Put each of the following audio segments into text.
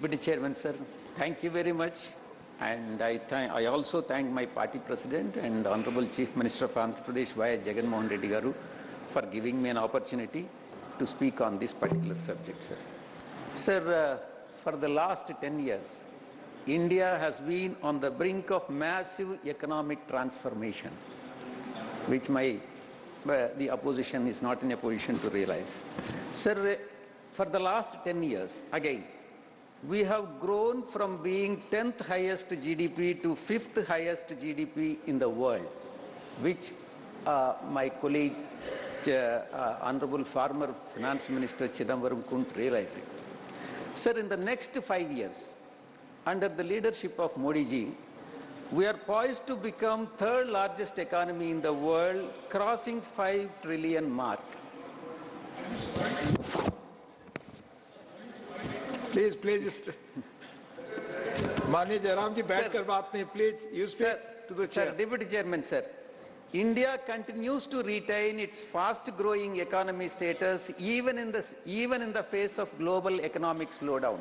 Deputy Chairman, sir, thank you very much. And I also thank my party president and Honorable Chief Minister of Andhra Pradesh, Y. Jagannath Reddy Garu, for giving me an opportunity to speak on this particular subject, sir. Sir, for the last 10 years, India has been on the brink of massive economic transformation, which the opposition is not in a position to realize. Sir, for the last 10 years, again, we have grown from being 10th highest GDP to 5th highest GDP in the world, which my colleague, Honorable former Finance Minister Chidambaram couldn't realize it. Sir, in the next 5 years, under the leadership of Modi ji, we are poised to become third largest economy in the world, crossing 5 trillion mark. Please, Mani Jairam ji, बैठ कर बात नहीं, please, you speak to the chair. Sir, Deputy Chairman, sir, India continues to retain its fast-growing economy status even in the face of global economic slowdown.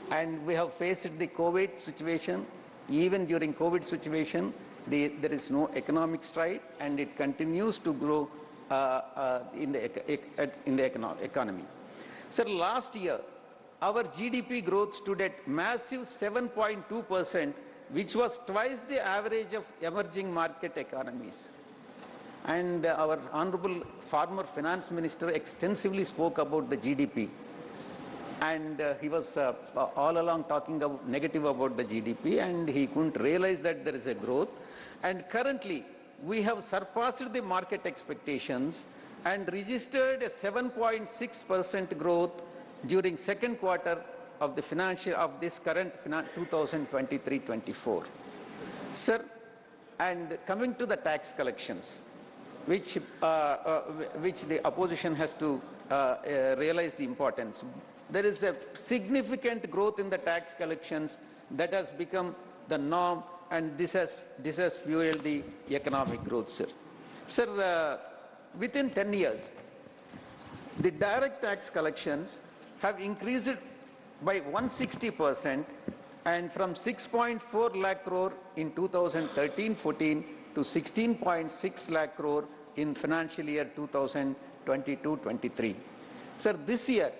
And we have faced the COVID situation. Even during COVID situation, there is no economic stride, and it continues to grow in the economy. Sir, last year, our GDP growth stood at massive 7.2%, which was twice the average of emerging market economies. And our Honorable former Finance Minister extensively spoke about the GDP. And he was all along talking negative about the GDP, and he couldn't realize that there is a growth. And currently, we have surpassed the market expectations and registered a 7.6% growth during second quarter of the this current 2023-24. Sir, and coming to the tax collections, which the opposition has to realize the importance. There is a significant growth in the tax collections that has become the norm, and this has fueled the economic growth, sir. Sir, within 10 years, the direct tax collections have increased by 160%, and from 6.4 lakh crore in 2013-14 to 16.6 lakh crore in financial year 2022-23. Sir, this year,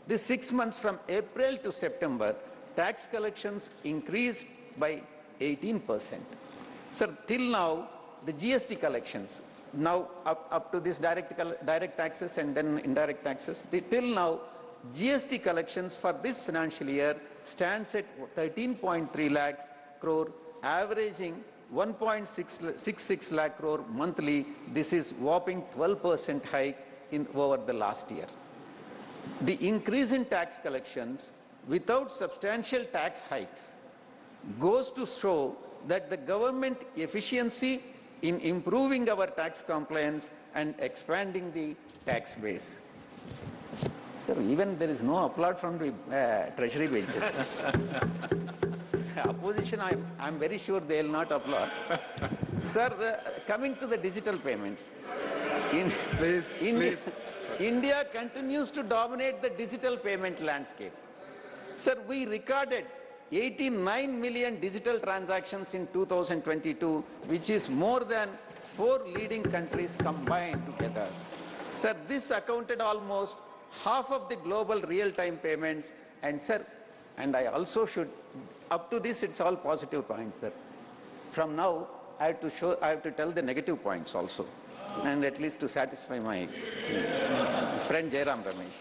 this 6 months from April to September, tax collections increased by 18%. Sir, till now, the GST collections, now up to this direct taxes and then indirect taxes, till now, GST collections for this financial year stands at 13.3 lakh crore, averaging 1.66 lakh crore monthly. This is whopping 12% hike over the last year. The increase in tax collections without substantial tax hikes goes to show that the government efficiency in improving our tax compliance and expanding the tax base. Sir, even there is no applaud from the treasury benches. Opposition, I'm very sure they will not applaud. Sir, coming to the digital payments. India continues to dominate the digital payment landscape. Sir, we recorded 89 million digital transactions in 2022, which is more than 4 leading countries combined together. Sir, this accounted almost half of the global real-time payments. And sir, and I also should, up to this, it's all positive points, sir. From now, I have to tell the negative points also, and at least to satisfy my friend Jairam Ramesh.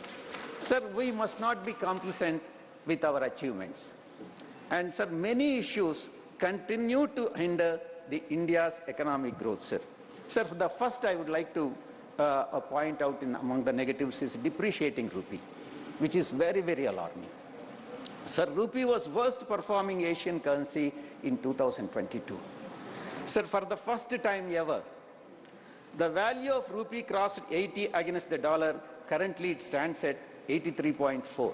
Sir, we must not be complacent with our achievements. And sir, many issues continue to hinder the India's economic growth, sir. Sir, the first I would like to point out among the negatives is depreciating rupee, which is very, very alarming. Sir, rupee was worst performing Asian currency in 2022. Sir, for the first time ever, the value of rupee crossed 80 against the dollar. Currently, it stands at 83.4,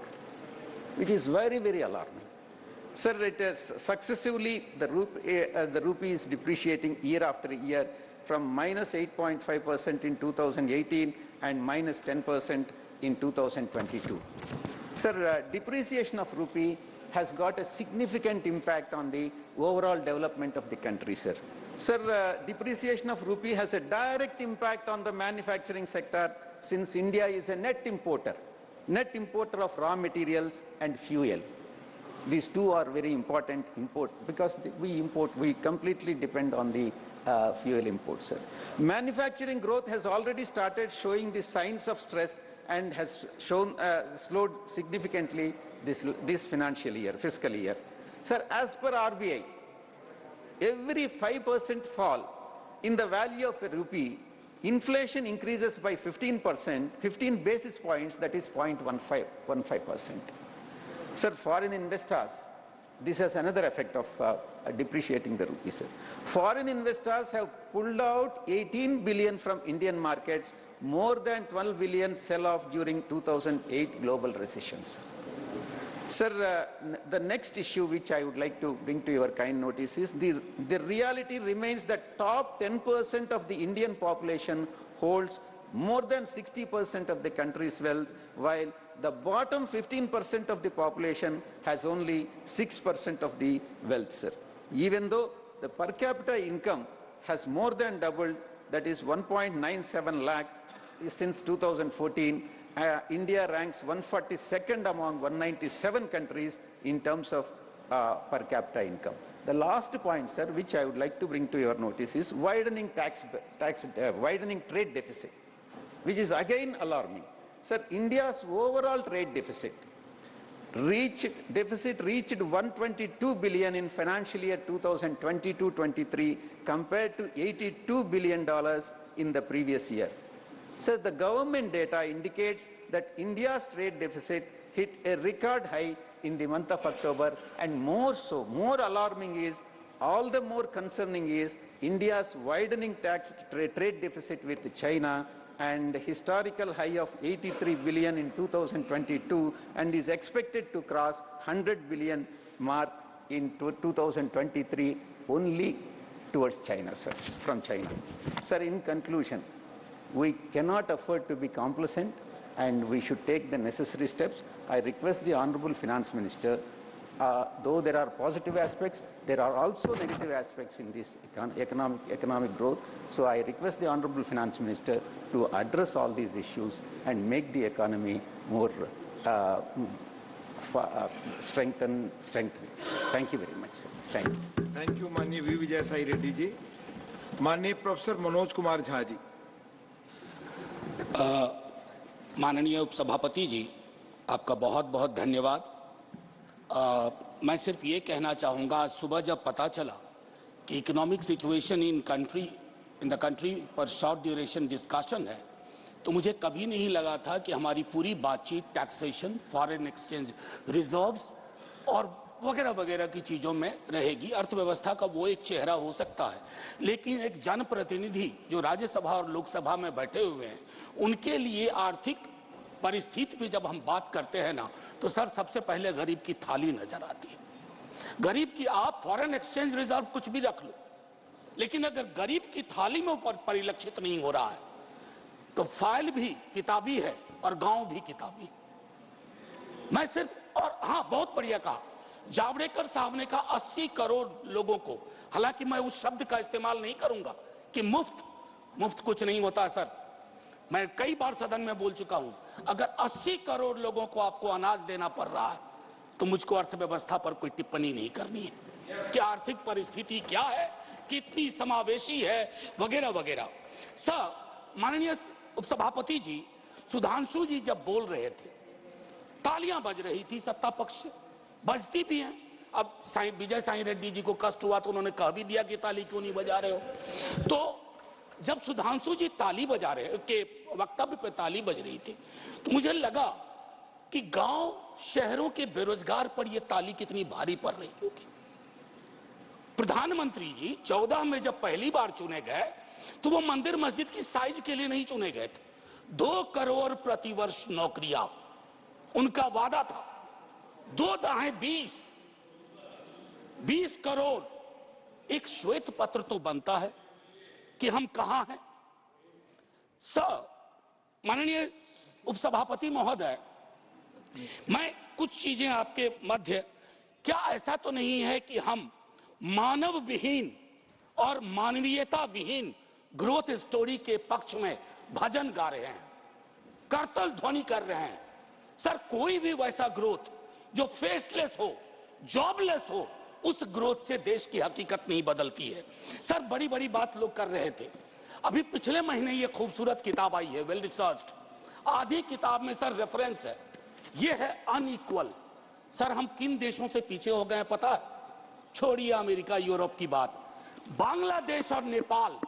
which is very, very alarming. Sir, it is successively, the rupee is depreciating year after year, from minus 8.5% in 2018 and minus 10% in 2022. Sir, depreciation of rupee has got a significant impact on the overall development of the country, sir. Sir, depreciation of rupee has a direct impact on the manufacturing sector since India is a net importer of raw materials and fuel. These two are very important import because we completely depend on the fuel imports, sir. Manufacturing growth has already started showing the signs of stress and has slowed significantly this fiscal year. Sir, as per RBI, every 5% fall in the value of a rupee, inflation increases by 15%, 15 basis points, that is 0.15%. Sir, foreign investors, this has another effect of depreciating the rupee, sir. Foreign investors have pulled out 18 billion from Indian markets, more than 12 billion sell-off during 2008 global recessions. Sir, the next issue which I would like to bring to your kind notice is the reality remains that top 10% of the Indian population holds more than 60% of the country's wealth, while the bottom 15% of the population has only 6% of the wealth, sir. Even though the per capita income has more than doubled, that is 1.97 lakh since 2014, India ranks 142nd among 197 countries in terms of per capita income. The last point, sir, which I would like to bring to your notice is widening widening trade deficit, which is again alarming. Sir, India's overall trade deficit reached 122 billion in financial year 2022-23 compared to $82 billion in the previous year. So the government data indicates that India's trade deficit hit a record high in the month of October, and more alarming is, all the more concerning is India's widening trade deficit with China and historical high of 83 billion in 2022 and is expected to cross 100 billion mark in 2023 only towards China, sir, from China. Sir, in conclusion, we cannot afford to be complacent and we should take the necessary steps. I request the Honorable Finance Minister, though there are positive aspects, there are also negative aspects in this economic growth. So I request the Honorable Finance Minister to address all these issues and make the economy more strengthened. Thank you very much, sir. Thank you. Thank you, माननीय we Vijay Sai Reddy ji. माननीय professor Manoj Kumar Jha ji. माननीय उपसभापति जी, आपका बहुत बहुत धन्यवाद. मैं सिर्फ ये कहना चाहूँगा, आज सुबह जब पता चला कि economic situation in the country पर शॉर्ट ड्यूरेशन डिस्कशन है, तो मुझे कभी नहीं लगा था कि हमारी पूरी बातचीत टैक्सेशन, फॉरेन एक्सचेंज रिजर्व्स और वगैरह वगैरह की चीज़ों में रहेगी. अर्थव्यवस्था का वो एक चेहरा हो सकता है, लेकिन एक जनप्रतिनिधि जो राज्यसभा और लोकसभा में बैठे हुए हैं, उनके लिए आर्थिक परिस्थिति पे जब हम बात करते हैं ना, तो सर सबसे पहले गरीब की थाली नजर आती है. गरीब की, आप फॉरेन एक्सचेंज रिजर्व कुछ भी रख लो, लेकिन अगर गरीब की थाली में ऊपर परिलक्षित नहीं हो रहा है तो फाइल भी किताबी है और गांव भी किताबी. मैं सिर्फ, और हाँ, बहुत बढ़िया कहा जावड़ेकर साहब ने कहा 80 करोड़ लोगों को, हालांकि मैं उस शब्द का इस्तेमाल नहीं करूंगा कि मुफ्त कुछ नहीं होता है सर. मैं कई बार सदन में बोल चुका हूं, अगर 80 करोड़ लोगों को आपको अनाज देना पड़ रहा है तो मुझको अर्थव्यवस्था पर कोई टिप्पणी नहीं करनी है. क्या आर्थिक परिस्थिति क्या है, कितनी समावेशी है, वगैरह वगैरह. सर, माननीय उपसभापति जी, सुधांशु जी जब बोल रहे थे, तालियां बज रही थी सत्ता पक्ष से, बजती भी हैं. अब विजय साई रेड्डी जी को कष्ट हुआ तो उन्होंने कह भी दिया कि ताली क्यों नहीं बजा रहे हो. तो जब सुधांशु जी ताली बजा रहे के वक्तव्य पे ताली बज रही थी, तो मुझे लगा कि गांव शहरों के बेरोजगार पर यह ताली कितनी भारी पड़ रही होगी. प्रधानमंत्री जी 14 में जब पहली बार चुने गए तो वो मंदिर मस्जिद की साइज के लिए नहीं चुने गए थे. 2 करोड़ प्रतिवर्ष नौकरियां उनका वादा था. 2 दाहें 20 करोड़. एक श्वेत पत्र तो बनता है कि हम कहां हैं. सर, माननीय उपसभापति महोदय, मैं कुछ चीजें आपके मध्य, क्या ऐसा तो नहीं है कि हम मानव विहीन और मानवीयता विहीन ग्रोथ स्टोरी के पक्ष में भजन गा रहे हैं, करतल ध्वनि कर रहे हैं? सर, कोई भी वैसा ग्रोथ जो फेसलेस हो, जॉबलेस हो, उस ग्रोथ से देश की हकीकत नहीं बदलती है। सर, बड़ी बड़ी बात लोग कर रहे थे। अभी पिछले महीने ये खूबसूरत किताब आई है, वेल रिसर्च्ड। आधी किताब में सर रेफरेंस है, ये है अनइक्वल। सर, हम किन देशों से पीछे हो गए हैं पता है? छोड़िए अमेरिका यूरोप की बात, बांग्लादेश और नेपाल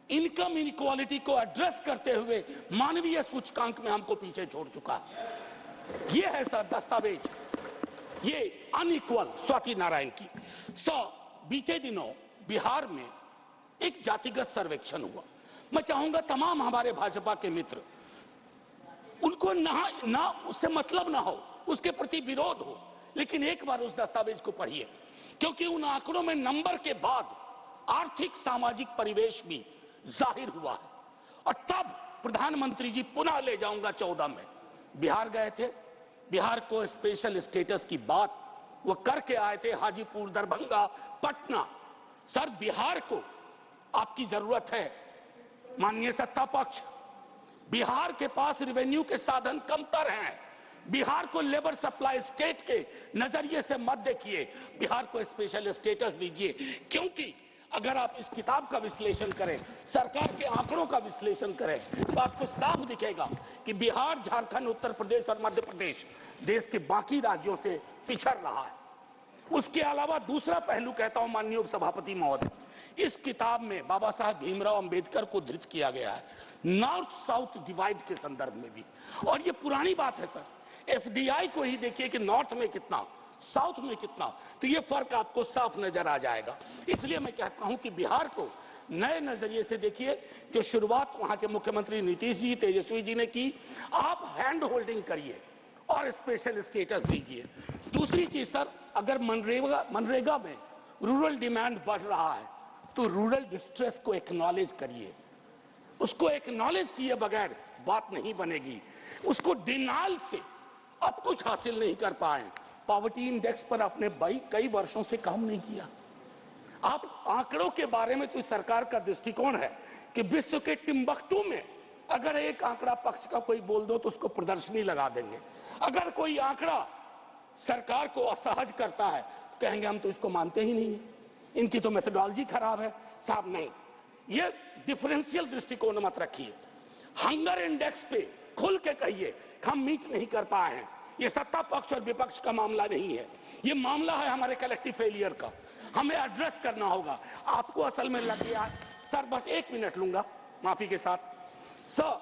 इनकम इनइक्वालिटी को एड्रेस करते हुए मानवीय सूचकांक में हमको पीछे छोड़ चुका है। ये है सर दस्तावेज, ये अनइक्वल स्वाति नारायण की। बीते दिनों बिहार में एक जातिगत सर्वेक्षण हुआ। मैं चाहूंगा तमाम हमारे भाजपा के मित्र, उनको ना उससे मतलब ना हो, उसके प्रति विरोध हो, लेकिन एक बार उस दस्तावेज को पढ़िए, क्योंकि उन आंकड़ों में नंबर के बाद आर्थिक सामाजिक परिवेश भी जाहिर हुआ है। और तब प्रधानमंत्री जी, पुनः ले जाऊंगा 14 में, बिहार गए थे। बिहार को स्पेशल स्टेटस की बात वो करके आए थे, हाजीपुर, दरभंगा, पटना। सर, बिहार को आपकी जरूरत है माननीय सत्ता पक्ष। बिहार के पास रेवेन्यू के साधन कमतर हैं। बिहार को लेबर सप्लाई स्टेट के नजरिए से मत देखिए, बिहार को स्पेशल स्टेटस दीजिए। क्योंकि अगर आप इस किताब का विश्लेषण करें, सरकार के आंकड़ों का विश्लेषण करें, तो आपको साफ दिखेगा कि बिहार, झारखंड, उत्तर प्रदेश और मध्य प्रदेश देश के बाकी राज्यों से पिछड़ रहा है। उसके अलावा दूसरा पहलू कहता हूं माननीय उपसभापति महोदय, इस किताब में बाबा साहब भीमराव अंबेडकर को धृत किया गया है, नॉर्थ साउथ डिवाइड के संदर्भ में भी। और ये पुरानी बात है सर, एफडीआई को ही देखिए कि नॉर्थ में कितना, साउथ में कितना, तो ये फर्क आपको साफ नजर आ जाएगा। इसलिए मैं कहता हूं कि बिहार को नए नजरिए से देखिए। जो शुरुआत वहां के मुख्यमंत्री नीतीश जी, तेजस्वी जी ने की, आप हैंड होल्डिंग करिए और स्पेशल स्टेटस दीजिए। दूसरी चीज सर, अगर मनरेगा में रूरल डिमांड बढ़ रहा है, तो रूरल डिस्ट्रेस को एक्नॉलेज करिए। उसको एक्नॉलेज किए बगैर बात नहीं बनेगी। उसको डिनाल से अब कुछ हासिल नहीं कर पाए। पॉवर्टी इंडेक्स पर आपने कई वर्षों से काम नहीं किया। आप आंकड़ों के बारे में तो सरकार का दृष्टिकोण है कि विश्व के टिम्बकटू में अगर एक आंकड़ा पक्ष का कोई बोल दो तो उसको प्रदर्शनी लगा देंगे। अगर कोई आंकड़ा सरकार को असहज करता है तो कहेंगे हम तो इसको मानते ही नहीं है, इनकी तो मेथोडोलॉजी खराब है। साहब नहीं, ये डिफरेंशियल दृष्टिकोण मत रखिए। हंगर इंडेक्स पे खुल के कहिए हम मीट नहीं कर पाए हैं। ये सत्ता पक्ष और विपक्ष का मामला नहीं है, ये मामला है हमारे कलेक्टिव फेलियर का। हमें एड्रेस करना होगा। आपको असल में लग गया सर, बस 1 मिनट लूंगा माफी के साथ। सर,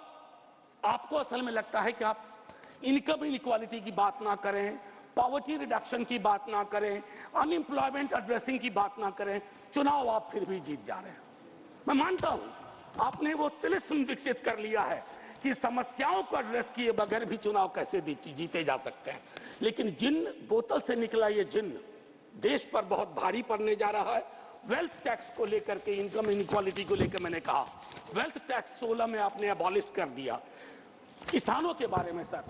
आपको असल में लगता है कि आप इनकम इनइक्वालिटी की बात ना करें, पॉवर्टी रिडक्शन की बात ना करें, अनएम्प्लॉयमेंट एड्रेसिंग की बात ना करें, चुनाव आप फिर भी जीत जा रहे हैं। मैं मानता हूं आपने वो तिलिस्म विकसित कर लिया है कि समस्याओं को एड्रेस किए बगैर भी चुनाव कैसे जीते जा सकते हैं। लेकिन जिन बोतल से निकला ये जिन्न देश पर बहुत भारी पड़ने जा रहा है। वेल्थ टैक्स को लेकर के, इनकम इनइक्वालिटी को लेकर मैंने कहा, वेल्थ टैक्स 16 में आपने अबॉलिश कर दिया। किसानों के बारे में सर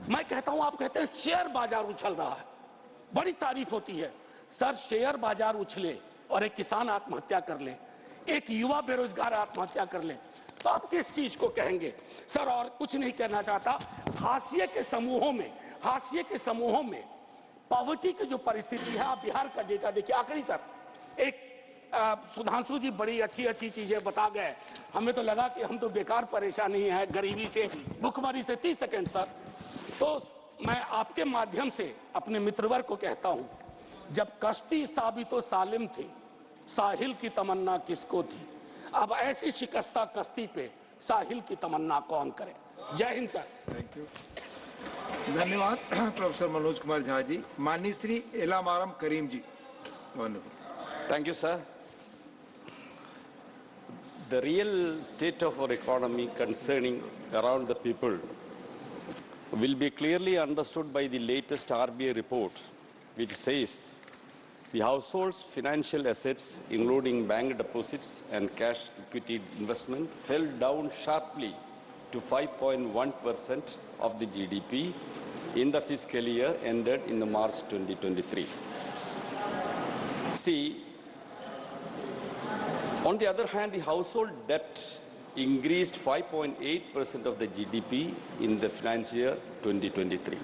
मैं कहता हूं, आप कहते हैं शेयर बाजार उछल रहा है, बड़ी तारीफ होती है। सर, शेयर बाजार उछले और एक किसान आत्महत्या कर ले, एक युवा बेरोजगार आत्महत्या कर ले, तो आप किस चीज को कहेंगे सर? और कुछ नहीं कहना चाहता। हाशिए के समूहों में पॉवर्टी की जो परिस्थिति है, आप बिहार का डेटा देखिए। आखिरी सर, एक सुधांशु जी बड़ी अच्छी चीजें बता गए, हमें तो लगा कि हम तो बेकार परेशानी है गरीबी से, भुखमरी से। 30 सेकंड सर। तो मैं आपके माध्यम से अपने मित्रवर को कहता हूं, जब कश्ती साबितो सालिम थी, साहिल की तमन्ना किसको थी? अब ऐसी शिकस्ता कश्ती पे साहिल की तमन्ना कौन करे? जय हिंद सर। थैंक यू, धन्यवाद प्रोफेसर मनोज कुमार झा जी। माननीय श्री एलामारम करीम जी। Thank you, sir. The real state of our economy concerning around the people will be clearly understood by the latest RBI report, which says the household's financial assets, including bank deposits and cash equity investment, fell down sharply to 5.1% of the GDP in the fiscal year ended in the March 2023. See, on the other hand, the household debt increased 5.8% of the GDP in the financial year 2023,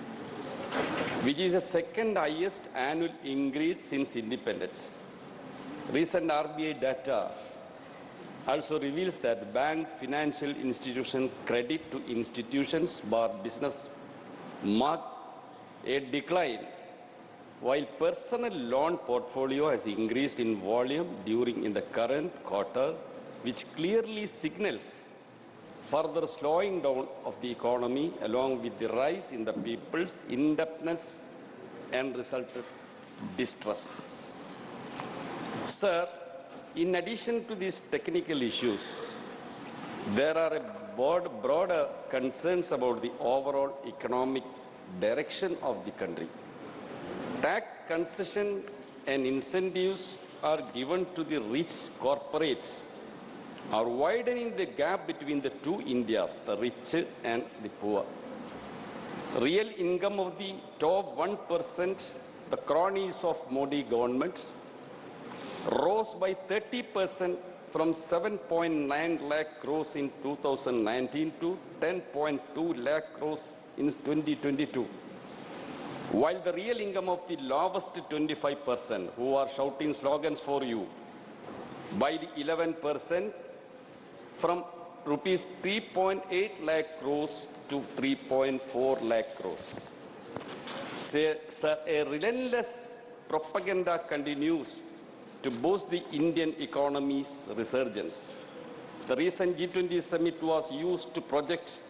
which is the second highest annual increase since independence. Recent RBI data also reveals that bank, financial institution credit to institutions bar business marked a decline, while personal loan portfolio has increased in volume in the current quarter, which clearly signals further slowing down of the economy along with the rise in the people's indebtedness and resulted distress. Sir, in addition to these technical issues, there are broader concerns about the overall economic direction of the country. Tax concession and incentives are given to the rich corporates, are widening the gap between the two Indias, the rich and the poor. Real income of the top 1%, the cronies of Modi government, rose by 30% from 7.9 lakh crores in 2019 to 10.2 lakh crores in 2022. While the real income of the lowest 25%, who are shouting slogans for you, by the 11% from rupees 3.8 lakh crores to 3.4 lakh crores. Sir, a relentless propaganda continues to boost the Indian economy's resurgence. The recent G20 summit was used to project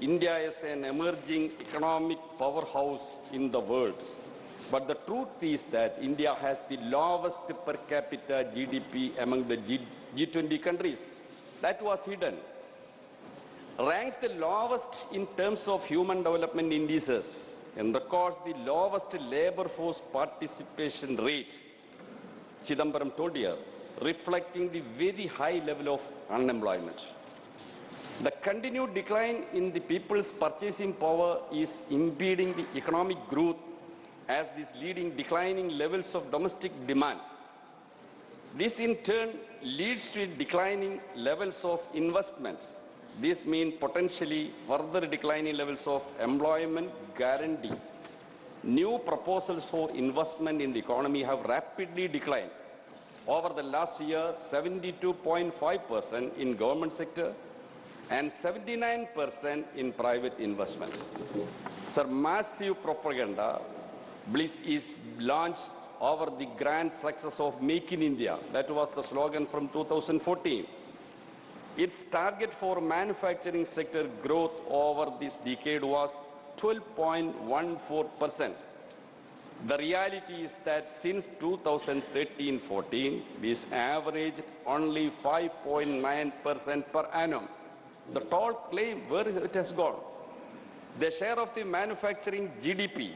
India as an emerging economic powerhouse in the world. But the truth is that India has the lowest per capita GDP among the G20 countries. That was hidden. Ranks the lowest in terms of human development indices and records the lowest labor force participation rate. Chidambaram told here, reflecting the very high level of unemployment. The continued decline in the people's purchasing power is impeding the economic growth as this leading declining levels of domestic demand. This in turn leads to declining levels of investments. This means potentially further declining levels of employment guarantee. New proposals for investment in the economy have rapidly declined. Over the last year, 72.5% in government sector and 79% in private investments. Sir, massive propaganda is launched over the grand success of Make in India. That was the slogan from 2014. Its target for manufacturing sector growth over this decade was 12.14%. The reality is that since 2013-14, this averaged only 5.9% per annum. The tall claim, where it has gone? The share of the manufacturing GDP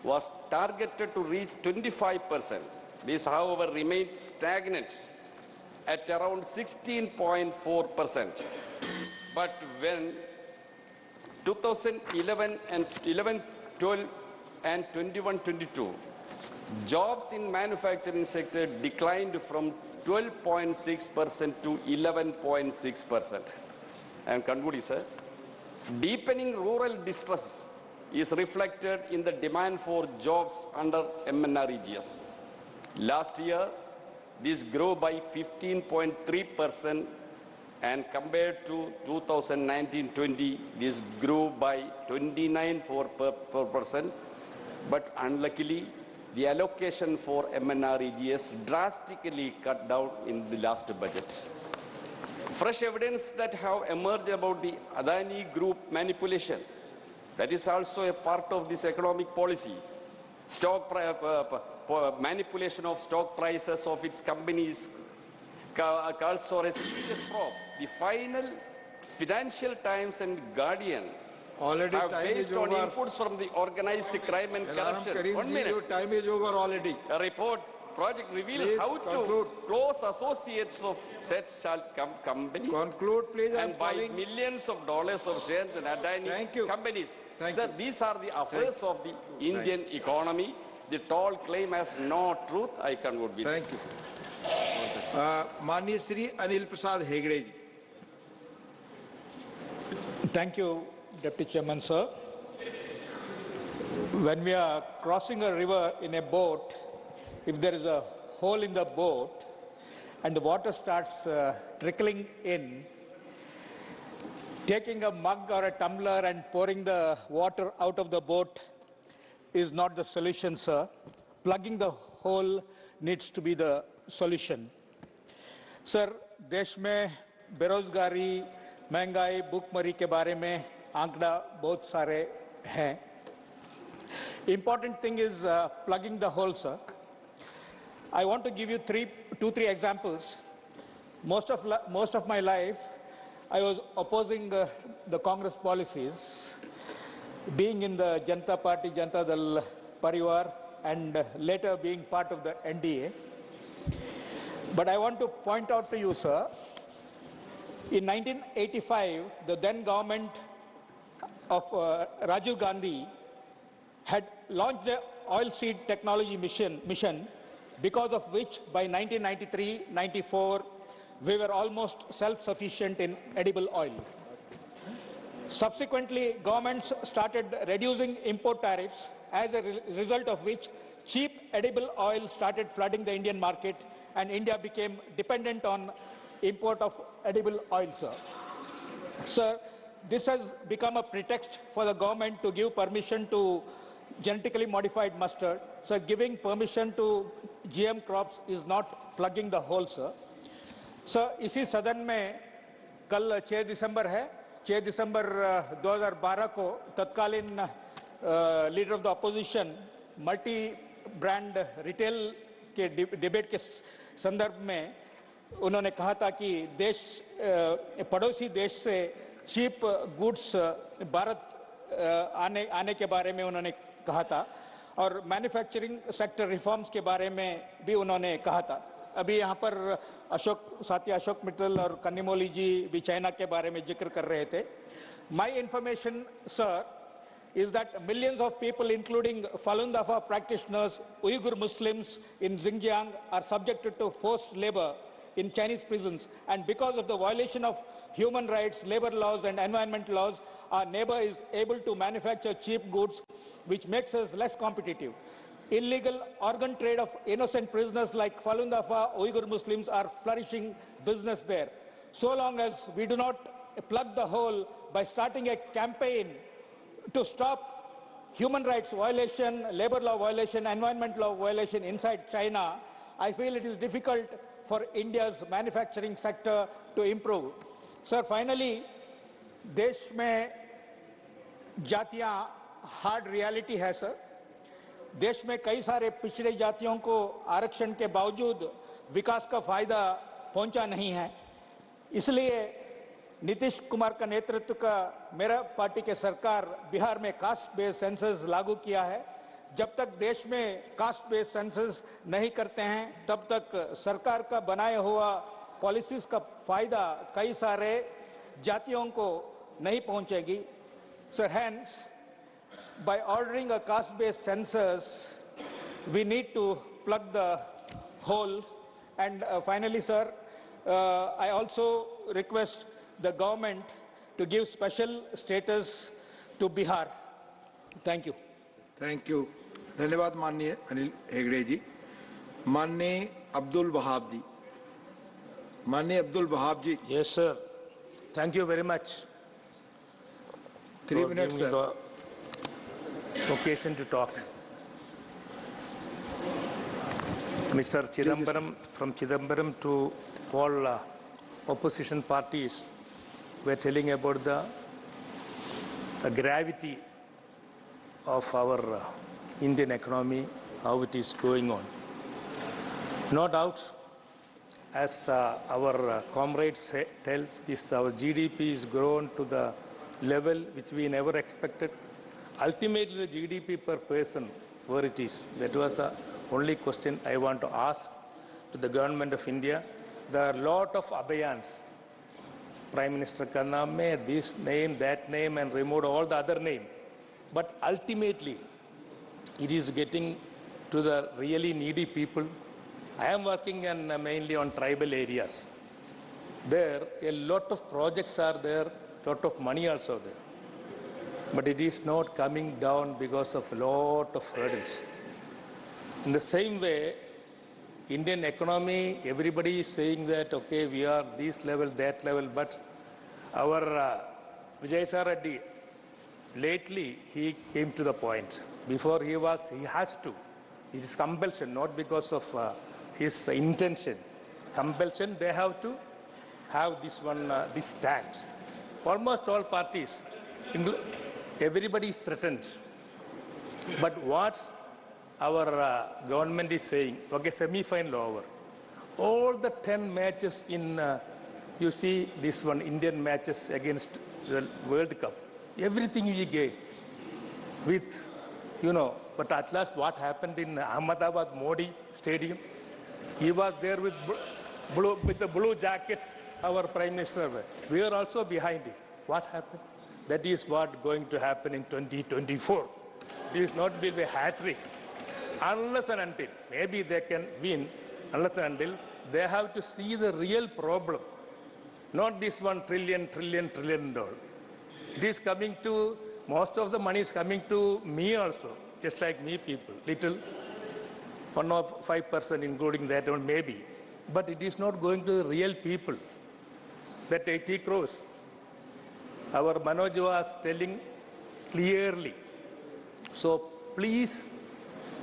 was targeted to reach 25%. This, however, remained stagnant at around 16.4%. But when 2011 and 11-12 and 21-22, jobs in manufacturing sector declined from 12.6% to 11.6%. I am concluding, sir. Deepening rural distress is reflected in the demand for jobs under MNREGS. Last year, this grew by 15.3%, and compared to 2019-20, this grew by 29.4%. But unluckily, the allocation for MNREGS drastically cut down in the last budget. Fresh evidence that have emerged about the Adani Group manipulation, that is also a part of this economic policy. Manipulation of stock prices of its companies calls for a serious probe. The final Financial Times and Guardian Already have time based is on over. inputs from the organized crime and corruption. Karim 1 ji, minute. your time is over already. A report project reveals Please how conclude. to close associates of such companies Conclude, please. I am and buy calling. millions of dollars of shares in Adani Thank you. companies. Thank Sir, you. these are the affairs of the Indian economy. The toll claim has no truth. I convert with Thank this. you. माननीय श्री अनिल प्रसाद हेगड़े जी. Thank you, Deputy Chairman, sir. When we are crossing a river in a boat, if there is a hole in the boat and the water starts trickling in, taking a mug or a tumbler and pouring the water out of the boat is not the solution, sir. Plugging the hole needs to be the solution. Sir, देश में बेरोजगारी, महंगाई, भूखमरी के बारे में आंकड़ा बहुत सारे हैं. Important thing is plugging the hole, sir. I want to give you two, three examples. Most of my life, I was opposing the Congress policies, being in the Janata Party, Janata Dal Parivar, and later being part of the NDA. But I want to point out to you, sir, in 1985, the then government of Rajiv Gandhi had launched the oilseed technology mission, because of which by 1993-94, we were almost self-sufficient in edible oil. Subsequently, governments started reducing import tariffs, as a result of which cheap edible oil started flooding the Indian market, and India became dependent on import of edible oil, sir. Sir, this has become a pretext for the government to give permission to genetically modified mustard. So giving permission to GM crops is not plugging the hole, sir. Sir, इसी सदन में कल 6 दिसंबर है. 6 दिसंबर 2012 को तत्कालीन leader of the opposition multi brand retail के debate के संदर्भ में उन्होंने कहा था कि पड़ोसी देश से चीप गुड्स भारत आने के बारे में उन्होंने कहा था, और मैन्युफैक्चरिंग सेक्टर रिफॉर्म्स के बारे में भी उन्होंने कहा था. अभी यहाँ पर साथी अशोक मित्तल और कन्नीमोली जी भी चाइना के बारे में जिक्र कर रहे थे. My information, sir, is that millions of people, including Falun Dafa practitioners, Uyghur Muslims in Xinjiang, are subjected to forced labor in Chinese prisons, and because of the violation of human rights, labor laws and environment laws, our neighbor is able to manufacture cheap goods, which makes us less competitive. Illegal organ trade of innocent prisoners like Falun Dafa, Uyghur Muslims are flourishing business there. So long as we do not plug the hole by starting a campaign to stop human rights violation, labor law violation, environment law violation inside China, I feel it is difficult for India's manufacturing sector to improve. Sir, finally, देश में जातियां hard reality है sir. देश में कई सारे पिछड़े जातियों को आरक्षण के बावजूद विकास का फायदा पहुंचा नहीं है. इसलिए नीतीश कुमार का नेतृत्व का मेरा पार्टी के सरकार बिहार में कास्ट बेस्ड सेंसस लागू किया है. जब तक देश में कास्ट बेस्ड सेंसस नहीं करते हैं, तब तक सरकार का बनाया हुआ पॉलिसीज का फायदा कई सारे जातियों को नहीं पहुंचेगी. Sir, hence, by ordering a caste-based census, we need to plug the hole. And finally, sir, I also request the government to give special status to Bihar. Thank you. Thank you. धन्यवाद माननीय अनिल हेगड़े जी. माननीय अब्दुल वहाब जी. माननीय अब्दुल वहाब जी. Yes, sir. Thank you very much. 3 minutes, for giving sir. the occasion to talk. Mr. Chidambaram, from Chidambaram to all opposition parties, were telling about the gravity of our Indian economy, how it is going on. No doubt, as our comrades tells, our GDP is grown to the level which we never expected. Ultimately, the GDP per person, where it is, that was the only question I want to ask to the government of India. There are a lot of abhayans. Prime Minister ka naam mein, this name, that name, and removed all the other name. but ultimately it is getting to the really needy people. I am working mainly on tribal areas. There, a lot of projects are there, lot of money also there. But it is not coming down because of a lot of hurdles. In the same way, Indian economy, everybody is saying that, okay, we are this level, that level, but our Vijay Reddy, lately he came to the point. Before he has to. It is compulsion, not because of his intention. Compulsion, they have to have this stand. Almost all parties, everybody is threatened. But what our government is saying, okay, semi-final over. All the 10 matches in, you see this one, Indian matches against the World Cup, everything we gave with, but at last what happened in Ahmedabad Modi Stadium? He was there with the blue jackets, our Prime Minister. We are also behind it. What happened? That is what going to happen in 2024. This is not be a hat-trick. Unless and until, maybe they can win, unless and until, they have to see the real problem. Not this $1 trillion. It is coming to, most of the money is coming to me also, just like me people, little, 1 or 5%, including that one maybe. But it is not going to the real people. That 80 crores. Our Manoj was telling clearly. So please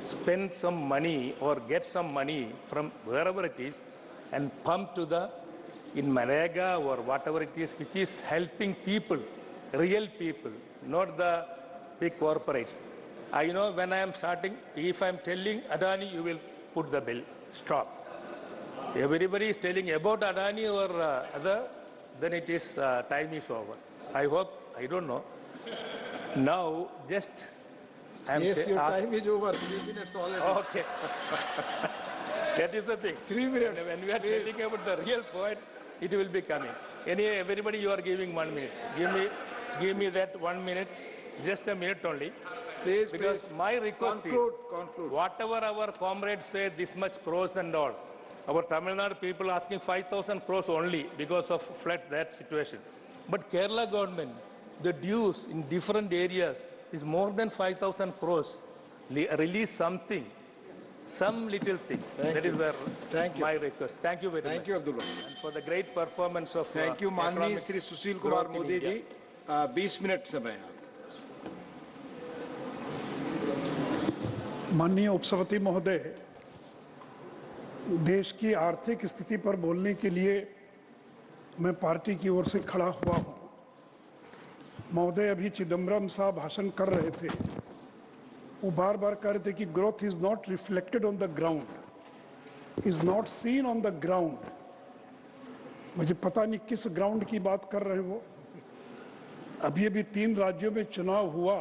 spend some money or get some money from wherever it is and pump to in Manrega or whatever it is, which is helping people, real people, not the big corporates. I know when I am starting, if I am telling Adani, you will put the bill. Stop. Everybody is telling about Adani or other, then it is, time is over. I hope, I don't know. Now, just... Yes, your time is over. 3 minutes already. Okay. That is the thing. 3 minutes. When we are telling about the real point, it will be coming. Anyway, everybody, you are giving 1 minute. Give me that 1 minute, just a minute only. Please, because my request conclude. is, whatever our comrades say, this much crores and all, our Tamil Nadu people asking 5,000 crores only because of flood, that situation. But Kerala government, the dues in different areas is more than 5,000 crores. Release something, some little thing. That is where my request. Thank you very much. Thank you, Abdullah. And for the great performance of Thank you, Manni Sri Sushil Kumar Modi ji. 20 minutes समय है. माननीय उपसभापति महोदय, देश की आर्थिक स्थिति पर बोलने के लिए मैं पार्टी की ओर से खड़ा हुआ हूं। महोदय अभी चिदम्बरम साहब भाषण कर रहे थे, वो बार बार कह रहे थे कि growth is not reflected on the ground, is not seen on the ground. मुझे पता नहीं किस ग्राउंड की बात कर रहे हैं वो। अभी 3 राज्यों में चुनाव हुआ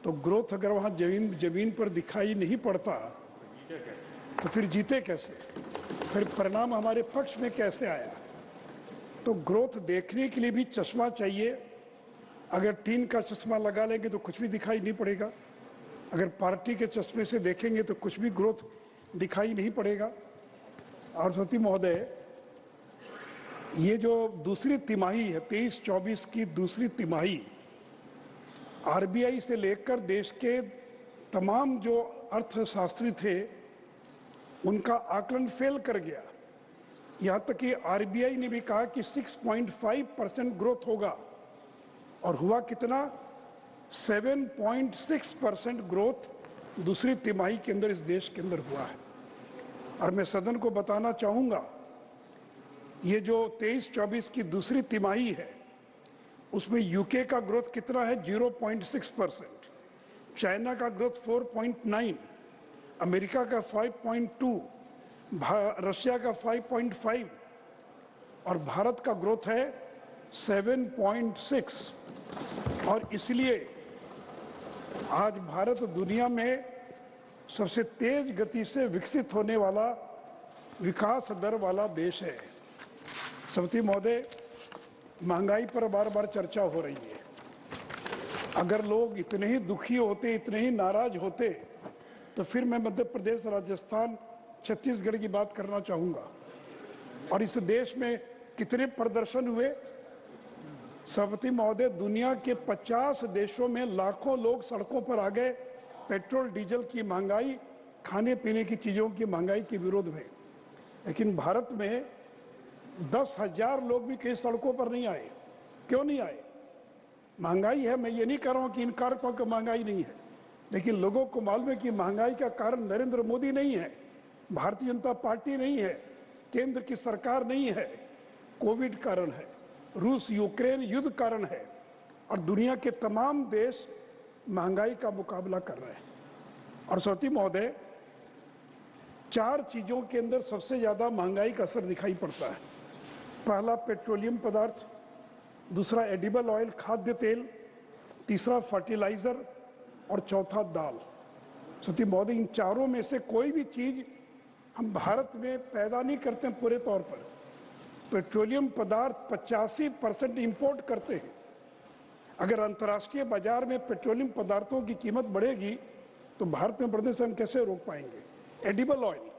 तो ग्रोथ अगर वहाँ जमीन पर दिखाई नहीं पड़ता तो फिर जीते कैसे, फिर परिणाम हमारे पक्ष में कैसे आया। तो ग्रोथ देखने के लिए भी चश्मा चाहिए। अगर टीन का चश्मा लगा लेंगे तो कुछ भी दिखाई नहीं पड़ेगा, अगर पार्टी के चश्मे से देखेंगे तो कुछ भी ग्रोथ दिखाई नहीं पड़ेगा। और सती महोदय, ये जो दूसरी तिमाही है 23-24 की दूसरी तिमाही, आरबीआई से लेकर देश के तमाम जो अर्थशास्त्री थे उनका आकलन फेल कर गया। यहाँ तक कि आरबीआई ने भी कहा कि 6.5% ग्रोथ होगा और हुआ कितना, 7.6% ग्रोथ दूसरी तिमाही के अंदर इस देश के अंदर हुआ है। और मैं सदन को बताना चाहूँगा, ये जो 23-24 की दूसरी तिमाही है उसमें यूके का ग्रोथ कितना है, 0.6%, चाइना का ग्रोथ 4.9, अमेरिका का 5.2, रशिया का 5.5 और भारत का ग्रोथ है 7.6। और इसलिए आज भारत दुनिया में सबसे तेज गति से विकसित होने वाला विकास दर वाला देश है। समिति महोदय, महंगाई पर बार बार चर्चा हो रही है। अगर लोग इतने ही दुखी होते, इतने ही नाराज होते, तो फिर मैं मध्य प्रदेश, राजस्थान, छत्तीसगढ़ की बात करना चाहूँगा। और इस देश में कितने प्रदर्शन हुए सभापति महोदय, दुनिया के 50 देशों में लाखों लोग सड़कों पर आ गए पेट्रोल डीजल की महंगाई, खाने पीने की चीज़ों की महंगाई के विरोध में। लेकिन भारत में 10,000 लोग भी कहीं सड़कों पर नहीं आए। क्यों नहीं आए? महंगाई है, मैं ये नहीं कह रहा हूँ कि इन कारकों की महंगाई नहीं है, लेकिन लोगों को मालूम है कि महंगाई का कारण नरेंद्र मोदी नहीं है, भारतीय जनता पार्टी नहीं है, केंद्र की सरकार नहीं है, कोविड कारण है, रूस यूक्रेन युद्ध कारण है, और दुनिया के तमाम देश महंगाई का मुकाबला कर रहे हैं। और सभापति महोदय, 4 चीज़ों के अंदर सबसे ज़्यादा महंगाई का असर दिखाई पड़ता है। पहला पेट्रोलियम पदार्थ, दूसरा एडिबल ऑयल खाद्य तेल, तीसरा फर्टिलाइज़र और चौथा दाल। सभापति महोदय, इन चारों में से कोई भी चीज़ हम भारत में पैदा नहीं करते हैं पूरे तौर पर। पेट्रोलियम पदार्थ 85% इंपोर्ट करते हैं। अगर अंतर्राष्ट्रीय बाजार में पेट्रोलियम पदार्थों की कीमत बढ़ेगी तो भारत में बढ़ने से हम कैसे रोक पाएंगे? एडिबल ऑयल,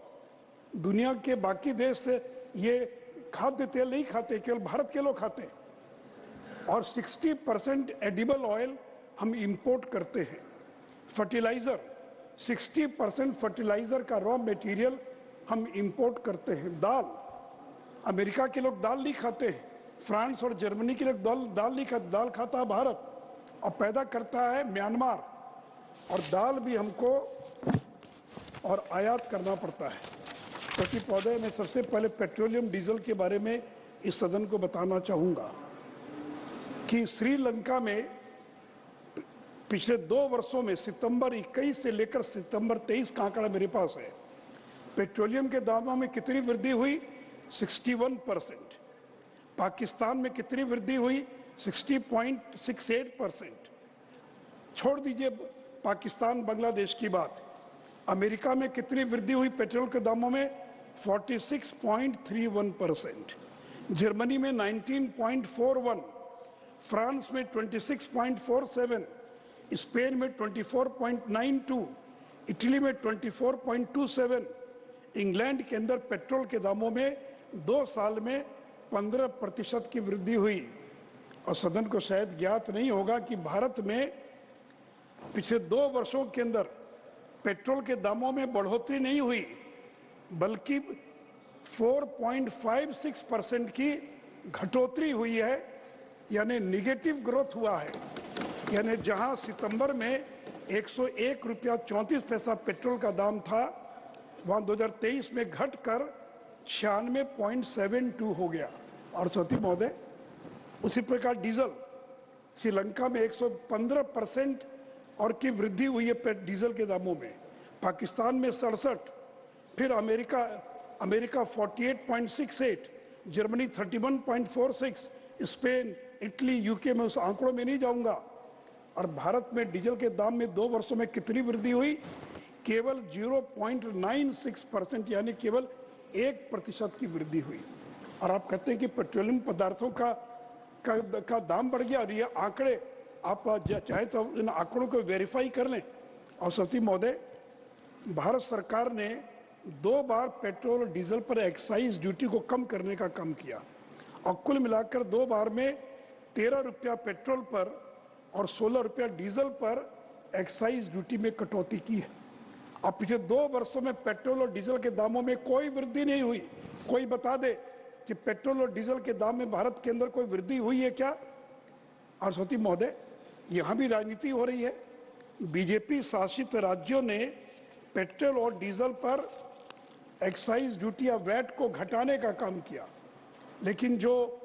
दुनिया के बाकी देश से ये खाद्य तेल नहीं खाते, केवल भारत के लोग खाते हैं, और 60% एडिबल ऑयल हम इंपोर्ट करते हैं। फर्टिलाइज़र, 60% फर्टिलाइज़र का रॉ मटेरियल हम इंपोर्ट करते हैं। दाल, अमेरिका के लोग दाल नहीं खाते हैं, फ्रांस और जर्मनी के लोग दाल नहीं खाते, दाल खाता है भारत, और पैदा करता है म्यांमार, और दाल भी हमको और आयात करना पड़ता है। प्रति पौधे में सबसे पहले पेट्रोलियम डीजल के बारे में इस सदन को बताना चाहूँगा कि श्रीलंका में पिछले 2 वर्षों में सितंबर 21 से लेकर सितंबर 23 का आंकड़ा मेरे पास है, पेट्रोलियम के दामों में कितनी वृद्धि हुई? 61%। पाकिस्तान में कितनी वृद्धि हुई? 60.68%। छोड़ दीजिए पाकिस्तान बांग्लादेश की बात, अमेरिका में कितनी वृद्धि हुई पेट्रोल के दामों में? 46.31%। जर्मनी में 19.41, फ्रांस में 26.47, स्पेन में 24.92, इटली में 24.27, इंग्लैंड के अंदर पेट्रोल के दामों में 2 साल में 15% की वृद्धि हुई। और सदन को शायद ज्ञात नहीं होगा कि भारत में पिछले 2 वर्षों के अंदर पेट्रोल के दामों में बढ़ोतरी नहीं हुई, बल्कि 4.56% की घटोतरी हुई है, यानी निगेटिव ग्रोथ हुआ है। यानी जहां सितंबर में 101 रुपया 34 पैसा पेट्रोल का दाम था, वहां 2023 में घटकर 96.72 हो गया। और सभापति महोदय, उसी प्रकार डीजल, श्रीलंका में 115% और की वृद्धि हुई है डीजल के दामों में, पाकिस्तान में 67, फिर America 48.68, Germany 31.46, Spain, Italy, UK में उस आंकड़ों में नहीं जाऊंगा। और भारत में डीजल के दाम में 2 वर्षों में कितनी वृद्धि हुई? केवल 0.96%, यानी केवल 1% की वृद्धि हुई। और आप कहते हैं कि पेट्रोलियम पदार्थों का दाम बढ़ गया, और ये आंकड़े आप चाहे तो इन आंकड़ों को वेरीफाई कर लें। और सभापति महोदय, भारत सरकार ने 2 बार पेट्रोल और डीजल पर एक्साइज ड्यूटी को कम करने का काम किया, और कुल मिलाकर 2 बार में 13 रुपया पेट्रोल पर और 16 रुपया डीजल पर एक्साइज ड्यूटी में कटौती की है। अब पिछले 2 वर्षों में पेट्रोल और डीजल के दामों में कोई वृद्धि नहीं हुई। कोई बता दे कि पेट्रोल और डीजल के दाम में भारत के अंदर कोई वृद्धि हुई है क्या? और सभापति महोदय, यहाँ भी राजनीति हो रही है। बीजेपी शासित राज्यों ने पेट्रोल और डीजल पर एक्साइज ड्यूटी या वैट को घटाने का काम किया, लेकिन जो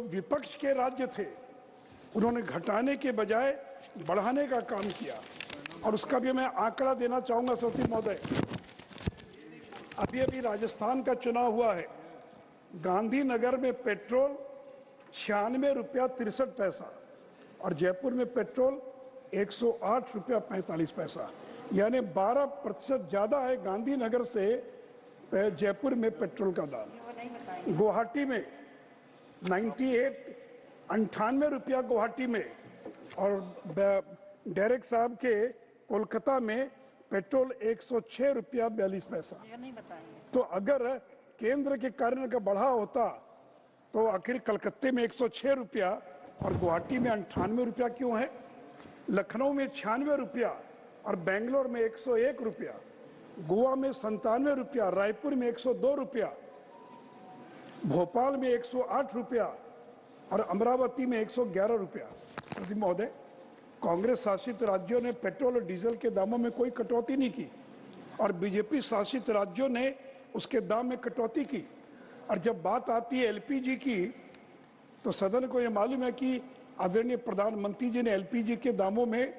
विपक्ष के राज्य थे उन्होंने घटाने के बजाय बढ़ाने का काम किया। और उसका भी मैं आंकड़ा देना चाहूंगा सभापति महोदय। अभी राजस्थान का चुनाव हुआ है, गांधीनगर में पेट्रोल 96 रुपया 63 पैसा, और जयपुर में पेट्रोल 108 रुपया 45 पैसा, यानी 12% ज़्यादा है गांधीनगर से जयपुर में पेट्रोल का दाम। गुवाहाटी में 98 रुपया गुवाहाटी में, और डायरेक्ट साहब के कोलकाता में पेट्रोल 106 रुपया 42 पैसा। तो अगर केंद्र के कारण का बढ़ा होता तो आखिर कलकत्ते में 106 रुपया और गुवाहाटी में 98 रुपया क्यों है? लखनऊ में 96 रुपया और बेंगलोर में 101 रुपया, गोवा में 97 रुपया, रायपुर में 102 रुपया, भोपाल में 108 रुपया और अमरावती में 111 रुपया। महोदय, कांग्रेस शासित राज्यों ने पेट्रोल और डीजल के दामों में कोई कटौती नहीं की और बीजेपी शासित राज्यों ने उसके दाम में कटौती की। और जब बात आती है एलपीजी की, तो सदन को यह मालूम है कि आदरणीय प्रधानमंत्री जी ने एलपीजी के दामों में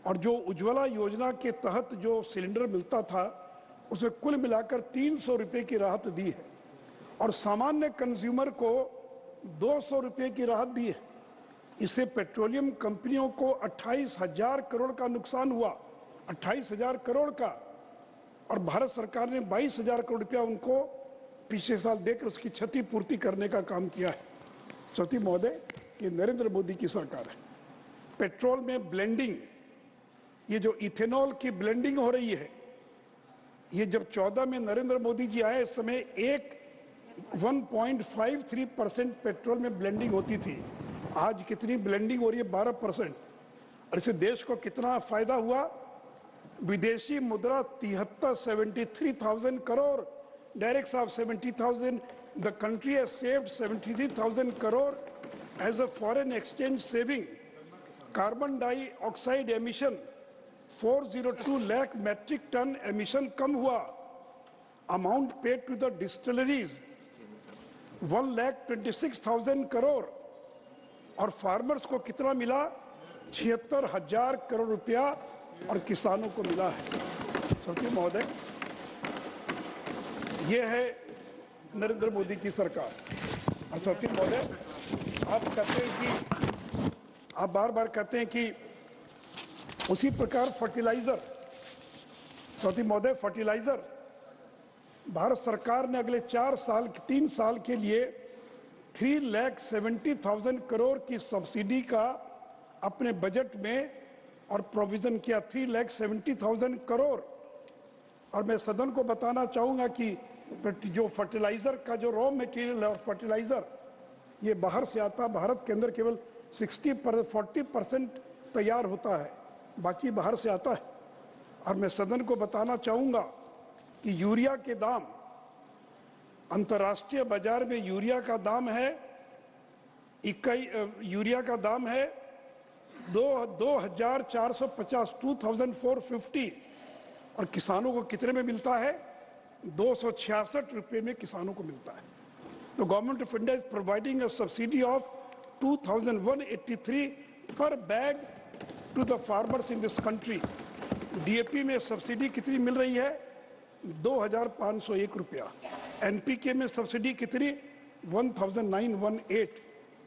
और जो उज्ज्वला योजना के तहत जो सिलेंडर मिलता था उसमें कुल मिलाकर 300 रुपये की राहत दी है और सामान्य कंज्यूमर को 200 रुपये की राहत दी है। इससे पेट्रोलियम कंपनियों को 28,000 करोड़ का नुकसान हुआ, 28,000 करोड़ का, और भारत सरकार ने 22,000 करोड़ रुपया उनको पिछले साल देकर उसकी क्षतिपूर्ति करने का काम किया है। चौथी महोदय, ये नरेंद्र मोदी की सरकार है। पेट्रोल में ब्लेंडिंग, ये जो इथेनॉल की ब्लेंडिंग हो रही है, ये जब 14 में नरेंद्र मोदी जी आए इस समय 1.53% पेट्रोल में ब्लेंडिंग होती थी। आज कितनी ब्लेंडिंग हो रही है? 12%। और इससे देश को कितना फायदा हुआ? विदेशी मुद्रा 73,000 करोड़, डायरेक्ट साहब 70,000, the country has saved 73,000 crore as a foreign exchange saving. Carbon dioxide emission 402 lakh metric ton emission कम हुआ। Amount paid to the distilleries 1,26,000 crore और फार्मर्स को कितना मिला? 76,000 करोड़ रुपया और किसानों को मिला है। सत्य महोदय, ये है नरेंद्र मोदी की सरकार। और सत्य महोदय, आप कहते हैं कि आप बार बार कहते हैं कि उसी प्रकार फर्टिलाइजर, सत्य महोदय, फर्टिलाइजर भारत सरकार ने अगले 3 साल के लिए 3,70,000 करोड़ की सब्सिडी का अपने बजट में और प्रोविजन किया, 3,70,000 करोड़। और मैं सदन को बताना चाहूँगा कि जो फर्टिलाइजर का जो रॉ मटेरियल है और फर्टिलाइजर ये बाहर से आता है। भारत के अंदर केवल 40% तैयार होता है, बाकी बाहर से आता है। और मैं सदन को बताना चाहूँगा कि यूरिया के दाम, अंतर्राष्ट्रीय बाजार में यूरिया का दाम है 2,450, 2,450 और किसानों को कितने में मिलता है? 266 रुपये में किसानों को मिलता है। तो government of India is providing a subsidy of 2,183 per bag to the farmers in this country. DAP में सब्सिडी कितनी मिल रही है? 2,501 रुपया। एनपीके में सब्सिडी कितनी? 1,918।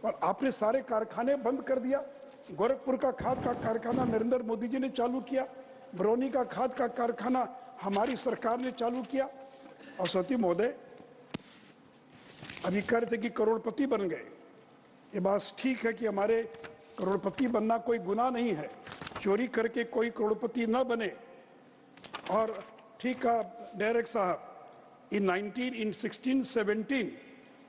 और आपने सारे कारखाने बंद कर दिया। गोरखपुर का खाद का कारखाना नरेंद्र मोदी जी ने चालू किया, बरौनी का खाद का कारखाना हमारी सरकार ने चालू किया। और सती महोदय, अभी कह रहे थे कि करोड़पति बन गए। ये बात ठीक है कि हमारे करोड़पति बनना कोई गुनाह नहीं है, चोरी करके कोई करोड़पति न बने। और ठीक है डायरेक्ट साहब, in 1617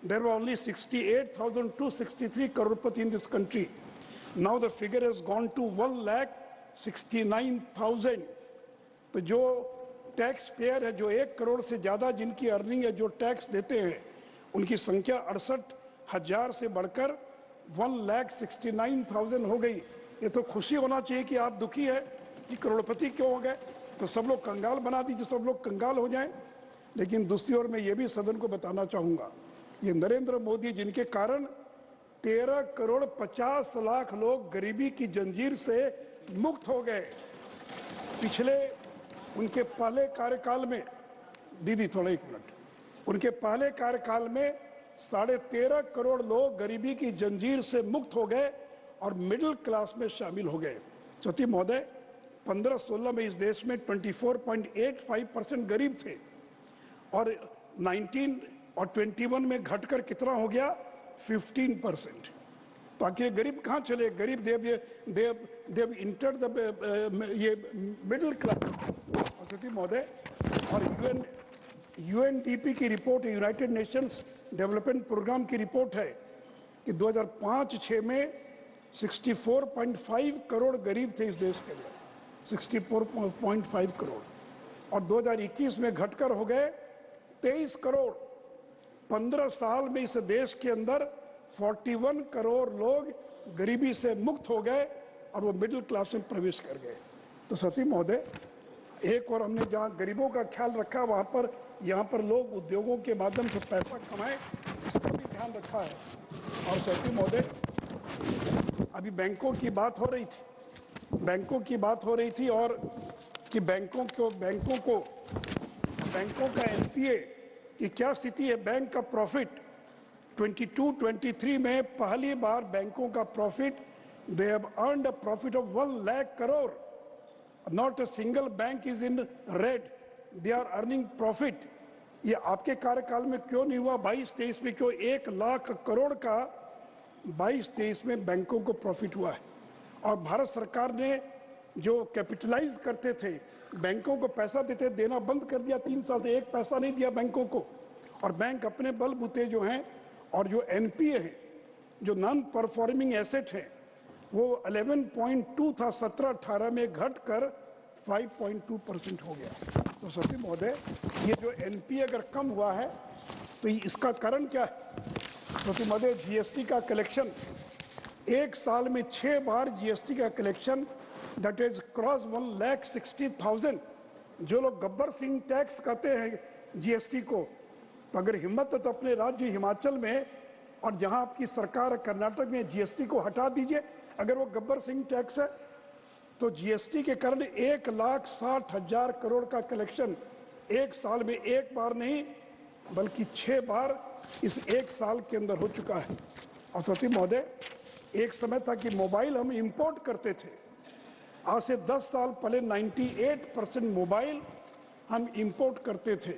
there were only 68,263 crorepati in this country. Now the figure has gone to 1,69,000. तो जो टैक्स पेयर है, जो 1 करोड़ से ज़्यादा जिनकी अर्निंग है, जो टैक्स देते हैं, उनकी संख्या 68,000 से बढ़कर 1,69,000 हो गई। ये तो खुशी होना चाहिए कि आप दुखी है कि करोड़पति क्यों हो गए। तो सब लोग कंगाल बना दीजिए, सब लोग कंगाल हो जाएं। लेकिन दूसरी ओर मैं ये भी सदन को बताना चाहूँगा, ये नरेंद्र मोदी जिनके कारण 13 करोड़ 50 लाख लोग गरीबी की जंजीर से मुक्त हो गए। पिछले उनके पहले कार्यकाल में, दीदी थोड़ा 1 मिनट, उनके पहले कार्यकाल में 13.5 करोड़ लोग गरीबी की जंजीर से मुक्त हो गए और मिडिल क्लास में शामिल हो गए। चौथी महोदय, 15-16 में इस देश में 24.85% गरीब थे और 19 और 21 में घटकर कितना हो गया? 15%। तो आखिर गरीब कहाँ चले? गरीब देव इंटर ये मिडिल क्लास सती महोदय। और यूएनडीपी की report, United Nations Development Programme की रिपोर्ट है कि 2005-6 में 64.5 करोड़ गरीब थे इस देश के अंदर, 64.5 करोड़, और 2021 में घटकर हो गए 23 करोड़। 15 साल में इस देश के अंदर 41 करोड़ लोग गरीबी से मुक्त हो गए और वो मिडिल क्लास में प्रवेश कर गए। तो सती महोदय, एक और हमने जहाँ गरीबों का ख्याल रखा, वहाँ पर यहाँ पर लोग उद्योगों के माध्यम से पैसा कमाएं, इसका भी ध्यान रखा है। और सती महोदय, अभी बैंकों की बात हो रही थी, और कि बैंकों का एनपीए की क्या स्थिति है। बैंक का प्रॉफिट 22-23 में पहली बार बैंकों का profit, they have earned a profit of 1 lakh crore. Not a single bank is in red, they are earning profit. ये आपके कार्यकाल में क्यों नहीं हुआ? 22-23 में क्यों 1 लाख करोड़ का 22-23 में बैंकों को प्रॉफिट हुआ है? और भारत सरकार ने जो कैपिटलाइज करते थे, बैंकों को पैसा देना बंद कर दिया। 3 साल से 1 पैसा नहीं दिया बैंकों को, और बैंक अपने बलबूते जो हैं, और जो एनपीए है, जो नॉन परफॉर्मिंग एसेट है, वो 11.2 था 17-18 में, घटकर 5.2% हो गया। तो सती महोदय, ये जो एनपीए अगर कम हुआ है तो इसका कारण क्या है? सती महोदय, जीएसटी का कलेक्शन, एक साल में 6 बार जीएसटी का कलेक्शन, दैट इज क्रॉस 1,60,000। जो लोग गब्बर सिंह टैक्स कहते हैं जीएसटी को, तो अगर हिम्मत है तो अपने राज्य हिमाचल में और जहां आपकी सरकार कर्नाटक में जीएसटी को हटा दीजिए। अगर वो गब्बर सिंह टैक्स है तो जीएसटी के कारण 1,60,000 करोड़ का कलेक्शन एक साल में, एक बार नहीं बल्कि 6 बार इस एक साल के अंदर हो चुका है। और सती महोदय, एक समय था कि मोबाइल हम इंपोर्ट करते थे। आज से 10 साल पहले 98% मोबाइल हम इंपोर्ट करते थे,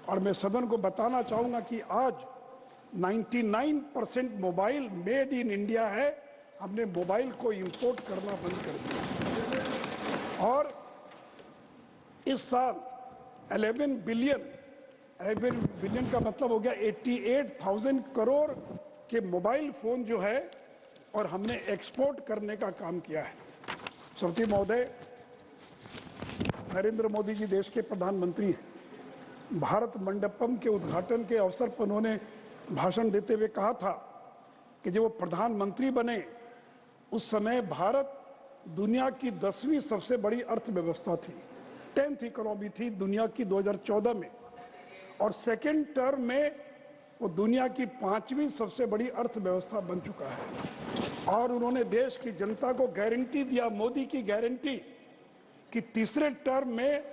और मैं सदन को बताना चाहूँगा कि आज 99% मोबाइल मेड इन इंडिया है। हमने मोबाइल को इंपोर्ट करना बंद कर दिया। और इस साल 11 बिलियन का मतलब हो गया 88,000 करोड़ के मोबाइल फ़ोन जो है, और हमने एक्सपोर्ट करने का काम किया है। सती महोदय, नरेंद्र मोदी जी देश के प्रधानमंत्री हैं। भारत मंडपम के उद्घाटन के अवसर पर उन्होंने भाषण देते हुए कहा था कि जब वो प्रधानमंत्री बने उस समय भारत दुनिया की 10वीं सबसे बड़ी अर्थव्यवस्था थी, 10th इकोनॉमी थी दुनिया की 2014 में, और सेकेंड टर्म में वो दुनिया की 5वीं सबसे बड़ी अर्थव्यवस्था बन चुका है। और उन्होंने देश की जनता को गारंटी दिया, मोदी की गारंटी, कि तीसरे टर्म में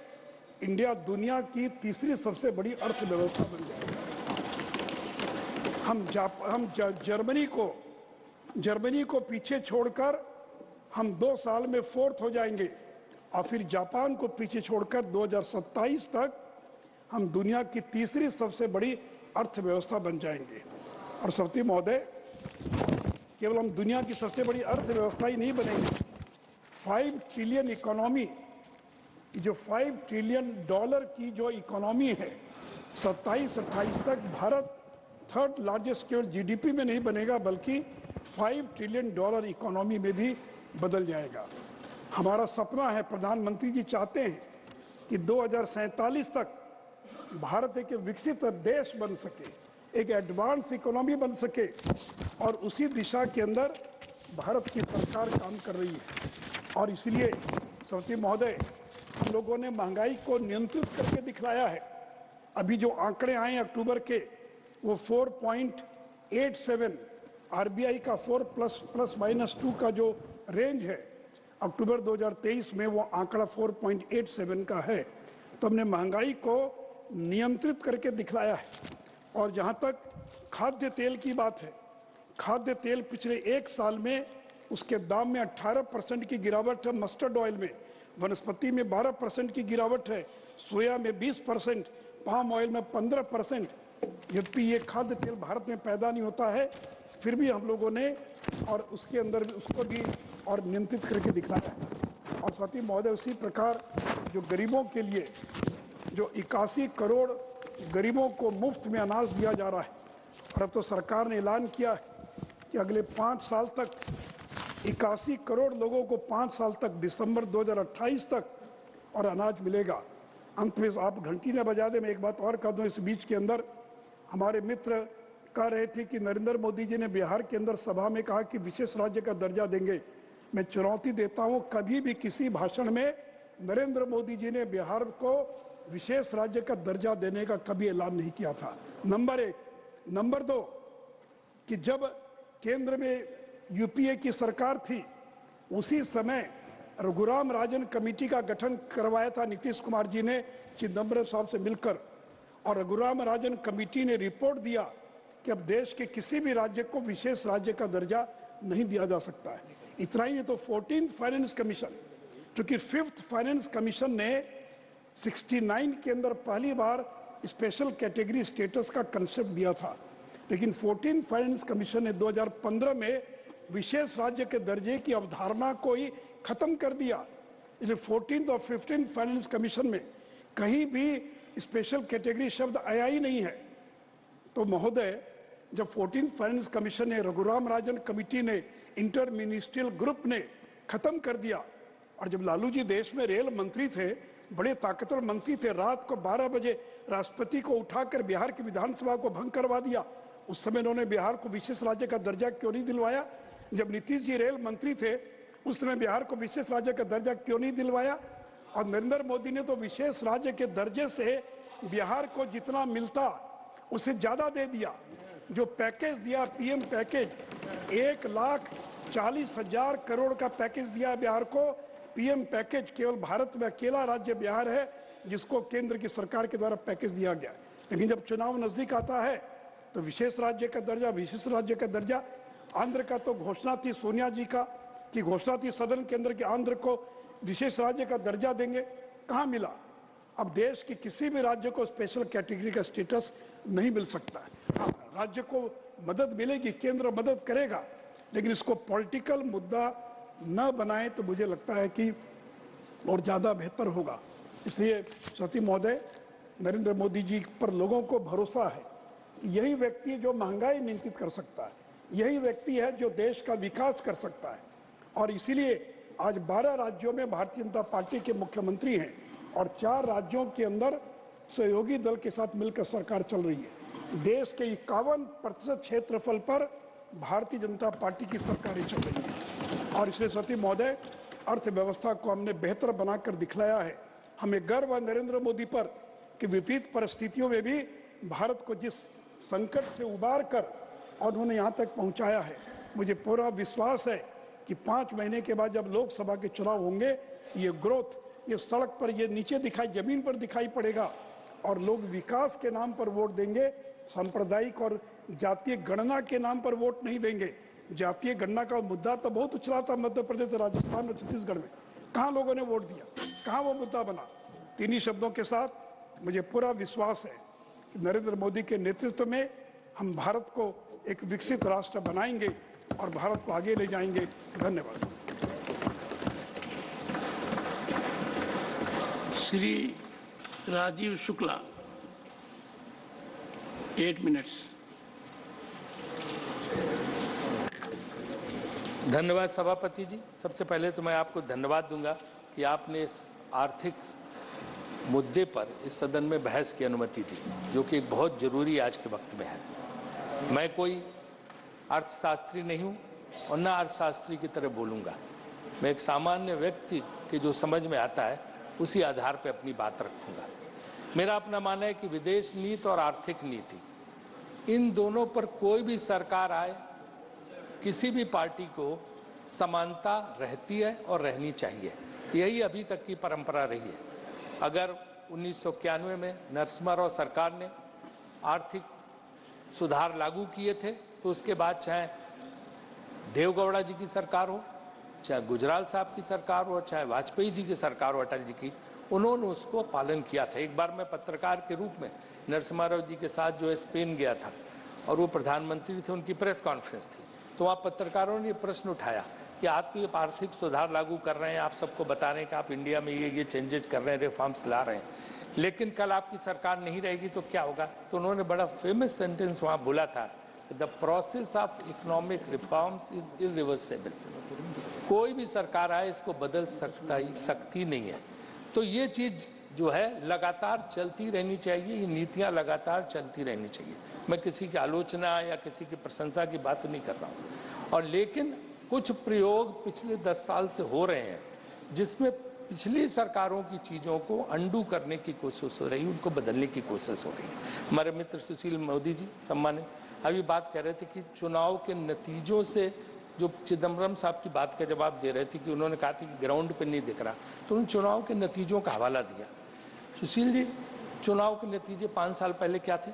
इंडिया दुनिया की तीसरी सबसे बड़ी अर्थव्यवस्था बन जाएगी। हम जर्मनी को पीछे छोड़कर हम 2 साल में 4th हो जाएंगे, और फिर जापान को पीछे छोड़कर 2027 तक हम दुनिया की तीसरी सबसे बड़ी अर्थव्यवस्था बन जाएंगे। और सती महोदय, केवल हम दुनिया की सबसे बड़ी अर्थव्यवस्था ही नहीं बनेंगे, 5 ट्रिलियन इकोनॉमी, जो $5 ट्रिलियन की जो इकोनॉमी है, 27-28 तक भारत 3rd लार्जेस्ट केवल जीडीपी में नहीं बनेगा बल्कि $5 ट्रिलियन इकोनॉमी में भी बदल जाएगा। हमारा सपना है, प्रधानमंत्री जी चाहते हैं कि 2047 तक भारत एक विकसित देश बन सके, एक एडवांस इकोनॉमी बन सके, और उसी दिशा के अंदर भारत की सरकार काम कर रही है। और इसलिए सती महोदय, हम लोगों ने महंगाई को नियंत्रित करके दिखलाया है। अभी जो आंकड़े आए अक्टूबर के, वो 4.87, आरबीआई का 4 +2 का जो रेंज है, अक्टूबर 2023 में वो आंकड़ा 4.87 का है। तो हमने महंगाई को नियंत्रित करके दिखलाया है। और जहाँ तक खाद्य तेल की बात है, खाद्य तेल पिछले 1 साल में उसके दाम में 18% की गिरावट है, मस्टर्ड ऑयल में, वनस्पति में 12% की गिरावट है, सोया में 20%, पाम ऑयल में 15%, यद्यपि ये खाद्य तेल भारत में पैदा नहीं होता है, फिर भी हम लोगों ने और उसके अंदर उसको भी और नियंत्रित करके दिखाया है। और साथ ही महोदय, उसी प्रकार जो गरीबों के लिए जो 81 करोड़ गरीबों को मुफ्त में अनाज दिया जा रहा है, और अब तो सरकार ने ऐलान किया है कि अगले 5 साल तक 81 करोड़ लोगों को 5 साल तक दिसंबर 2028 तक और अनाज मिलेगा। अंत में आप घंटी न बजा दे, मैं एक बात और कह दूं, इस बीच के अंदर हमारे मित्र कह रहे थे कि नरेंद्र मोदी जी ने बिहार के अंदर सभा में कहा कि विशेष राज्य का दर्जा देंगे। मैं चुनौती देता हूं, कभी भी किसी भाषण में नरेंद्र मोदी जी ने बिहार को विशेष राज्य का दर्जा देने का कभी ऐलान नहीं किया था। नंबर 1। नंबर 2 कि जब केंद्र में यूपीए की सरकार थी, उसी समय रघुराम राजन कमेटी का गठन करवाया था नीतीश कुमार जी ने चिदम्बरम साहब से मिलकर, और रघुराम राजन कमेटी ने रिपोर्ट दिया कि अब देश के किसी भी राज्य को विशेष राज्य का दर्जा नहीं दिया जा सकता है। इतना ही नहीं तो 14th फाइनेंस कमीशन, क्योंकि 5th फाइनेंस कमीशन ने 69 के अंदर पहली बार स्पेशल कैटेगरी स्टेटस का कंसेप्ट दिया था, लेकिन 14th फाइनेंस कमीशन ने 2015 में विशेष राज्य के दर्जे की अवधारणा को ही खत्म कर दिया। इसलिए 14th और 15th फाइनेंस कमीशन में कहीं भी स्पेशल कैटेगरी शब्द आया ही नहीं है। तो महोदय, जब 14th फाइनेंस कमीशन ने, रघुराम राजन कमेटी ने, इंटर मिनिस्ट्रियल ग्रुप ने खत्म कर दिया, और जब लालू जी देश में रेल मंत्री थे, बड़े ताकतवर मंत्री थे, रात को 12 बजे राष्ट्रपति को उठाकर बिहार की विधानसभा को भंग करवा दिया, उस समय उन्होंने बिहार को विशेष राज्य का दर्जा क्यों नहीं दिलवाया? जब नीतीश जी रेल मंत्री थे, उस समय बिहार को विशेष राज्य का दर्जा क्यों नहीं दिलवाया? और नरेंद्र मोदी ने तो विशेष राज्य के दर्जे से बिहार को जितना मिलता उसे ज्यादा दे दिया। जो पैकेज दिया, पीएम पैकेज, 1,40,000 करोड़ का पैकेज दिया बिहार को। पीएम पैकेज केवल भारत में अकेला राज्य बिहार है जिसको केंद्र की सरकार के द्वारा पैकेज दिया गया। लेकिन जब चुनाव नजदीक आता है तो विशेष राज्य का दर्जा, विशेष राज्य का दर्जा। आंध्र का तो घोषणा थी, सोनिया जी का की घोषणा थी सदन के अंदर कि आंध्र को विशेष राज्य का दर्जा देंगे, कहाँ मिला? अब देश के किसी भी राज्य को स्पेशल कैटेगरी का स्टेटस नहीं मिल सकता है। राज्य को मदद मिलेगी, केंद्र मदद करेगा, लेकिन इसको पॉलिटिकल मुद्दा न बनाए तो मुझे लगता है कि और ज़्यादा बेहतर होगा। इसलिए सती महोदय, नरेंद्र मोदी जी पर लोगों को भरोसा है। यही व्यक्ति है जो महंगाई नियंत्रित कर सकता है, यही व्यक्ति है जो देश का विकास कर सकता है। और इसीलिए आज 12 राज्यों में भारतीय जनता पार्टी के मुख्यमंत्री हैं और 4 राज्यों के अंदर सहयोगी दल के साथ मिलकर सरकार चल रही है। देश के 51% क्षेत्रफल पर भारतीय जनता पार्टी की सरकारें चल रही है। और इसलिए सती महोदय, अर्थव्यवस्था को हमने बेहतर बनाकर दिखलाया है। हमें गर्व है नरेंद्र मोदी पर कि विपरीत परिस्थितियों में भी भारत को जिस संकट से उबार कर और उन्होंने यहाँ तक पहुँचाया है, मुझे पूरा विश्वास है कि 5 महीने के बाद जब लोकसभा के चुनाव होंगे, ये ग्रोथ, ये सड़क पर, ये नीचे दिखाई, जमीन पर दिखाई पड़ेगा और लोग विकास के नाम पर वोट देंगे, सांप्रदायिक और जातीय गणना के नाम पर वोट नहीं देंगे। जातीय गणना का मुद्दा तो बहुत उछला था मध्य प्रदेश, राजस्थान और छत्तीसगढ़ में, कहाँ लोगों ने वोट दिया, कहाँ वो मुद्दा बना? 3 शब्दों के साथ मुझे पूरा विश्वास है कि नरेंद्र मोदी के नेतृत्व में हम भारत को एक विकसित राष्ट्र बनाएंगे और भारत को आगे ले जाएंगे। धन्यवाद। श्री राजीव शुक्ला, 8 मिनट्स। धन्यवाद सभापति जी। सबसे पहले तो मैं आपको धन्यवाद दूंगा कि आपने इस आर्थिक मुद्दे पर इस सदन में बहस की अनुमति दी, जो कि एक बहुत जरूरी आज के वक्त में है। मैं कोई अर्थशास्त्री नहीं हूं और न अर्थशास्त्री की तरह बोलूंगा। मैं एक सामान्य व्यक्ति के जो समझ में आता है उसी आधार पर अपनी बात रखूंगा। मेरा अपना मानना है कि विदेश नीति और आर्थिक नीति, इन दोनों पर कोई भी सरकार आए, किसी भी पार्टी को समानता रहती है और रहनी चाहिए। यही अभी तक की परंपरा रही है। अगर 1991 में नरसिम्हा राव सरकार ने आर्थिक सुधार लागू किए थे, तो उसके बाद चाहे देवगौड़ा जी की सरकार हो, चाहे गुजराल साहब की सरकार हो, चाहे वाजपेयी जी की सरकार हो, अटल जी की, उन्होंने उसको पालन किया था। एक बार मैं पत्रकार के रूप में नरसिम्हा राव जी के साथ जो है स्पेन गया था और वो प्रधानमंत्री थे, उनकी प्रेस कॉन्फ्रेंस थी, तो वहाँ पत्रकारों ने ये प्रश्न उठाया कि आप तो ये आर्थिक सुधार लागू कर रहे हैं, आप सबको बता रहे हैं कि आप इंडिया में ये चेंजेज कर रहे हैं, रिफॉर्म्स ला रहे हैं, लेकिन कल आपकी सरकार नहीं रहेगी तो क्या होगा? तो उन्होंने बड़ा फेमस सेंटेंस वहाँ बोला था, the process of economic reforms is irreversible. कोई भी सरकार आए इसको बदल सकती नहीं है। तो ये चीज़ जो है लगातार चलती रहनी चाहिए, ये नीतियाँ लगातार चलती रहनी चाहिए। मैं किसी की आलोचना या किसी की प्रशंसा की बात नहीं कर रहा हूँ, और लेकिन कुछ प्रयोग पिछले 10 साल से हो रहे हैं जिसमें पिछली सरकारों की चीज़ों को अंडू करने की कोशिश हो रही, उनको बदलने की कोशिश हो रही। हमारे मित्र सुशील मोदी जी सम्मानित अभी बात कर रहे थे कि चुनाव के नतीजों से, जो चिदम्बरम साहब की बात का जवाब दे रहे थे कि उन्होंने कहा था कि ग्राउंड पे नहीं दिख रहा, तो उन्होंने चुनाव के नतीजों का हवाला दिया। सुशील जी, चुनाव के नतीजे 5 साल पहले क्या थे?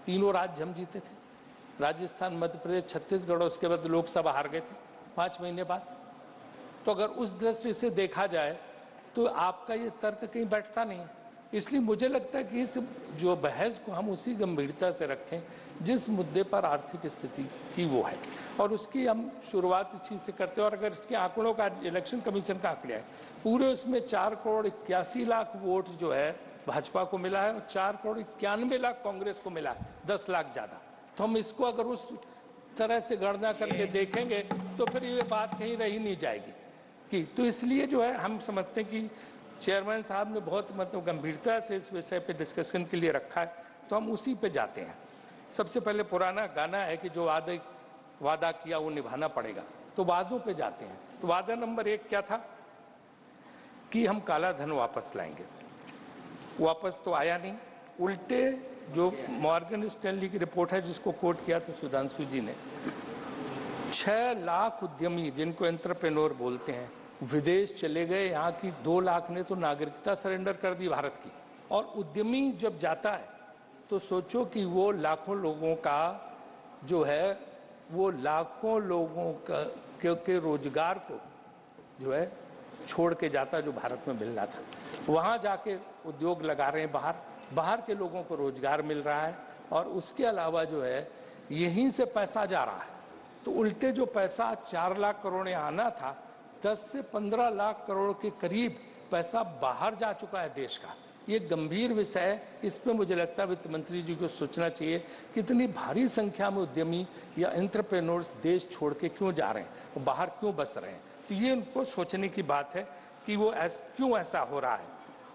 तीनों राज्य हम जीते थे, राजस्थान, मध्य प्रदेश, छत्तीसगढ़, और उसके बाद लोकसभा हार गए थे 5 महीने बाद। तो अगर उस दृष्टि से देखा जाए तो आपका ये तर्क कहीं बैठता नहीं। इसलिए मुझे लगता है कि इस जो बहस को हम उसी गंभीरता से रखें जिस मुद्दे पर आर्थिक स्थिति की वो है, और उसकी हम शुरुआत इस चीज़ से करते हैं। और अगर इसके आंकड़ों का, इलेक्शन कमीशन का आंकड़े है, पूरे उसमें 4,81,00,000 वोट जो है भाजपा को मिला है और 4,91,00,000 कांग्रेस को मिला है, 10 लाख ज़्यादा। तो हम इसको अगर उस तरह से गणना करके देखेंगे तो फिर ये बात कहीं रही नहीं जाएगी कि, तो इसलिए जो है हम समझते हैं कि चेयरमैन साहब ने बहुत मतलब गंभीरता से इस विषय पे डिस्कशन के लिए रखा है, तो हम उसी पे जाते हैं। सबसे पहले पुराना गाना है कि जो वादा किया वो निभाना पड़ेगा, तो वादों पे जाते हैं। तो वादा नंबर 1 क्या था कि हम काला धन वापस लाएंगे। वापस तो आया नहीं, उल्टे जो मॉर्गन स्टैनली की रिपोर्ट है जिसको कोट किया था सुधांशु जी ने, 6 लाख उद्यमी जिनको एंटरप्रेन्योर बोलते हैं विदेश चले गए। यहाँ की 2 लाख ने तो नागरिकता सरेंडर कर दी भारत की। और उद्यमी जब जाता है तो सोचो कि वो लाखों लोगों का जो है, वो लाखों लोगों का के रोजगार को जो है छोड़ के जाता जो भारत में मिल रहा था। वहाँ जाके उद्योग लगा रहे हैं, बाहर के लोगों को रोजगार मिल रहा है, और उसके अलावा जो है यहीं से पैसा जा रहा है। तो उल्टे जो पैसा 4 लाख करोड़ आना था, 10 से 15 लाख करोड़ के करीब पैसा बाहर जा चुका है देश का। ये गंभीर विषय है, इस पे मुझे लगता है वित्त मंत्री जी को सोचना चाहिए कितनी भारी संख्या में उद्यमी या एंटरप्रेन्योर्स देश छोड़ के क्यों जा रहे हैं, वो बाहर क्यों बस रहे हैं। तो ये उनको सोचने की बात है कि वो क्यों ऐसा हो रहा है।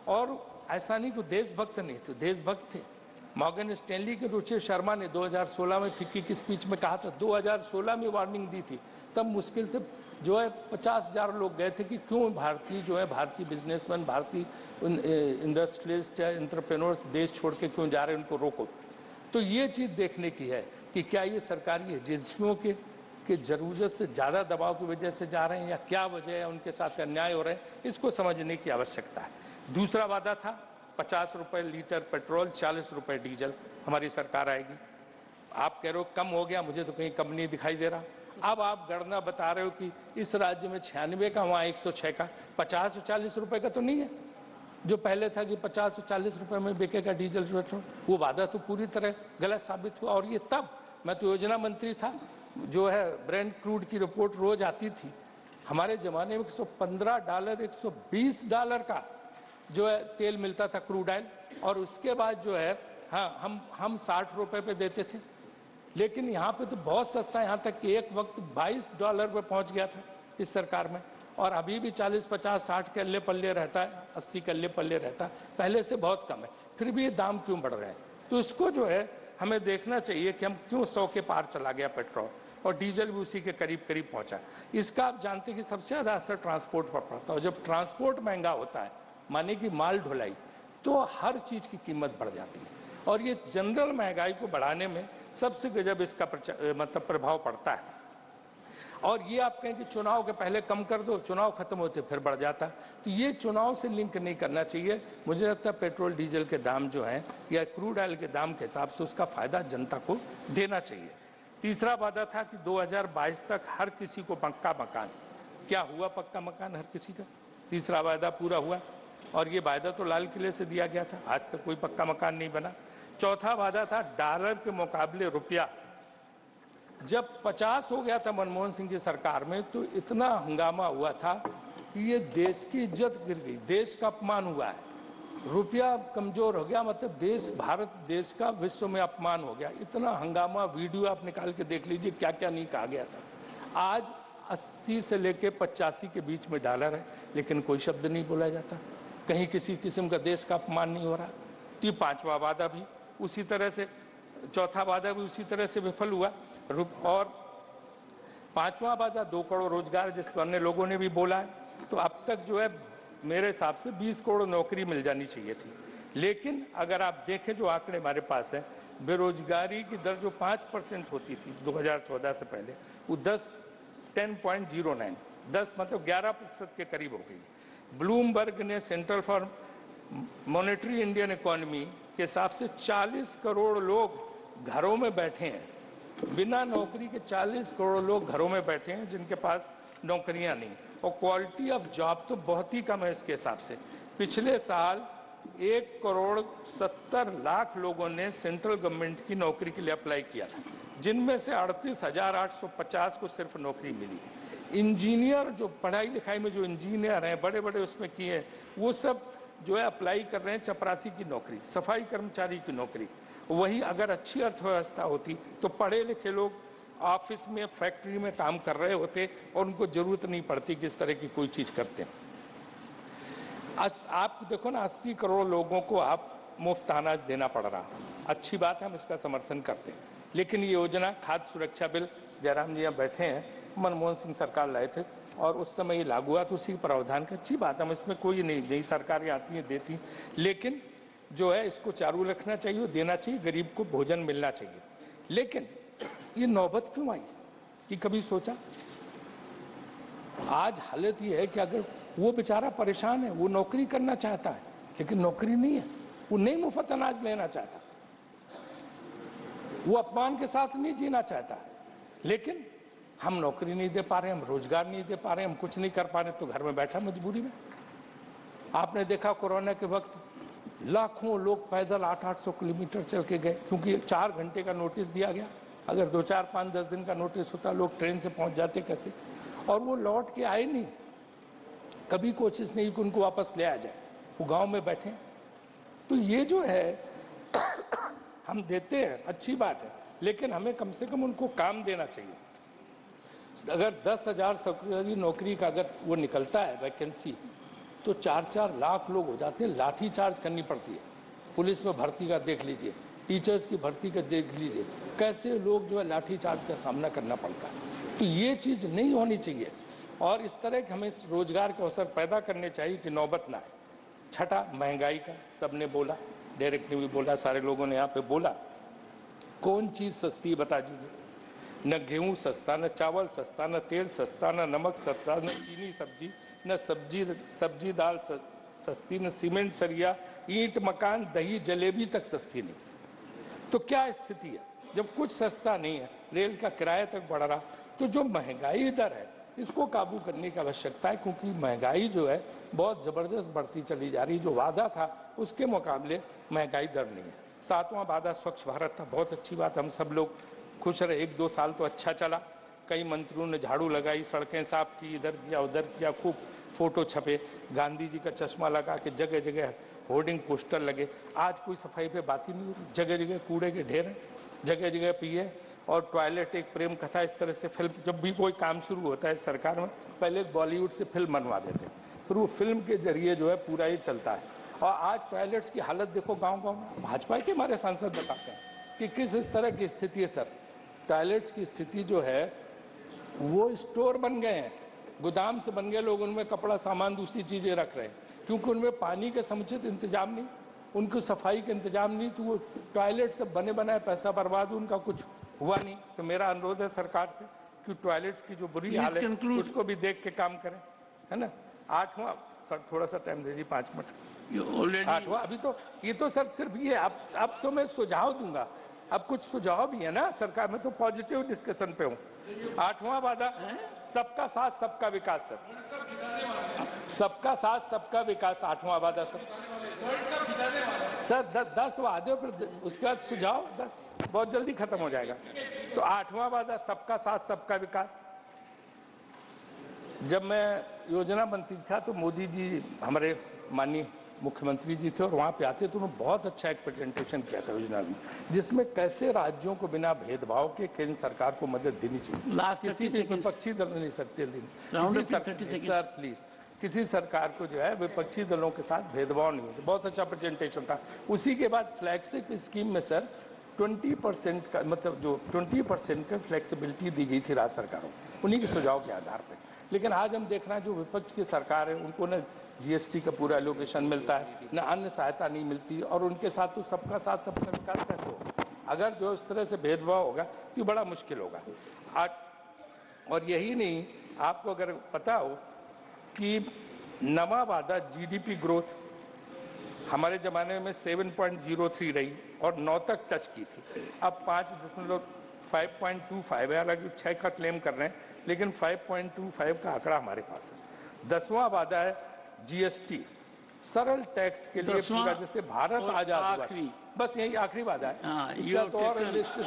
और ऐसा नहीं कि देशभक्त नहीं थे, देशभक्त थे। मॉर्गन स्टैनली के रुचि शर्मा ने 2016 में फिक्की की स्पीच में कहा था, 2016 में वार्निंग दी थी, तब मुश्किल से जो है 50,000 लोग गए थे कि क्यों भारतीय बिजनेसमैन, भारतीय इंडस्ट्रियलिस्ट या एंटरप्रेन्योर्स देश छोड़ के क्यों जा रहे हैं, उनको रोको। तो ये चीज़ देखने की है कि क्या ये सरकारी एजेंसियों के ज़रूरत से ज़्यादा दबाव की वजह से जा रहे हैं, या क्या वजह है, उनके साथ अन्याय हो रहे हैं, इसको समझने की आवश्यकता है। दूसरा वादा था 50 रुपये लीटर पेट्रोल, 40 रुपये डीजल, हमारी सरकार आएगी। आप कह रहे हो कम हो गया, मुझे तो कहीं कम नहीं दिखाई दे रहा। अब आप गणना बता रहे हो कि इस राज्य में 96 का, वहाँ 106 का, 50 और 40 रुपये का तो नहीं है जो पहले था कि 50 और 40 रुपये में बिकेगा डीजल पेट्रोल। वो वादा तो पूरी तरह गलत साबित हुआ। और ये तब मैं तो योजना मंत्री था, जो है ब्रेंट क्रूड की रिपोर्ट रोज आती थी। हमारे ज़माने में $115, $120 का जो है तेल मिलता था, क्रूड ऑयल, और उसके बाद जो है हाँ हम 60 रुपये पे देते थे। लेकिन यहाँ पे तो बहुत सस्ता, यहाँ तक कि एक वक्त $22 पे पहुँच गया था इस सरकार में, और अभी भी 40, 50, 60 के अल्ले पल्ले रहता है, 80 के अल्ले पल्ले रहता है, पहले से बहुत कम है। फिर भी ये दाम क्यों बढ़ रहे हैं? तो इसको जो है हमें देखना चाहिए कि हम क्यों 100 के पार चला गया पेट्रोल, और डीजल भी उसी के करीब करीब पहुँचा। इसका आप जानते हैं कि सबसे ज़्यादा असर ट्रांसपोर्ट पर पड़ता है। जब ट्रांसपोर्ट महंगा होता है, माने कि माल ढुलाई, तो हर चीज़ की कीमत बढ़ जाती है, और ये जनरल महंगाई को बढ़ाने में सबसे गजब इसका मतलब प्रभाव पड़ता है। और ये आप कहें कि चुनाव के पहले कम कर दो, चुनाव खत्म होते फिर बढ़ जाता, तो ये चुनाव से लिंक नहीं करना चाहिए। मुझे लगता है पेट्रोल डीजल के दाम जो हैं या क्रूड ऑयल के दाम के हिसाब से उसका फ़ायदा जनता को देना चाहिए। तीसरा वादा था कि 2022 तक हर किसी को पक्का मकान। क्या हुआ पक्का मकान हर किसी का? तीसरा वादा पूरा हुआ? और ये वायदा तो लाल किले से दिया गया था, आज तक कोई पक्का मकान नहीं बना। चौथा वादा था डॉलर के मुकाबले रुपया। जब 50 हो गया था मनमोहन सिंह की सरकार में तो इतना हंगामा हुआ था कि ये देश की इज्जत गिर गई, देश का अपमान हुआ है। रुपया कमजोर हो गया मतलब देश, भारत देश का विश्व में अपमान हो गया। इतना हंगामा, वीडियो आप निकाल के देख लीजिए क्या क्या नहीं कहा गया था। आज 80 से लेके 85 के बीच में डॉलर है, लेकिन कोई शब्द नहीं बोला जाता, कहीं किसी किस्म का देश का अपमान नहीं हो रहा। तो पांचवा वादा भी उसी तरह से, चौथा वादा भी उसी तरह से विफल हुआ। और पांचवा वादा 2 करोड़ रोजगार, जिसको अन्य लोगों ने भी बोला है, तो अब तक जो है मेरे हिसाब से 20 करोड़ नौकरी मिल जानी चाहिए थी। लेकिन अगर आप देखें जो आंकड़े हमारे पास है, बेरोजगारी की दर जो 5% होती थी 2014 से पहले, वो 10.09, 10 मतलब 11% के करीब हो गई। ब्लूमबर्ग ने central for monetary Indian economy के हिसाब से 40 करोड़ लोग घरों में बैठे हैं, बिना नौकरी के 40 करोड़ लोग घरों में बैठे हैं जिनके पास नौकरियां नहीं। और क्वालिटी ऑफ जॉब तो बहुत ही कम है इसके हिसाब से। पिछले साल 1,70,00,000 लोगों ने सेंट्रल गवर्नमेंट की नौकरी के लिए अप्लाई किया था, जिनमें से 38,850 को सिर्फ नौकरी मिली। इंजीनियर जो पढ़ाई लिखाई में जो इंजीनियर हैं बड़े बड़े उसमें किए हैं, वो सब जो है अप्लाई कर रहे हैं चपरासी की नौकरी, सफाई कर्मचारी की नौकरी। वही अगर अच्छी अर्थव्यवस्था होती तो पढ़े लिखे लोग ऑफिस में, फैक्ट्री में काम कर रहे होते और उनको जरूरत नहीं पड़ती कि इस तरह की कोई चीज करते। आप देखो ना, 80 करोड़ लोगों को आप मुफ्त अनाज देना पड़ रहा, अच्छी बात है, हम इसका समर्थन करते हैं। लेकिन ये योजना खाद्य सुरक्षा बिल, जयराम जी यहाँ बैठे हैं, मनमोहन सिंह सरकार लाए थे और उस समय ये लागू हुआ, तो उसी प्रावधान की अच्छी बात है, हम इसमें कोई नहीं, नई सरकारें आती हैं देती, लेकिन जो है इसको चालू रखना चाहिए, देना चाहिए, गरीब को भोजन मिलना चाहिए। लेकिन ये नौबत क्यों आई, कि कभी सोचा? आज हालत ये है कि अगर वो बेचारा परेशान है, वो नौकरी करना चाहता है लेकिन नौकरी नहीं है, वो नहीं मुफ्त अनाज लेना चाहता, वो अपमान के साथ नहीं जीना चाहता, लेकिन हम नौकरी नहीं दे पा रहे, हम रोजगार नहीं दे पा रहे, हम कुछ नहीं कर पा रहे, तो घर में बैठा मजबूरी में। आपने देखा कोरोना के वक्त लाखों लोग पैदल 800-800 किलोमीटर चल के गए, क्योंकि 4 घंटे का नोटिस दिया गया। अगर 2, 4, 5, 10 दिन का नोटिस होता, लोग ट्रेन से पहुंच जाते कैसे? और वो लौट के आए नहीं, कभी कोशिश नहीं कि उनको वापस ले आ जाए, वो गांव में बैठे। तो ये जो है हम देते हैं, अच्छी बात है, लेकिन हमें कम से कम उनको काम देना चाहिए। अगर 10,000 सरकारी नौकरी का अगर वो निकलता है वैकेंसी, तो 4-4 लाख लोग हो जाते हैं, लाठी चार्ज करनी पड़ती है। पुलिस में भर्ती का देख लीजिए, टीचर्स की भर्ती का देख लीजिए, कैसे लोग जो है लाठी चार्ज का सामना करना पड़ता है। तो ये चीज़ नहीं होनी चाहिए और इस तरह के हमें रोजगार के अवसर पैदा करने चाहिए कि नौबत ना आए। छठा, महंगाई का सबने बोला, डायरेक्ट ने भी बोला, सारे लोगों ने यहाँ पे बोला। कौन चीज़ सस्ती बता दीजिए? न गेहूँ सस्ता, न चावल सस्ता, न तेल सस्ता, न नमक सस्ता, न चीनी सब्जी, न सब्जी दाल सस्ती, न सीमेंट सरिया, ईंट मकान, दही जलेबी तक सस्ती नहीं। तो क्या स्थिति है जब कुछ सस्ता नहीं है, रेल का किराया तक बढ़ रहा? तो जो महंगाई दर है इसको काबू करने की आवश्यकता है, क्योंकि महंगाई जो है बहुत ज़बरदस्त बढ़ती चली जा रही। जो वादा था उसके मुकाबले महंगाई दर नहीं है। 7वां वादा स्वच्छ भारत था, बहुत अच्छी बात, हम सब लोग खुश रहे। 1-2 साल तो अच्छा चला, कई मंत्रियों ने झाड़ू लगाई, सड़कें साफ की, इधर किया उधर किया, खूब फोटो छपे, गांधी जी का चश्मा लगा के जगह जगह होर्डिंग पोस्टर लगे। आज कोई सफाई पे बात ही नहीं हो रही, जगह जगह कूड़े के ढेर हैं, जगह जगह पिए। और टॉयलेट एक प्रेम कथा, इस तरह से फिल्म, जब भी कोई काम शुरू होता है सरकार में, पहले बॉलीवुड से फिल्म बनवा देते हैं, फिर वो फिल्म के जरिए जो है पूरा ही चलता है। और आज टॉयलेट्स की हालत देखो गाँव-गाँव में, भाजपा के हमारे सांसद बताते हैं कि किस इस तरह की स्थिति है। सर, टॉयलेट्स की स्थिति जो है वो स्टोर बन गए हैं, गोदाम से बन गए, लोग उनमें कपड़ा सामान दूसरी चीज़ें रख रहे हैं, क्योंकि उनमें पानी के समुचित इंतजाम नहीं, उनकी सफाई का इंतजाम नहीं, तो वो टॉयलेट से बने बनाए पैसा बर्बाद, उनका कुछ हुआ नहीं। तो मेरा अनुरोध है सरकार से कि टॉयलेट्स की जो बुरी हालत है उसको भी देख के काम करें, है ना। 8वां, सर थोड़ा सा टाइम दे दीजिए, 5 मिनट। 8वां, अभी तो ये तो सर सिर्फ ये, अब तो मैं सुझाव दूंगा, अब कुछ सुझाव भी है ना सरकार में, तो पॉजिटिव डिस्कशन पे हूँ। 8वां वादा सबका साथ सबका विकास। सर सबका साथ सबका विकास 8वां वादा सर 10 वादे पर उसके बाद सुझाव 10 बहुत जल्दी खत्म हो जाएगा। तो 8वां वादा सबका साथ सबका विकास। जब मैं योजना मंत्री था तो मोदी जी हमारे माननीय मुख्यमंत्री जी थे और वहाँ पे आते तो उन्होंने बहुत अच्छा एक प्रेजेंटेशन किया था योजना में, जिसमें कैसे राज्यों को बिना भेदभाव के केंद्र सरकार को मदद देनी चाहिए। किसी भी विपक्षी दल नहीं सकते सर प्लीज, किसी सरकार को जो है विपक्षी दलों के साथ भेदभाव नहीं होता। बहुत अच्छा प्रेजेंटेशन था। उसी के बाद फ्लैगशिप स्कीम में सर 20% का मतलब जो 20% का फ्लेक्सिबिलिटी दी गई थी राज्य सरकारों उन्हीं के सुझाव के आधार पर। लेकिन आज हम देख रहे हैं जो विपक्ष की सरकार है उनको न जीएसटी का पूरा एलोकेशन मिलता है, न अन्य सहायता नहीं मिलती, और उनके साथ तो सबका साथ सबका विकास कैसे होगा? अगर जो इस तरह से भेदभाव होगा तो बड़ा मुश्किल होगा। आज और यही नहीं, आपको अगर पता हो कि नवा वादा जीडीपी ग्रोथ हमारे ज़माने में 7.03 रही और 9 तक टच की थी, अब 5.25 है। हालांकि 6 का क्लेम कर रहे हैं लेकिन 5.25 का आंकड़ा हमारे पास है। 10वां वादा है जीएसटी, सरल टैक्स के लिए पूरा जैसे भारत आजाद हुआ। बस यही आखिरी वादा है। इसका तो और लिस्ट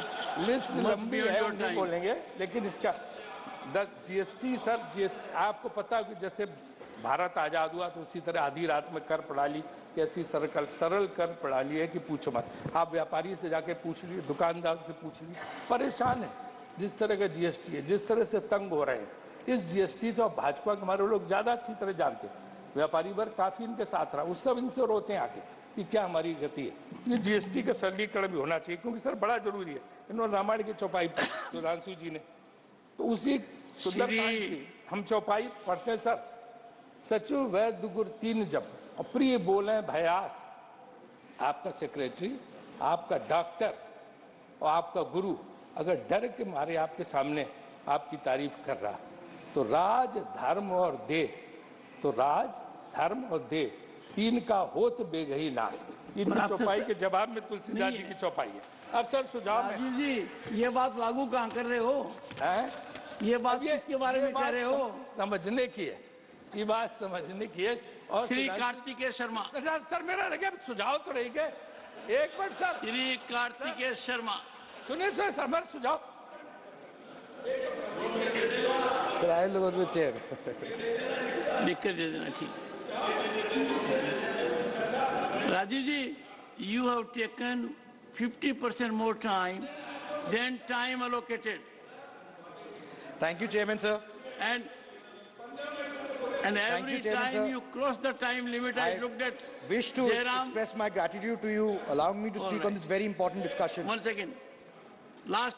लंबी है, हम नहीं बोलेंगे, लेकिन इसका जीएसटी सर जीएसटी आपको पता है कि जैसे भारत आजाद हुआ तो उसी तरह आधी रात में कर प्रणाली कैसी सरल कर प्रणाली है कि पूछो मत। आप व्यापारी से जाके पूछ लीजिए, दुकानदार से पूछ लीजिए, परेशान है जिस तरह का जीएसटी है, जिस तरह से तंग हो रहे हैं इस जीएसटी से। और भाजपा के हमारे लोग ज़्यादा अच्छी तरह जानते हैं, व्यापारी वर्ग काफ़ी इनके साथ रहा, उस सब इनसे रोते हैं आके कि क्या हमारी गति है। ये जीएसटी का सरलीकरण भी होना चाहिए क्योंकि सर बड़ा जरूरी है। इन्होंने रामायण की चौपाई सुधांशु जी ने, तो उसी सुंदरकांड की हम चौपाई पढ़ते हैं सर। सचिव वैद्य गुर 3 जब अप्रिय बोले भयास, आपका सेक्रेटरी, आपका डॉक्टर और आपका गुरु अगर डर के मारे आपके सामने आपकी तारीफ कर रहा तो राज धर्म और देह, तो राज धर्म और देह 3 का होत बेगही नाश। इनकी चौपाई के जवाब में तुलसीदास जी की चौपाई है। अब सर सुझाव राजीव जी ये बात लागू कहाँ कर रहे हो? ये बात किसके बारे में कह रहे हो? समझने की है, ये बात समझने की है। और श्री कार्तिकेय शर्मा सर मेरा लगे सुझाव तो रही गए एक मिनट सर। श्री कार्तिकेय शर्मा सुनिए सर मेरा सुझाव। सर आई लोग तो चेयर लिख कर दे देना, ठीक। राजीव जी you have taken 50% more time than time allocated. Thank you, Chairman, sir. And every time you cross the time limit, I looked at wish to express my gratitude to you, allowing me to speak on this very important discussion. 1 second. Last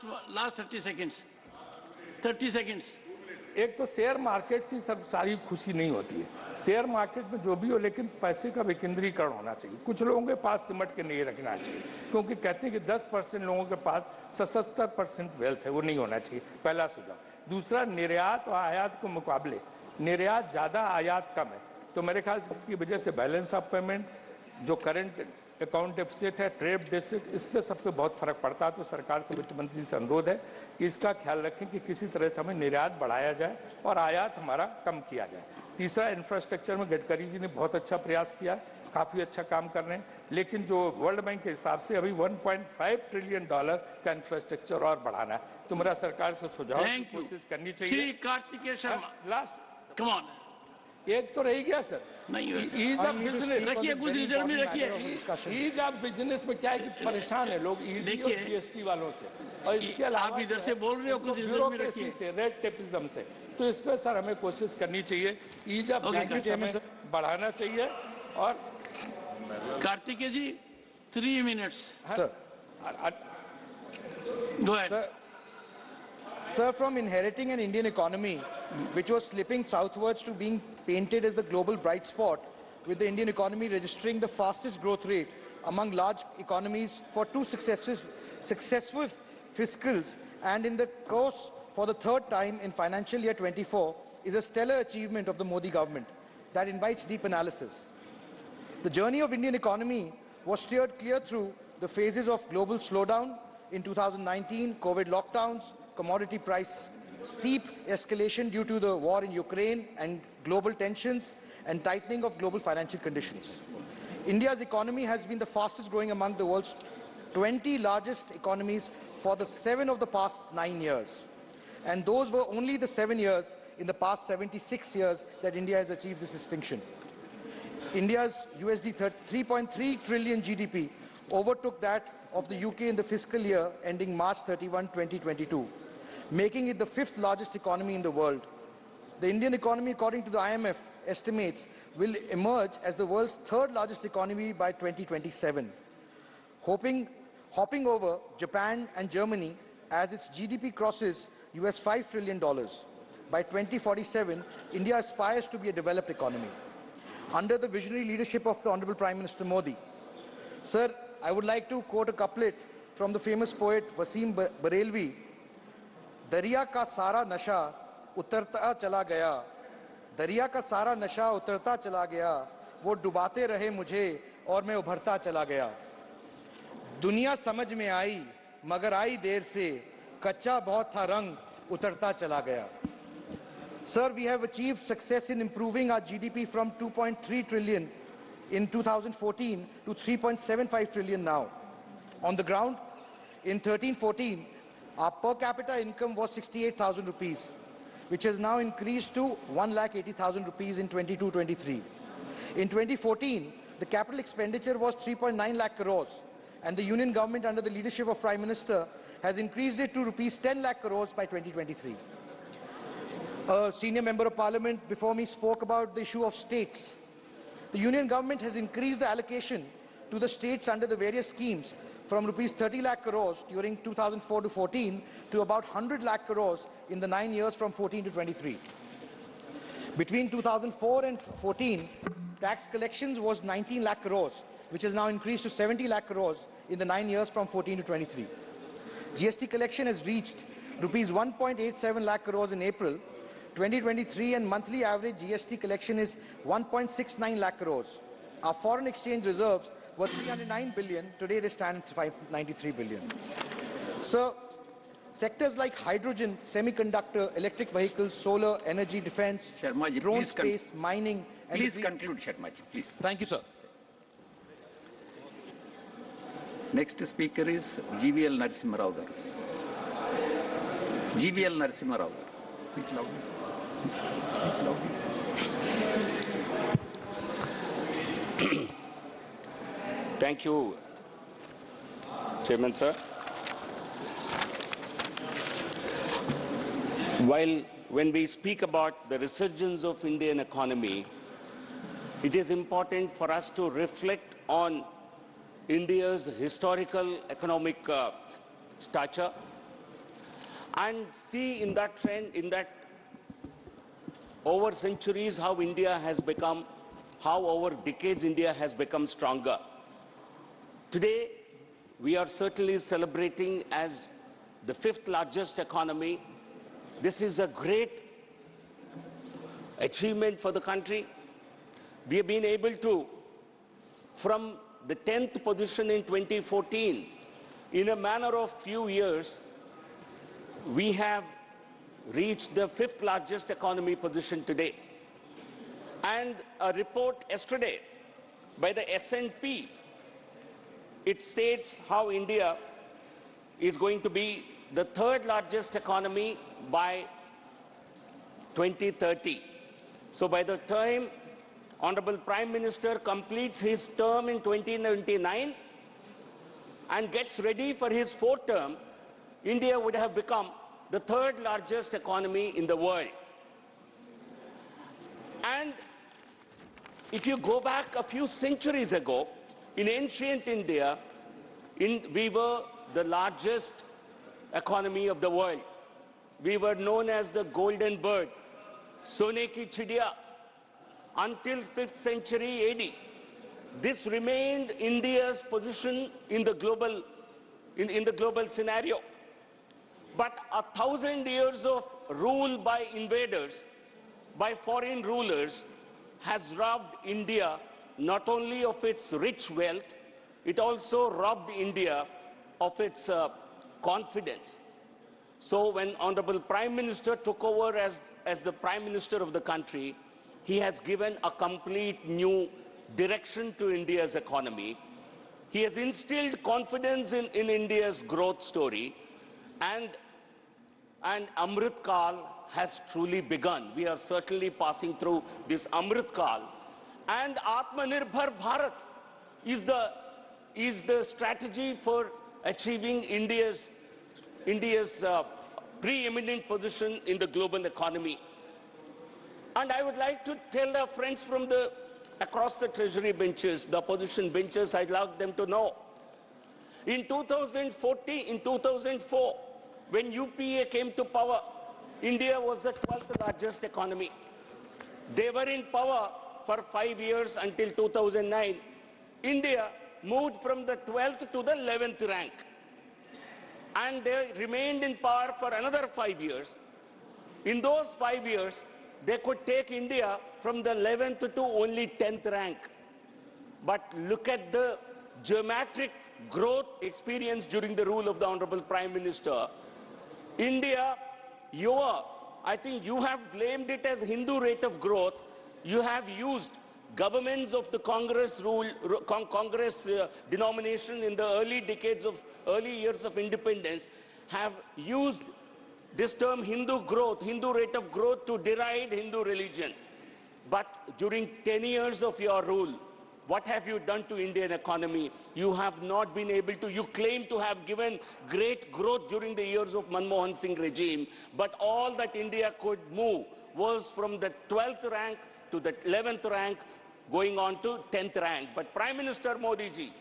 30 seconds. 30 seconds. एक तो share market से सब सारी खुशी नहीं होती है। Share market में जो भी हो, लेकिन पैसे का विकेंद्रीकरण होना चाहिए। कुछ लोगों के पास सिमट के नहीं रखना चाहिए, क्योंकि कहते हैं कि 10% लोगों के पास 77% वेल्थ है, वो नहीं होना चाहिए। पहला सुझाव। दूसरा, निर्यात और आयात के मुकाबले निर्यात ज़्यादा, आयात कम है, तो मेरे ख्याल से इसकी वजह से बैलेंस ऑफ पेमेंट, जो करंट अकाउंट डेफिसिट है, ट्रेड डेफिसिट, इस पे सब पे बहुत फर्क पड़ता है। तो सरकार से वित्त मंत्री से अनुरोध है कि इसका ख्याल रखें कि किसी तरह से हमें निर्यात बढ़ाया जाए और आयात हमारा कम किया जाए। तीसरा, इंफ्रास्ट्रक्चर में गडकरी जी ने बहुत अच्छा प्रयास किया, काफ़ी अच्छा काम कर रहे हैं, लेकिन जो वर्ल्ड बैंक के हिसाब से अभी $1.5 ट्रिलियन का इंफ्रास्ट्रक्चर और बढ़ाना है। तो मेरा सरकार से सुझाव की कोशिश करनी चाहिए। Shri Kartikeya Sharma, last come on. एक तो रह गया सर, नहीं ईज ऑफ बिजनेस रखिए, कुछ रिजर्व में रखिए। ईज ऑफ बिजनेस में क्या है कि परेशान है लोग ईडी और जीएसटी वालों से, और इसके अलावा आप इधर से बोल रहे हो, कुछ रिजर्व में रखिए, से रेड टेपिज्म से। तो इस पे सर हमें कोशिश करनी चाहिए, ईज ऑफ बिजनेस बढ़ाना चाहिए। और कार्तिकेय जी 3 minutes. Sir. Go ahead. Sir, from inheriting an Indian economy which was slipping southwards to being painted as the global bright spot, with the Indian economy registering the fastest growth rate among large economies for 2 successive fiscals, and in the course for the 3rd time in financial year 24, is a stellar achievement of the Modi government that invites deep analysis. The journey of Indian economy was steered clear through the phases of global slowdown in 2019, COVID lockdowns, commodity price steep escalation due to the war in Ukraine and global tensions and tightening of global financial conditions. India's economy has been the fastest growing among the world's 20 largest economies for the 7 of the past 9 years. And those were only the 7 years in the past 76 years that India has achieved this distinction. India's USD 3.3 trillion GDP overtook that of the UK in the fiscal year ending March 31, 2022, making it the 5th largest economy in the world. The Indian economy, according to the IMF estimates, will emerge as the world's 3rd largest economy by 2027, hopping over Japan and Germany as its GDP crosses US $5 trillion. By 2047, India aspires to be a developed economy under the visionary leadership of the Honorable Prime Minister Modi. Sir, I would like to quote a couplet from the famous poet Wasim Barelvi. दरिया का सारा नशा उतरता चला गया, दरिया का सारा नशा उतरता चला गया, वो डुबाते रहे मुझे और मैं उभरता चला गया. दुनिया समझ में आई मगर आई देर से, कच्चा बहुत था रंग उतरता चला गया. Sir, we have achieved success in improving our GDP from 2.3 trillion in 2014 to 3.75 trillion now. On the ground, in 13-14, our per capita income was 68,000 rupees, which has now increased to 1,80,000 rupees in 22-23. In 2014, the capital expenditure was 3.9 lakh crores, and the union government under the leadership of Prime Minister has increased it to rupees 10 lakh crores by 2023. A senior member of parliament before me spoke about the issue of states. The union government has increased the allocation to the states under the various schemes from rupees 30 lakh crores during 2004 to 14 to about 100 lakh crores in the 9 years from 14 to 23. Between 2004 and 14, tax collections was 19 lakh crores, which has now increased to 70 lakh crores in the 9 years from 14 to 23. GST collection has reached rupees 1.87 lakh crores in April 2023, and monthly average GST collection is 1.69 lakh crores. Our foreign exchange reserves were 309 billion. Today they stand at 593 billion. So, sectors like hydrogen, semiconductor, electric vehicles, solar, energy, defense, Sharmaji, drone space, mining. And please conclude, Sharmaji, please. Thank you, sir. Next speaker is GVL Narasimha Rao garu. GVL Narasimha Rao garu. Speak loudly, sir. Speak loudly. Thank you, Chairman, sir. When we speak about the resurgence of Indian economy, it is important for us to reflect on India's historical economic stature and see in that trend, in that over centuries, how India has become, how over decades India has become stronger. Today, we are certainly celebrating as the 5th largest economy. This is a great achievement for the country. We have been able to, from the 10th position in 2014, in a matter of few years, we have reached the 5th largest economy position today. And a report yesterday by the S&P, it states how India is going to be the 3rd largest economy by 2030. So by the time Honorable Prime Minister completes his term in 2029 and gets ready for his 4th term, India would have become the 3rd largest economy in the world. And if you go back a few centuries ago, in ancient India, we were the largest economy of the world. We were known as the golden bird, Sone ki chidiya, until 5th century AD. This remained India's position in the global, in the global scenario. But 1,000 years of rule by invaders, by foreign rulers, has robbed India not only of its rich wealth, it also robbed India of its confidence. So when Honorable Prime Minister took over as the Prime Minister of the country, he has given a complete new direction to India's economy. He has instilled confidence in India's growth story, and Amrit Kal has truly begun. We are certainly passing through this Amrit Kal, and Atmanirbhar Bharat is the strategy for achieving India's preeminent position in the global economy. And I would like to tell our friends from across the treasury benches, the opposition benches, I'd like them to know. In 2004, when UPA came to power, India was the 12th largest economy. They were in power for 5 years until 2009. India moved from the 12th to the 11th rank. And they remained in power for another 5 years. In those 5 years, they could take India from the 11th to only 10th rank. But look at the dramatic growth experienced during the rule of the Honorable Prime Minister. India, I think you have blamed it as Hindu rate of growth. You have used governments of the Congress denomination in the early years of independence have used this term Hindu growth, Hindu rate of growth, to deride Hindu religion. But during 10 years of your rule, what have you done to Indian economy? You have not been able to. You claim to have given great growth during the years of Manmohan Singh regime, but all that India could move was from the 12th rank to the 11th rank, going on to 10th rank. But Prime Minister Modi ji,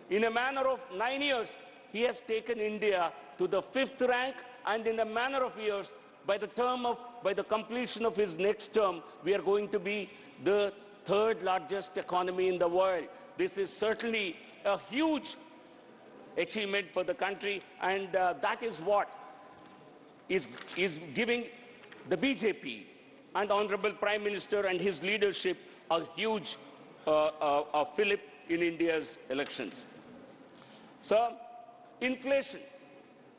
in a manner of 9 years, he has taken India to the 5th rank, and in a manner of years, by the completion of his next term, we are going to be the 3rd largest economy in the world. This is certainly a huge achievement for the country, and that is what is giving the BJP and Honorable Prime Minister and his leadership a huge fillip in India's elections. So, inflation.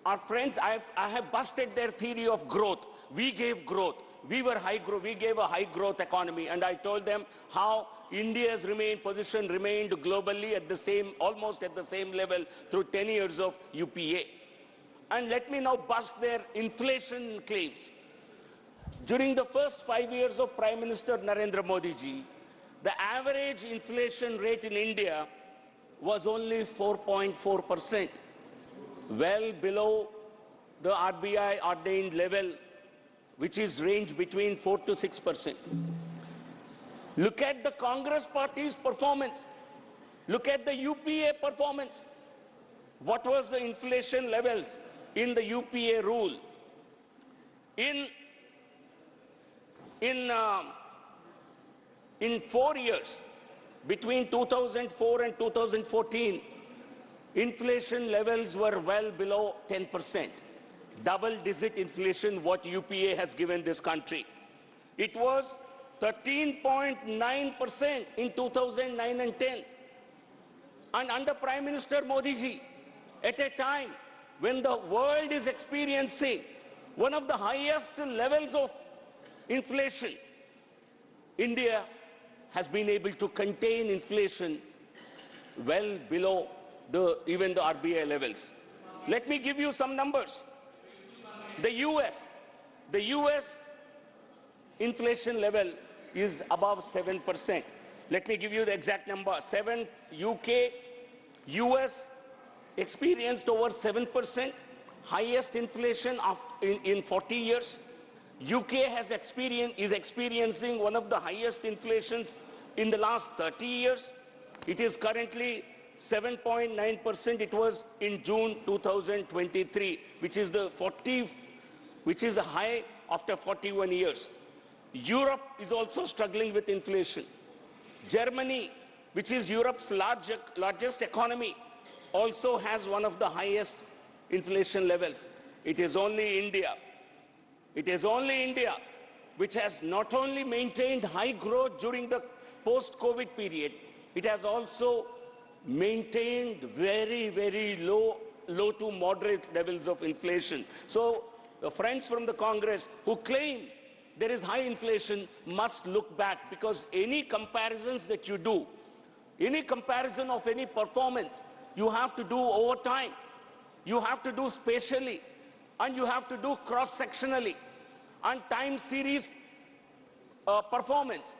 Our friends, I have busted their theory of growth. We gave growth. We were high growth. We gave a high growth economy, and I told them how India's position remained globally at almost at the same level through 10 years of UPA. And let me now bust their inflation claims. During the first 5 years of Prime Minister Narendra Modi ji, the average inflation rate in India was only 4.4%, well below the RBI ordained level, which is range between 4 to 6%. Look at the Congress party's performance. Look at the UPA performance. What was the inflation levels in the UPA rule? In 4 years, between 2004 and 2014, inflation levels were well below 10%. Double-digit inflation, what UPA has given this country. It was 13.9% in 2009 and 10. And under Prime Minister Modi ji, at a time when the world is experiencing one of the highest levels of inflation, India has been able to contain inflation well below even the RBI levels. Let me give you some numbers. The US inflation level is above 7%. Let me give you the exact number. UK, US experienced over 7%, highest inflation in 40 years. UK is experiencing one of the highest inflations in the last 30 years. It is currently 7.9%. It was in June 2023, which is a high after 41 years. Europe is also struggling with inflation. Germany, which is Europe's largest economy, also has one of the highest inflation levels. It is only India which has not only maintained high growth during the post-COVID period, it has also maintained very, very low to moderate levels of inflation. So the friends from the Congress who claim there is high inflation must look back, because any comparisons that you do, any comparison of any performance, you have to do over time. You have to do spatially, and you have to do cross-sectionally. And time series performance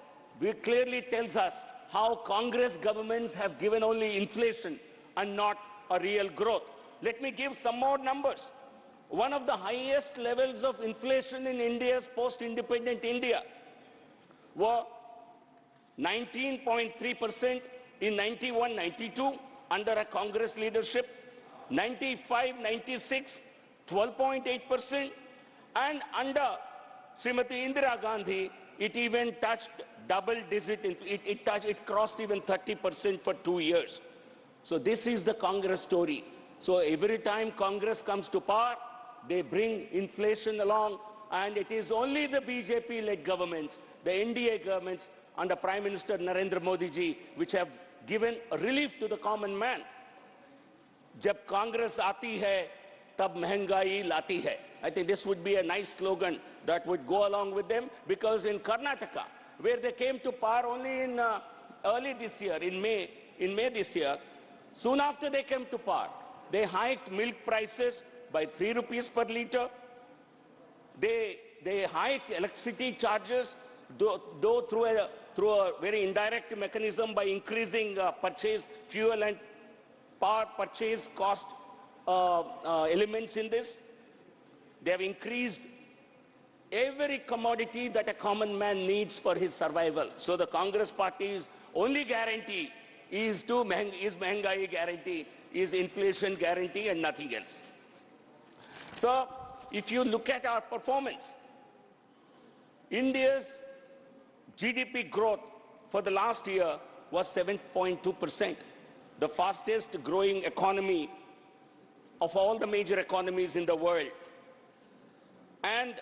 clearly tells us how Congress governments have given only inflation and not a real growth. Let me give some more numbers. One of the highest levels of inflation in India's post-independent India were 19.3% in 91-92 under a Congress leadership, 95-96, 12.8%, and under Srimati Indira Gandhi, it even touched double-digit. It crossed even 30% for 2 years. So this is the Congress story. So every time Congress comes to power, they bring inflation along, and it is only the BJP-led governments, the NDA governments under Prime Minister Narendra Modi ji, which have given relief to the common man. Jab Congress aati hai, tab mehengai lati hai. I think this would be a nice slogan that would go along with them, because in Karnataka, where they came to power only in early this year, in May this year, soon after they came to power, they hiked milk prices by 3 rupees per litre. They hiked electricity charges, though through a very indirect mechanism, by increasing purchase fuel and power purchase cost elements in this. They have increased every commodity that a common man needs for his survival. So the Congress Party's only guarantee is mehengai guarantee, is inflation guarantee, and nothing else. So if you look at our performance, India's GDP growth for the last year was 7.2%, the fastest growing economy of all the major economies in the world. And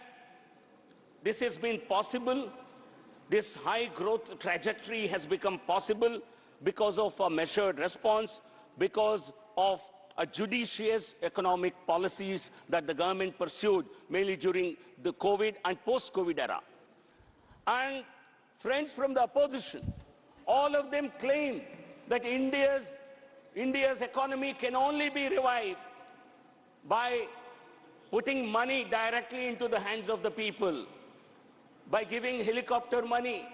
this has been possible. This high growth trajectory has become possible because of a measured response, because of a judicious economic policies that the government pursued mainly during the COVID and post-COVID era. And friends from the opposition, all of them claim that India's economy can only be revived by putting money directly into the hands of the people, by giving helicopter money.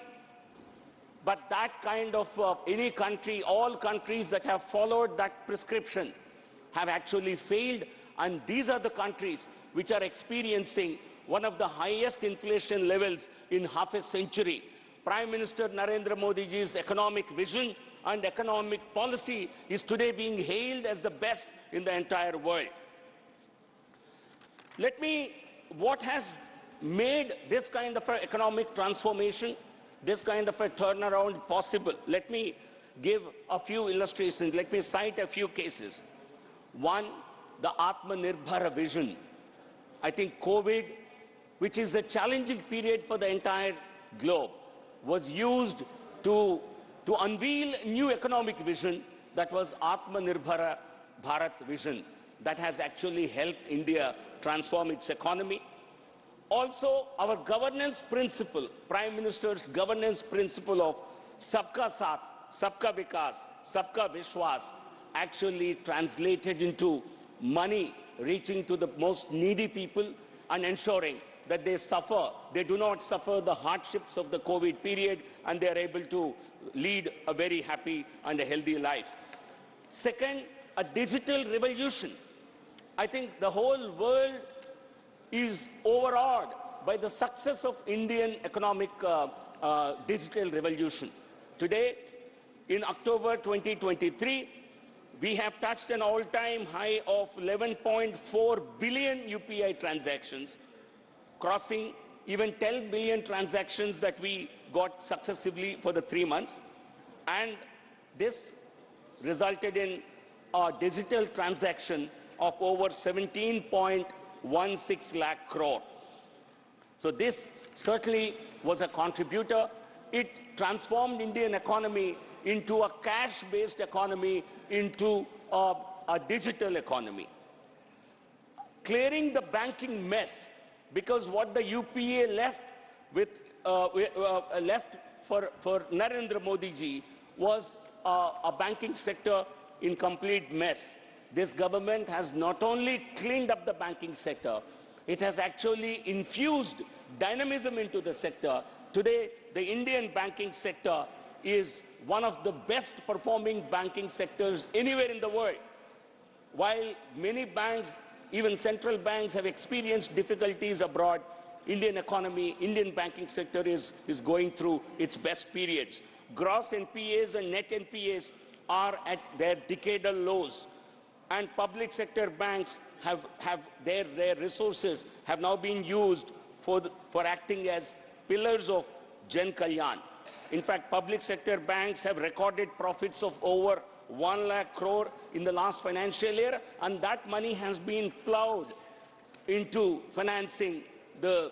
But that kind of any country, all countries that have followed that prescription have actually failed, and these are the countries which are experiencing one of the highest inflation levels in half a century. Prime Minister Narendra Modi ji's economic vision and economic policy is today being hailed as the best in the entire world. What has made this kind of an economic transformation, this kind of a turnaround possible? Let me give a few illustrations. Let me cite a few cases. One, the Atmanirbhar vision. I think COVID, which is a challenging period for the entire globe, was used to unveil a new economic vision that was Atmanirbhar Bharat vision that has actually helped India transform its economy. Also, our governance principle, Prime Minister's governance principle of Sabka Saath, Sabka Vikas, Sabka Vishwas, actually translated into money reaching to the most needy people and ensuring that they do not suffer the hardships of the COVID period, and they are able to lead a very happy and a healthy life. Second, a digital revolution. I think the whole world is overawed by the success of Indian economic digital revolution. Today, in October 2023, we have touched an all-time high of 11.4 billion UPI transactions, crossing even 10 billion transactions that we got successively for the 3 months. And this resulted in a digital transaction of over 17.16 lakh crore. So this certainly was a contributor. It transformed Indian economy into a cash-based economy, into a digital economy. Clearing the banking mess because what the UPA left with left for Narendra Modi ji was a banking sector in complete mess. This government has not only cleaned up the banking sector, it has actually infused dynamism into the sector. Today, the Indian banking sector is one of the best performing banking sectors anywhere in the world. While many banks, even central banks, have experienced difficulties abroad, Indian economy, Indian banking sector is going through its best periods. Gross NPAs and net NPAs are at their decadal lows, and public sector banks have their resources have now been used for acting as pillars of Jan Kalyan. In fact, public sector banks have recorded profits of over 1 lakh crore in the last financial year, and that money has been plowed into financing the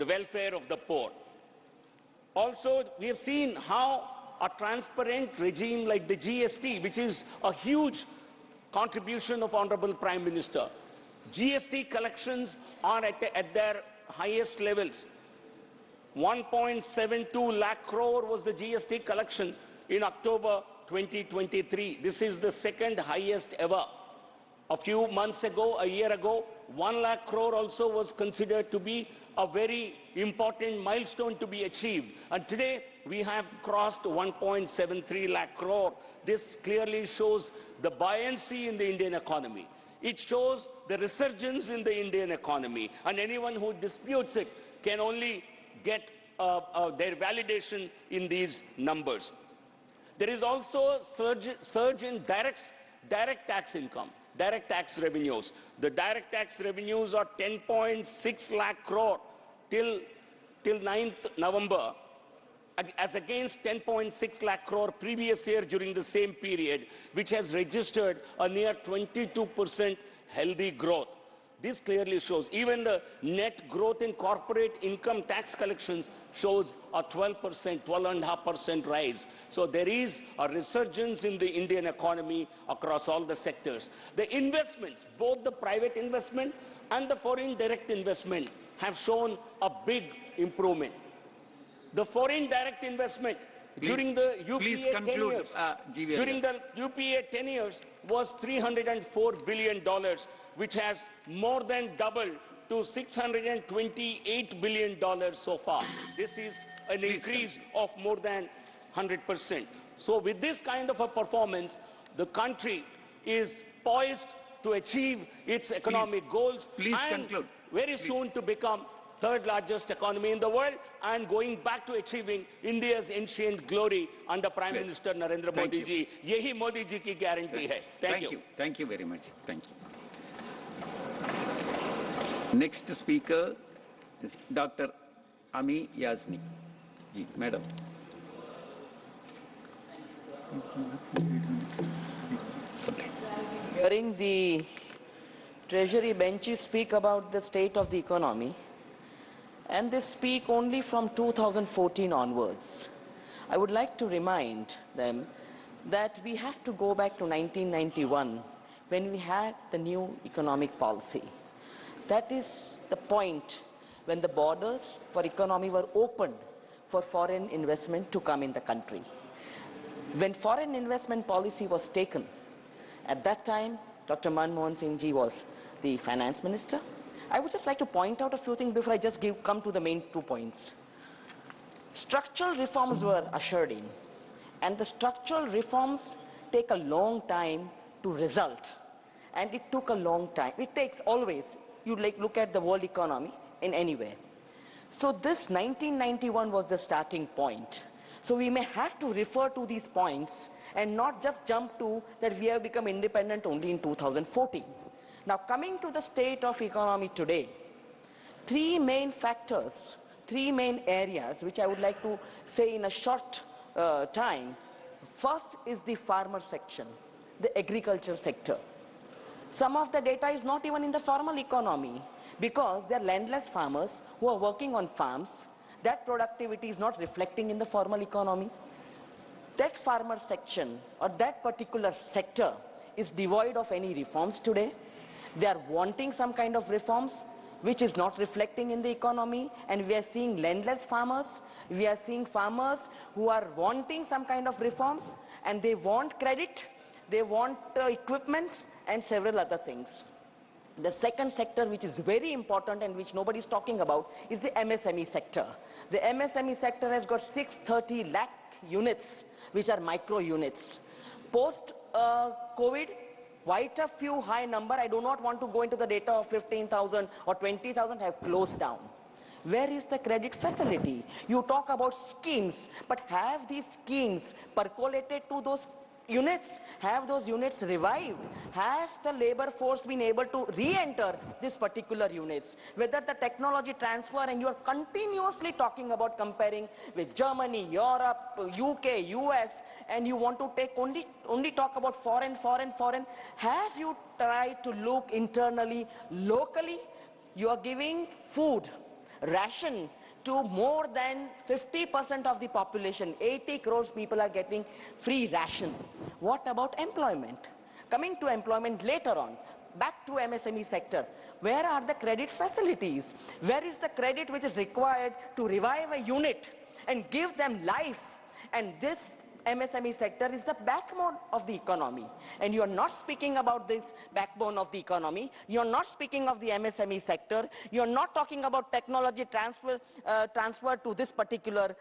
welfare of the poor. Also, we have seen how a transparent regime like the GST, which is a huge contribution of Honorable Prime Minister, GST collections are at their highest levels. 1.72 lakh crore was the GST collection in October 2023. This is the second highest ever. A few months ago, a year ago, 1 lakh crore also was considered to be a very important milestone to be achieved. And today, we have crossed 1.73 lakh crore. This clearly shows the buoyancy in the Indian economy. It shows the resurgence in the Indian economy. And anyone who disputes it can only get their validation in these numbers. There is also a surge in direct tax income, direct tax revenues. The direct tax revenues are 10.6 lakh crore till 9th November, as against 10.6 lakh crore previous year during the same period, which has registered a near 22% healthy growth. This clearly shows even the net growth in corporate income tax collections shows a 12.5% rise. So there is a resurgence in the Indian economy across all the sectors. The investments, both the private investment and the foreign direct investment, have shown a big improvement. The foreign direct investment during the UPA 10 years, during the UPA 10 years was $304 billion, which has more than doubled to $628 billion so far. This is an increase of more than 100%. So with this kind of a performance, the country is poised to achieve its economic goals and very soon to become third largest economy in the world and going back to achieving India's ancient glory under Prime Minister Narendra Modi ji. Yehi Modi ji ki guarantee hai. Thank you. Thank you very much. Thank you. Next speaker is Dr. Ami Yazni. Ji, Madam. Hearing the Treasury benches speak about the state of the economy, and they speak only from 2014 onwards, I would like to remind them that we have to go back to 1991 when we had the new economic policy. That is the point when the borders for economy were opened for foreign investment to come in the country. When foreign investment policy was taken, at that time, Dr. Manmohan Singh ji was the finance minister. I would just like to point out a few things before I just come to the main 2 points. Structural reforms were ushered in, and the structural reforms take a long time to result, and it took a long time. It takes always, you look at the world economy in anywhere. So this 1991 was the starting point. So we may have to refer to these points and not just jump to that we have become independent only in 2014. Now, coming to the state of economy today, three main factors, three main areas which I would like to say in a short time. First is the farmer section, the agriculture sector. Some of the data is not even in the formal economy because they are landless farmers who are working on farms. That productivity is not reflecting in the formal economy. That farmer section or that particular sector is devoid of any reforms today. They are wanting some kind of reforms, which is not reflecting in the economy, and we are seeing landless farmers. We are seeing farmers who are wanting some kind of reforms, and they want credit, they want equipments, and several other things. The second sector, which is very important and which nobody is talking about, is the MSME sector. The MSME sector has got 630 lakh units, which are micro units. Post-COVID, quite a few high number, I do not want to go into the data of 15,000 or 20,000 have closed down. Where is the credit facility? You talk about schemes, but have these schemes percolated to those units? Have those units revived? Have the labor force been able to re-enter these particular units? Whether the technology transfer, and you are continuously talking about comparing with Germany, Europe, UK, US, and you want to take only talk about foreign. Have you tried to look internally, locally? You are giving food, ration, to more than 50% of the population. 80 crores people are getting free ration. What about employment? Coming to employment later on, back to MSME sector. Where are the credit facilities? Where is the credit which is required to revive a unit and give them life? And this MSME sector is the backbone of the economy. And you are not speaking about this backbone of the economy. You are not speaking of the MSME sector. You are not talking about technology transfer to this particular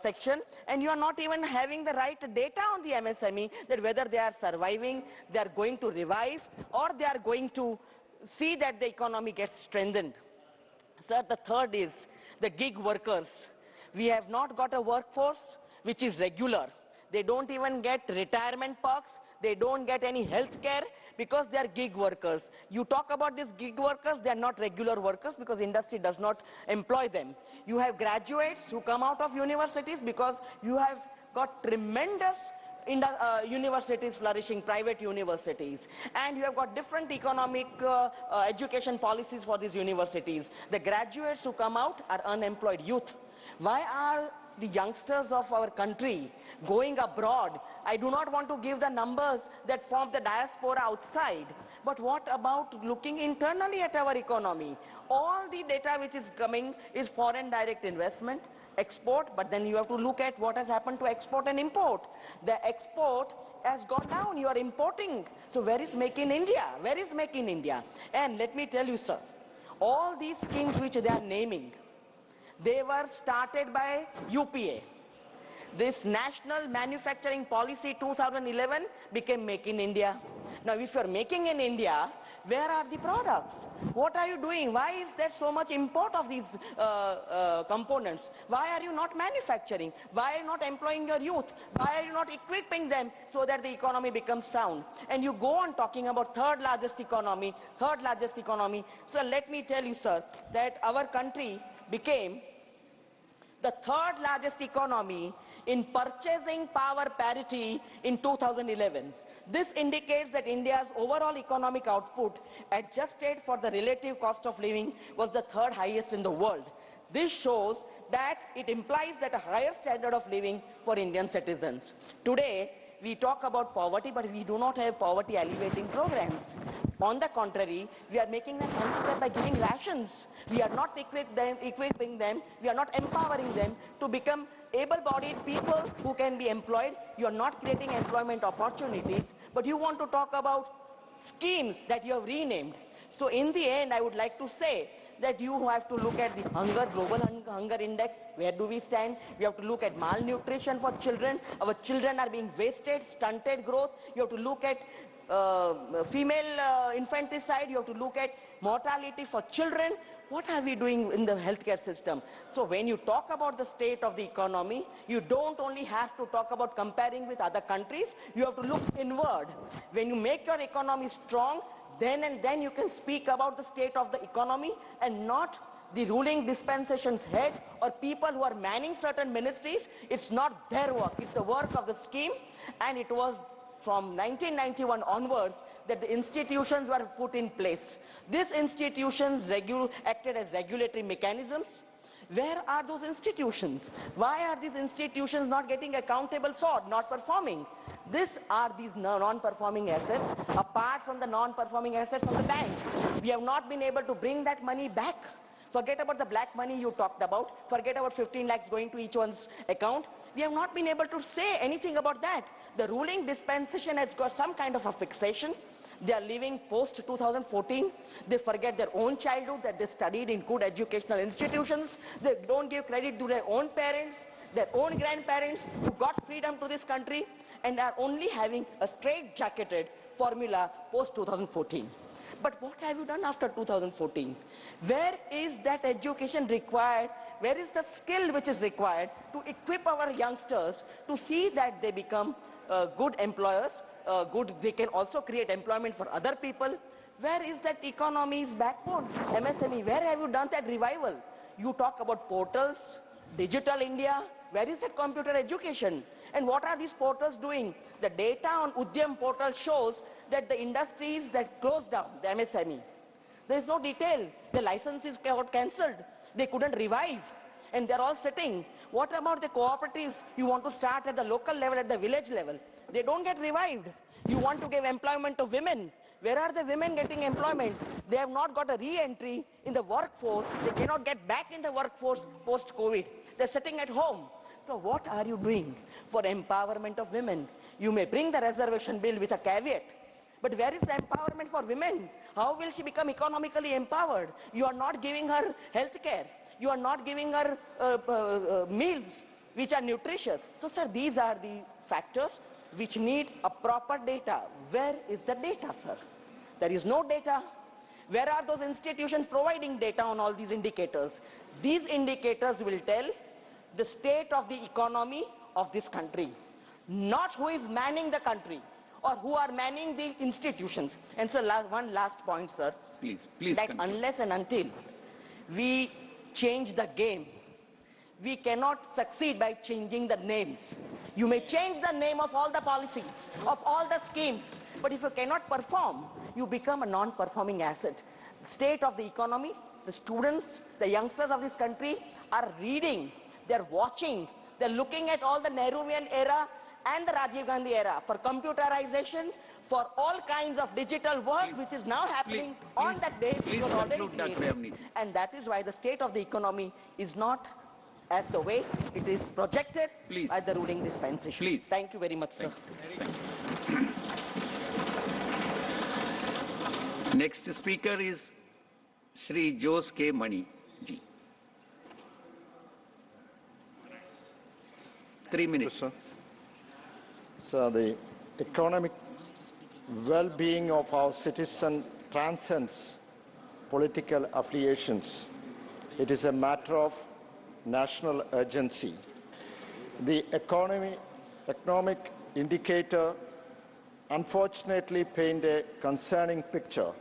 section. And you are not even having the right data on the MSME, that whether they are surviving, they are going to revive, or they are going to see that the economy gets strengthened. Sir, the third is the gig workers. We have not got a workforce which is regular. They don't even get retirement perks. They don't get any health care because they are gig workers. You talk about these gig workers, they are not regular workers because industry does not employ them. You have graduates who come out of universities because you have got tremendous universities flourishing, private universities. And you have got different economic education policies for these universities. The graduates who come out are unemployed youth. Why are the youngsters of our country going abroad? I do not want to give the numbers that form the diaspora outside, but what about looking internally at our economy? All the data which is coming is foreign direct investment, export, but then you have to look at what has happened to export and import. The export has gone down, you are importing. So where is Make in India? Where is Make in India? And let me tell you, sir, all these schemes which they are naming, they were started by UPA. This National Manufacturing Policy 2011 became Make in India. Now, if you're making in India, where are the products? What are you doing? Why is there so much import of these components? Why are you not manufacturing? Why are you not employing your youth? Why are you not equipping them so that the economy becomes sound? And you go on talking about third largest economy. So let me tell you, sir, that our country became the third largest economy in purchasing power parity in 2011. This indicates that India's overall economic output, adjusted for the relative cost of living, was the third highest in the world. This shows that it implies that a higher standard of living for Indian citizens. Today, we talk about poverty, but we do not have poverty alleviating programs. On the contrary, we are making them unfair by giving rations. We are not equipping them, we are not empowering them to become able-bodied people who can be employed. You are not creating employment opportunities, but you want to talk about schemes that you have renamed. So in the end, I would like to say that you have to look at the global hunger index. Where do we stand? We have to look at malnutrition for children. Our children are being wasted, stunted growth. You have to look at female infanticide. You have to look at mortality for children. What are we doing in the healthcare system? So when you talk about the state of the economy, you don't only have to talk about comparing with other countries. You have to look inward. When you make your economy strong, then you can speak about the state of the economy, and not the ruling dispensation's head or people who are manning certain ministries. It's not their work, it's the work of the scheme. And it was from 1991 onwards that the institutions were put in place. These institutions acted as regulatory mechanisms. Where are those institutions? Why are these institutions not getting accountable for, not performing? These are these non-performing assets, apart from the non-performing assets of the bank. We have not been able to bring that money back. Forget about the black money you talked about. Forget about 15 lakhs going to each one's account. We have not been able to say anything about that. The ruling dispensation has got some kind of a fixation. They are living post-2014. They forget their own childhood, that they studied in good educational institutions. They don't give credit to their own parents, their own grandparents who got freedom to this country, and are only having a straight-jacketed formula post-2014. But what have you done after 2014? Where is that education required? Where is the skill which is required to equip our youngsters to see that they become good employers, they can also create employment for other people? Where is that economy's backbone? MSME, where have you done that revival? You talk about portals, Digital India, where is that computer education? And what are these portals doing? The data on Udyam portal shows that the industries that closed down, the MSME, there is no detail. The licenses got cancelled. They couldn't revive. And they're all sitting. What about the cooperatives you want to start at the local level, at the village level? They don't get revived. You want to give employment to women. Where are the women getting employment? They have not got a re-entry in the workforce. They cannot get back in the workforce post-COVID. They're sitting at home. So what are you doing for empowerment of women? You may bring the reservation bill with a caveat, but where is the empowerment for women? How will she become economically empowered? You are not giving her health care. You are not giving her meals which are nutritious. So, sir, these are the factors which need a proper data. Where is the data, sir? There is no data. Where are those institutions providing data on all these indicators? These indicators will tell the state of the economy of this country, not who is manning the country or who are manning the institutions. And sir, one last point, sir. Please that continue. Unless and until we change the game, we cannot succeed by changing the names. You may change the name of all the policies, of all the schemes, but if you cannot perform, you become a non-performing asset. State of the economy, the students, the youngsters of this country are reading, they're watching, they're looking at all the Nehruvian era and the Rajiv Gandhi era for computerization, for all kinds of digital work which is now happening on that day. Please conclude, Dr. Yamni. And that is why the state of the economy is not as the way it is projected by the ruling dispensation. Please. Thank you very much, sir. Thank you. Next speaker is Shri Jose K. Mani ji. 3 minutes. Sir. So the economic well-being of our citizens transcends political affiliations. It is a matter of national urgency. The economic indicator unfortunately paint a concerning picture.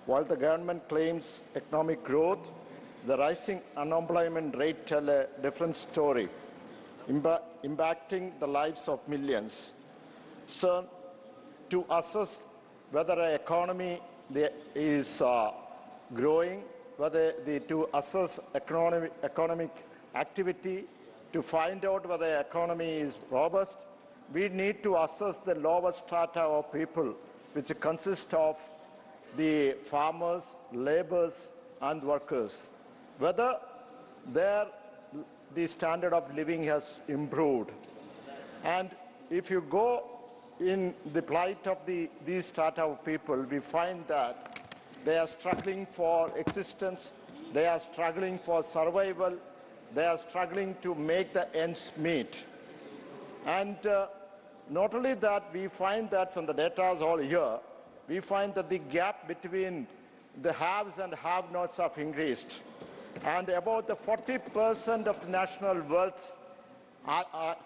While the government claims economic growth, the rising unemployment rate tell a different story, impacting the lives of millions. So, to assess whether an economy is growing, to assess economic activity, to find out whether the economy is robust, we need to assess the lower strata of people, which consist of the farmers, laborers, and workers, whether the standard of living has improved. And if you go in the plight of these strata of people, we find that they are struggling for existence, they are struggling for survival, they are struggling to make the ends meet. And not only that, we find that from the data all here, we find that the gap between the haves and have-nots have increased. And about the 40% of the national wealth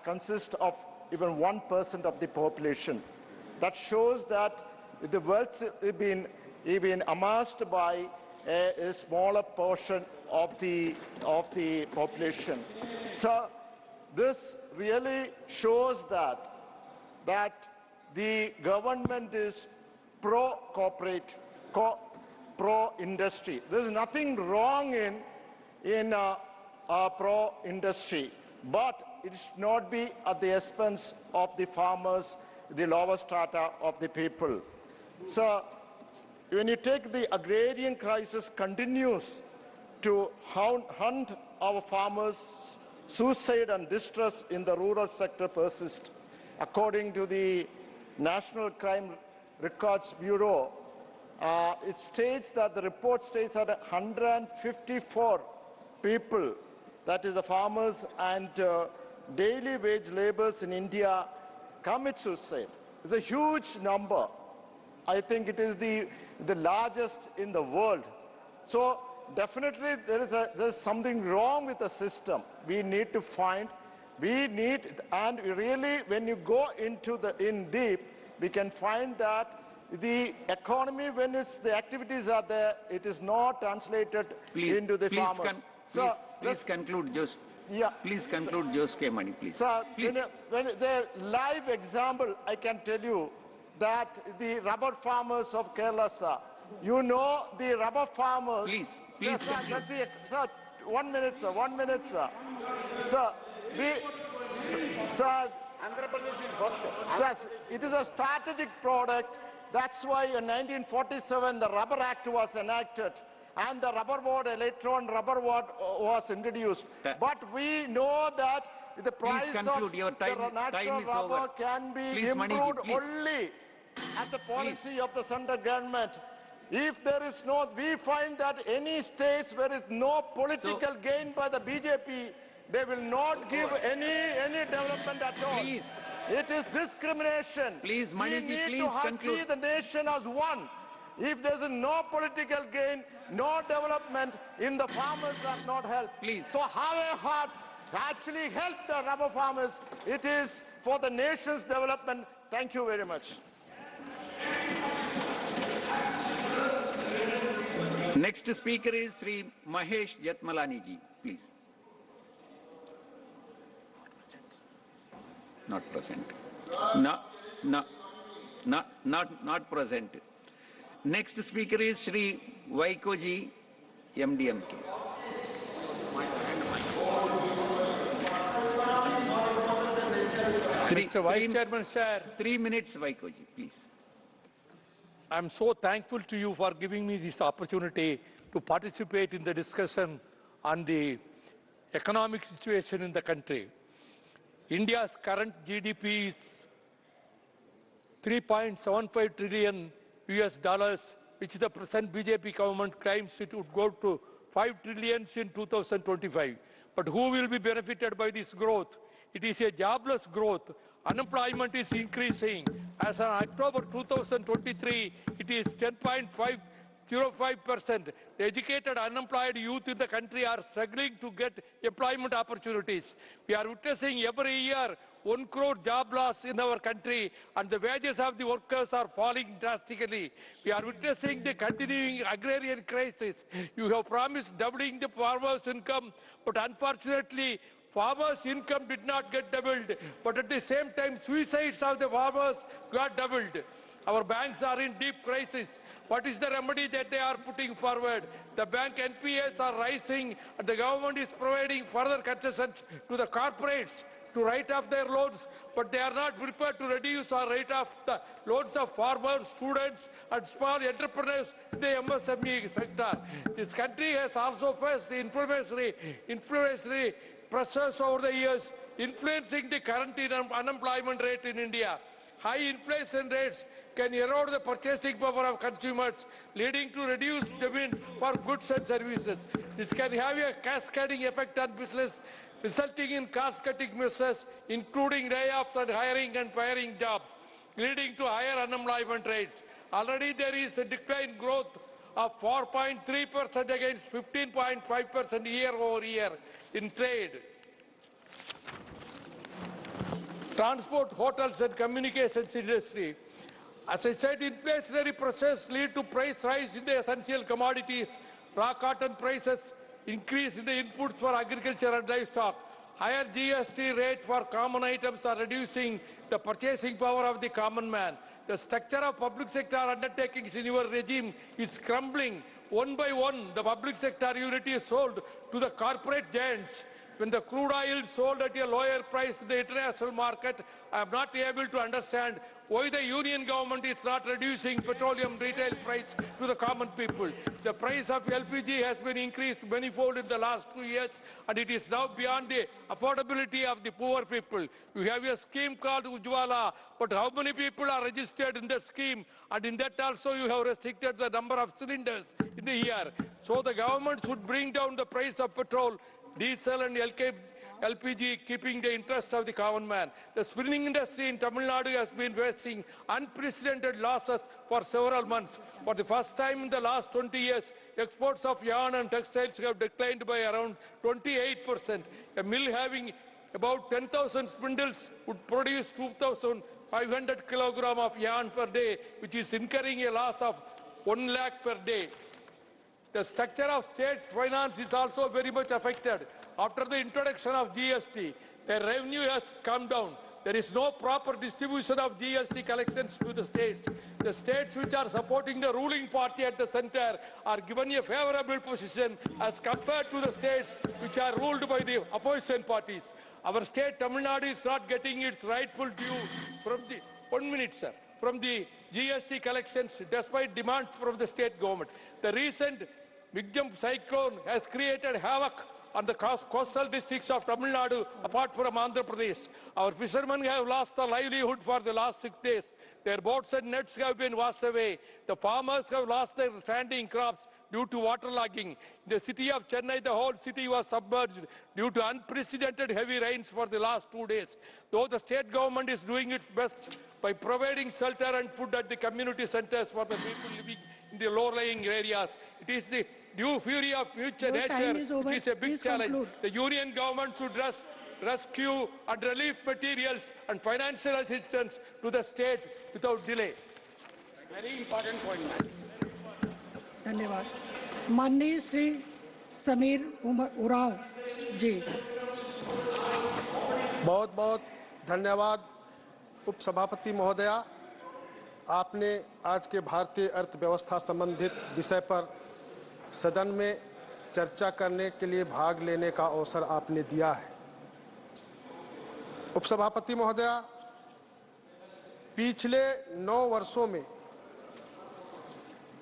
consists of even 1% of the population. That shows that the wealth is being amassed by a smaller portion of the population. So this really shows that the government is pro-corporate, pro-industry. There is nothing wrong in pro-industry, but it should not be at the expense of the farmers, the lower strata of the people. So, when you take the agrarian crisis continues to hunt our farmers, suicide and distress in the rural sector persist. According to the National Crime Records Bureau, it states that the report states that 154 people, that is the farmers and daily wage laborers in India, commit suicide. It's a huge number. I think it is the largest in the world. So definitely there's something wrong with the system. We need to find, and really when you go into in deep, we can find that the economy, when the activities are there, it is not translated into the farmers. Please conclude, Jose. Yeah. Please conclude, Jose K. Mani, please. Sir, please. when the live example, I can tell you that the rubber farmers of Kerala, sir, you know the rubber farmers. Please, sir, 1 minute, sir, 1 minute, sir. Sir, sir, it is a strategic product. That's why in 1947 the Rubber Act was enacted and the rubber board, electron rubber board was introduced. But we know that the price of the natural rubber can be improved only at the policy of the central government. If there is no, we find that any states where there is no political gain by the BJP, they will not give any development at all. Please. It is discrimination. Please, Maniji, we need please to conclude. see the nation as one. If there is no political gain, no development, in the farmers are not helped. Please. So however, actually help the rubber farmers, it is for the nation's development. Thank you very much. Next speaker is Sri Mahesh Jatmalani ji, please. Not present. Not present. Next speaker is Sri Vaiko ji, MDMK. Mr. Vice Chairman, sir. 3 minutes, Vaiko ji, please. I'm so thankful to you for giving me this opportunity to participate in the discussion on the economic situation in the country. India's current GDP is 3.75 trillion US dollars, which the present BJP government claims it would go to 5 trillion in 2025. But who will be benefited by this growth? It is a jobless growth. Unemployment is increasing. As on October 2023, it is 10.505%. The educated unemployed youth in the country are struggling to get employment opportunities. We are witnessing every year 1 crore job loss in our country, and the wages of the workers are falling drastically. We are witnessing the continuing agrarian crisis. You have promised doubling the farmers' income, but unfortunately, farmers' income did not get doubled, but at the same time, suicides of the farmers got doubled. Our banks are in deep crisis. What is the remedy that they are putting forward? The bank NPAs are rising, and the government is providing further concessions to the corporates to write off their loans, but they are not prepared to reduce or write off the loans of farmers, students, and small entrepreneurs in the MSME sector. This country has also faced inflationary pressures over the years, influencing the current unemployment rate in India. High inflation rates can erode the purchasing power of consumers, leading to reduced demand for goods and services. This can have a cascading effect on business, resulting in cost-cutting measures, including layoffs and hiring and firing jobs, leading to higher unemployment rates. Already there is a decline growth of 4.3% against 15.5% year over year in trade. Transport, hotels and communications industry. As I said, inflationary pressures lead to price rise in the essential commodities. Raw cotton prices increase in the inputs for agriculture and livestock. Higher GST rate for common items are reducing the purchasing power of the common man. The structure of public sector undertakings in your regime is crumbling. one by one, the public sector unit is sold to the corporate giants. When the crude oil is sold at a lower price in the international market, I am not able to understand why the union government is not reducing petroleum retail price to the common people. The price of LPG has been increased manifold in the last 2 years, and it is now beyond the affordability of the poor people. You have a scheme called Ujjwala, but how many people are registered in that scheme? And in that also you have restricted the number of cylinders in the year. So the government should bring down the price of petrol, diesel and LPG, keeping the interest of the common man. The spinning industry in Tamil Nadu has been facing unprecedented losses for several months. For the first time in the last 20 years, exports of yarn and textiles have declined by around 28%. A mill having about 10,000 spindles would produce 2,500 kilograms of yarn per day, which is incurring a loss of 1 lakh per day. The structure of state finance is also very much affected. After the introduction of GST, the revenue has come down. There is no proper distribution of GST collections to the states. The states which are supporting the ruling party at the center are given a favorable position as compared to the states which are ruled by the opposition parties. Our state, Tamil Nadu, is not getting its rightful due from the... 1 minute, sir. From the GST collections, despite demands from the state government. The recent Migjam cyclone has created havoc on the coastal districts of Tamil Nadu, apart from Andhra Pradesh. Our fishermen have lost their livelihood for the last 6 days. Their boats and nets have been washed away. The farmers have lost their standing crops due to waterlogging. In the city of Chennai, the whole city was submerged due to unprecedented heavy rains for the last 2 days. Though the state government is doing its best by providing shelter and food at the community centers for the people living in the low-lying areas, it is the due fury of future nature, which is a big challenge. Conclude. The union government should rescue and relief materials and financial assistance to the state without delay. Very important point, man. धन्यवाद। माननीय श्री समीर उरांव जी। बहुत बहुत धन्यवाद उपसभापति महोदया, आपने आज के भारतीय अर्थव्यवस्था संबंधित विषय पर सदन में चर्चा करने के लिए भाग लेने का अवसर आपने दिया है। उपसभापति महोदया, पिछले 9 वर्षों में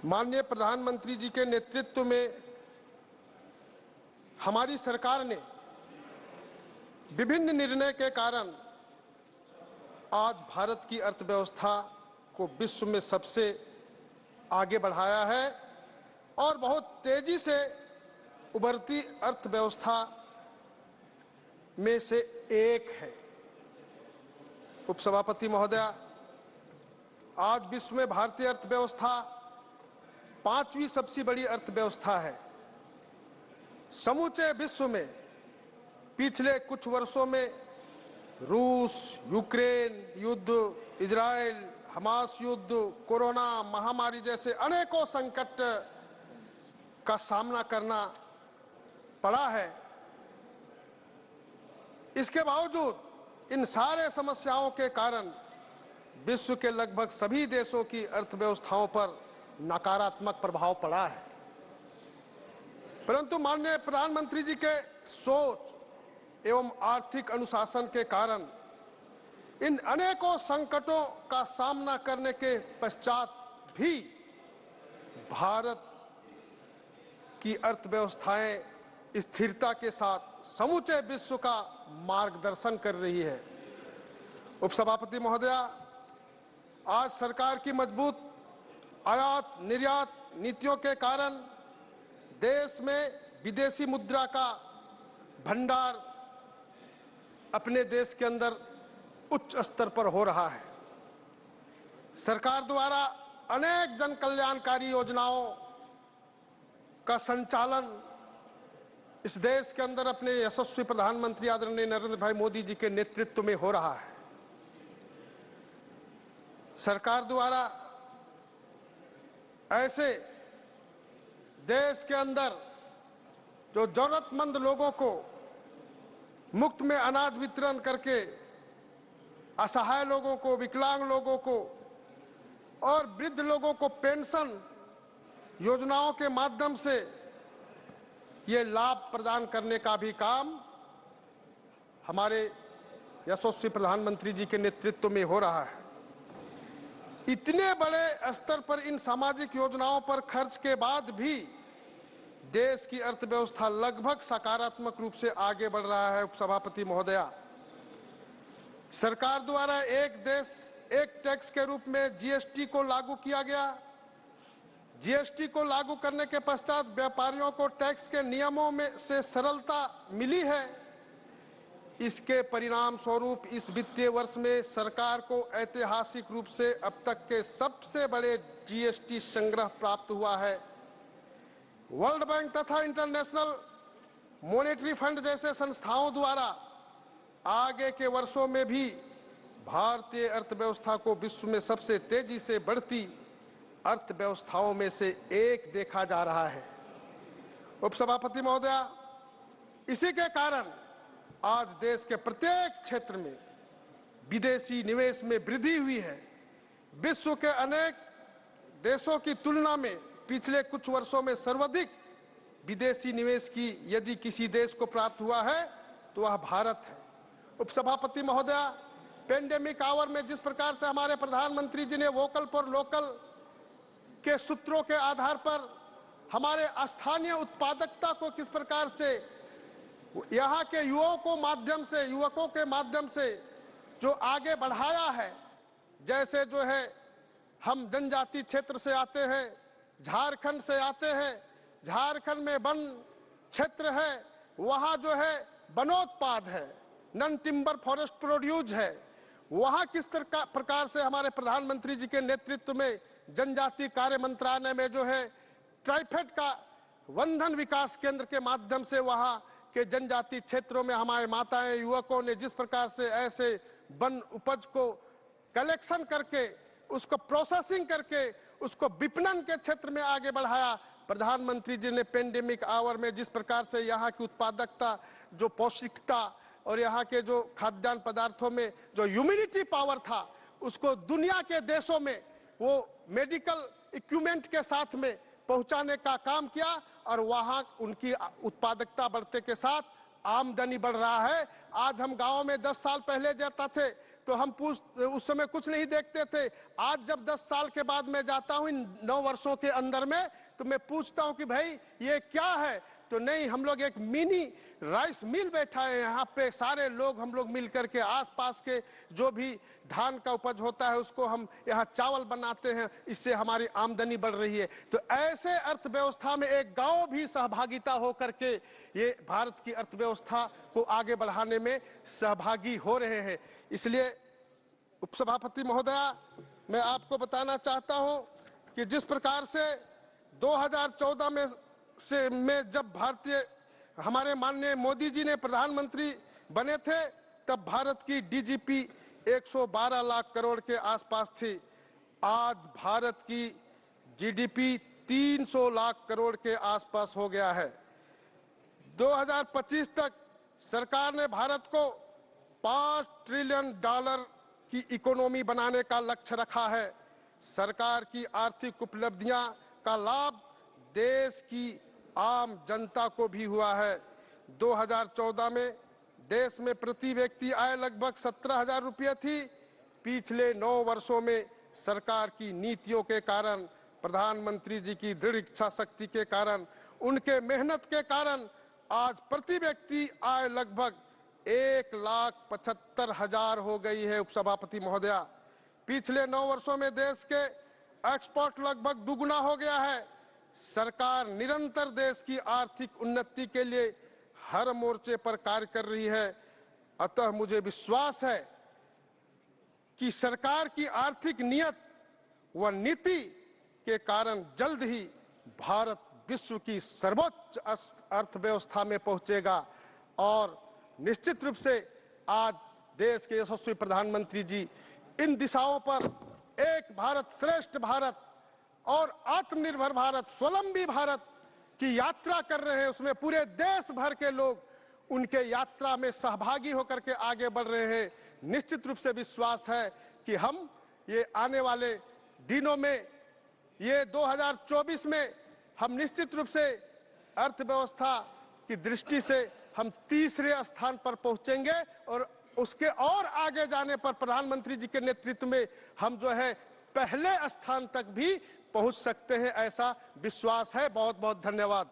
माननीय प्रधानमंत्री जी के नेतृत्व में हमारी सरकार ने विभिन्न निर्णय के कारण आज भारत की अर्थव्यवस्था को विश्व में सबसे आगे बढ़ाया है और बहुत तेजी से उभरती अर्थव्यवस्था में से एक है। उपसभापति महोदया, आज विश्व में भारतीय अर्थव्यवस्था 5वीं सबसे बड़ी अर्थव्यवस्था है। समूचे विश्व में पिछले कुछ वर्षों में रूस, यूक्रेन युद्ध, इजराइल, हमास युद्ध, कोरोना महामारी जैसे अनेकों संकट का सामना करना पड़ा है। इसके बावजूद इन सारे समस्याओं के कारण विश्व के लगभग सभी देशों की अर्थव्यवस्थाओं पर नकारात्मक प्रभाव पड़ा है। परंतु माननीय प्रधानमंत्री जी के सोच एवं आर्थिक अनुशासन के कारण इन अनेकों संकटों का सामना करने के पश्चात भी भारत की अर्थव्यवस्थाएं स्थिरता के साथ समूचे विश्व का मार्गदर्शन कर रही है। उपसभापति महोदया, आज सरकार की मजबूत आयात निर्यात नीतियों के कारण देश में विदेशी मुद्रा का भंडार अपने देश के अंदर उच्च स्तर पर हो रहा है। सरकार द्वारा अनेक जन कल्याणकारी योजनाओं का संचालन इस देश के अंदर अपने यशस्वी प्रधानमंत्री आदरणीय नरेंद्र भाई मोदी जी के नेतृत्व में हो रहा है। सरकार द्वारा ऐसे देश के अंदर जो जरूरतमंद लोगों को मुफ्त में अनाज वितरण करके असहाय लोगों को, विकलांग लोगों को और वृद्ध लोगों को पेंशन योजनाओं के माध्यम से ये लाभ प्रदान करने का भी काम हमारे यशस्वी प्रधानमंत्री जी के नेतृत्व में हो रहा है। इतने बड़े स्तर पर इन सामाजिक योजनाओं पर खर्च के बाद भी देश की अर्थव्यवस्था लगभग सकारात्मक रूप से आगे बढ़ रहा है। उपसभापति महोदया, सरकार द्वारा एक देश एक टैक्स के रूप में जीएसटी को लागू किया गया। जीएसटी को लागू करने के पश्चात व्यापारियों को टैक्स के नियमों में से सरलता मिली है। इसके परिणाम स्वरूप इस वित्तीय वर्ष में सरकार को ऐतिहासिक रूप से अब तक के सबसे बड़े जीएसटी संग्रह प्राप्त हुआ है। वर्ल्ड बैंक तथा इंटरनेशनल मॉनेटरी फंड जैसे संस्थाओं द्वारा आगे के वर्षों में भी भारतीय अर्थव्यवस्था को विश्व में सबसे तेजी से बढ़ती अर्थव्यवस्थाओं में से एक देखा जा रहा है। उपसभापति महोदया, इसी के कारण आज देश के प्रत्येक क्षेत्र में विदेशी निवेश में वृद्धि हुई है। विश्व के अनेक देशों की तुलना में पिछले कुछ वर्षों में सर्वाधिक विदेशी निवेश की यदि किसी देश को प्राप्त हुआ है तो वह भारत है। उपसभापति महोदया, पेंडेमिक आवर में जिस प्रकार से हमारे प्रधानमंत्री जी ने वोकल फॉर लोकल के सूत्रों के आधार पर हमारे स्थानीय उत्पादकता को किस प्रकार से यहाँ के युवकों के माध्यम से जो आगे बढ़ाया है, जैसे जो है हम जनजाति क्षेत्र से आते हैं, झारखंड से आते हैं, झारखंड में वन क्षेत्र है, वहाँ जो है वनोत्पाद है, नॉन टिम्बर फॉरेस्ट प्रोड्यूस है, वहाँ किस प्रकार से हमारे प्रधानमंत्री जी के नेतृत्व में जनजाति कार्य मंत्रालय में जो है ट्राइफेड का वंधन विकास केंद्र के माध्यम से वहाँ के जनजाति क्षेत्रों में हमारे माताएं युवकों ने जिस प्रकार से ऐसे वन उपज को कलेक्शन करके उसको प्रोसेसिंग करके उसको विपणन के क्षेत्र में आगे बढ़ाया। प्रधानमंत्री जी ने पेंडेमिक आवर में जिस प्रकार से यहाँ की उत्पादकता, जो पौष्टिकता और यहाँ के जो खाद्यान्न पदार्थों में जो ह्यूमिनिटी पावर था, उसको दुनिया के देशों में वो मेडिकल इक्विपमेंट के साथ में पहुंचाने का काम किया और वहां उनकी उत्पादकता बढ़ते के साथ आमदनी बढ़ रहा है। आज हम गांव में 10 साल पहले जाता थे तो हम उस समय कुछ नहीं देखते थे। आज जब 10 साल के बाद मैं जाता हूं इन 9 वर्षों के अंदर में, तो मैं पूछता हूं कि भाई ये क्या है, तो नहीं, हम लोग एक मिनी राइस मिल बैठा है यहाँ पे, सारे लोग हम लोग मिल करके आसपास के जो भी धान का उपज होता है उसको हम यहाँ चावल बनाते हैं, इससे हमारी आमदनी बढ़ रही है। तो ऐसे अर्थव्यवस्था में एक गांव भी सहभागिता हो करके ये भारत की अर्थव्यवस्था को आगे बढ़ाने में सहभागी हो रहे हैं। इसलिए उपसभापति महोदया, मैं आपको बताना चाहता हूं कि जिस प्रकार से 2014 में जब हमारे माननीय मोदी जी ने प्रधानमंत्री बने थे, तब भारत की डीजीपी 112 लाख करोड़ के आसपास थी। आज भारत की जीडीपी 300 लाख करोड़ के आसपास हो गया है। 2025 तक सरकार ने भारत को $5 ट्रिलियन की इकोनॉमी बनाने का लक्ष्य रखा है। सरकार की आर्थिक उपलब्धियां का लाभ देश की आम जनता को भी हुआ है। 2014 में देश में प्रति व्यक्ति आय लगभग 17,000 रुपये थी। पिछले 9 वर्षों में सरकार की नीतियों के कारण, प्रधानमंत्री जी की दृढ़ इच्छा शक्ति के कारण, उनके मेहनत के कारण आज प्रति व्यक्ति आय लगभग 1,75,000 हो गई है। उपसभापति महोदया, पिछले 9 वर्षों में देश के एक्सपोर्ट लगभग दुगुना हो गया है। सरकार निरंतर देश की आर्थिक उन्नति के लिए हर मोर्चे पर कार्य कर रही है। अतः मुझे विश्वास है कि सरकार की आर्थिक नियत व नीति के कारण जल्द ही भारत विश्व की सर्वोच्च अर्थव्यवस्था में पहुंचेगा और निश्चित रूप से आज देश के यशस्वी प्रधानमंत्री जी इन दिशाओं पर एक भारत श्रेष्ठ भारत और आत्मनिर्भर भारत, स्वावलंबी भारत की यात्रा कर रहे हैं। उसमें पूरे देश भर के लोग उनके यात्रा में सहभागी होकर के आगे बढ़ रहे हैं। निश्चित रूप से विश्वास है कि हम ये आने वाले दिनों में, ये 2024 में हम निश्चित रूप से अर्थव्यवस्था की दृष्टि से हम तीसरे स्थान पर पहुंचेंगे और उसके और आगे जाने पर प्रधानमंत्री जी के नेतृत्व में हम जो है पहले स्थान तक भी पहुंच सकते हैं, ऐसा विश्वास है। बहुत बहुत धन्यवाद।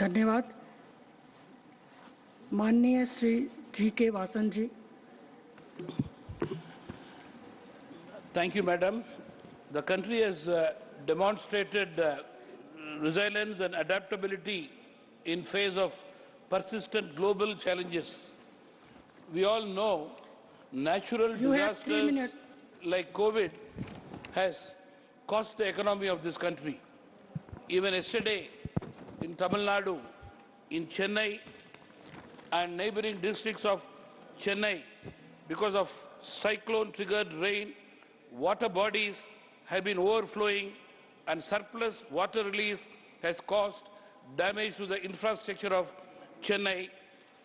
धन्यवाद। माननीय Shri G K. Vasan ji. Thank you, Madam. The country has demonstrated resilience and adaptability in face of persistent global challenges. We all know natural disasters like COVID has cost the economy of this country. Even yesterday in Tamil Nadu, in Chennai and neighboring districts of Chennai, because of cyclone-triggered rain, water bodies have been overflowing and surplus water release has caused damage to the infrastructure of Chennai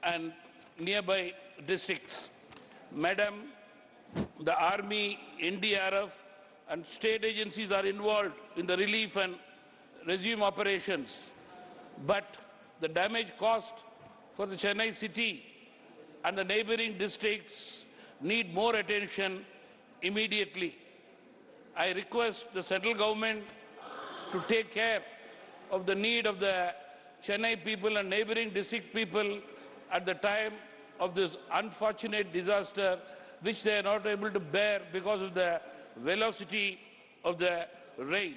and nearby districts. Madam, the Army, NDRF and state agencies are involved in the relief and resume operations. But the damage caused for the Chennai city and the neighboring districts need more attention immediately. I request the central government to take care of the need of the Chennai people and neighboring district people at the time of this unfortunate disaster, which they are not able to bear because of the velocity of the rain.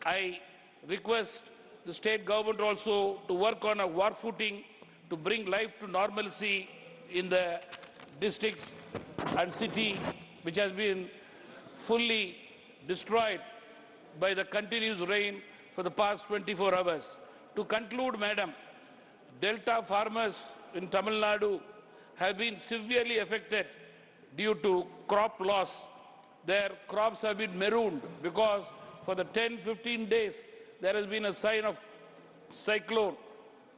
I request the state government also to work on a war footing to bring life to normalcy in the districts and city which has been fully destroyed by the continuous rain for the past 24 hours. To conclude, Madam, Delta farmers in Tamil Nadu have been severely affected due to crop loss. Their crops have been marooned because for the 10-15 days there has been a sign of cyclone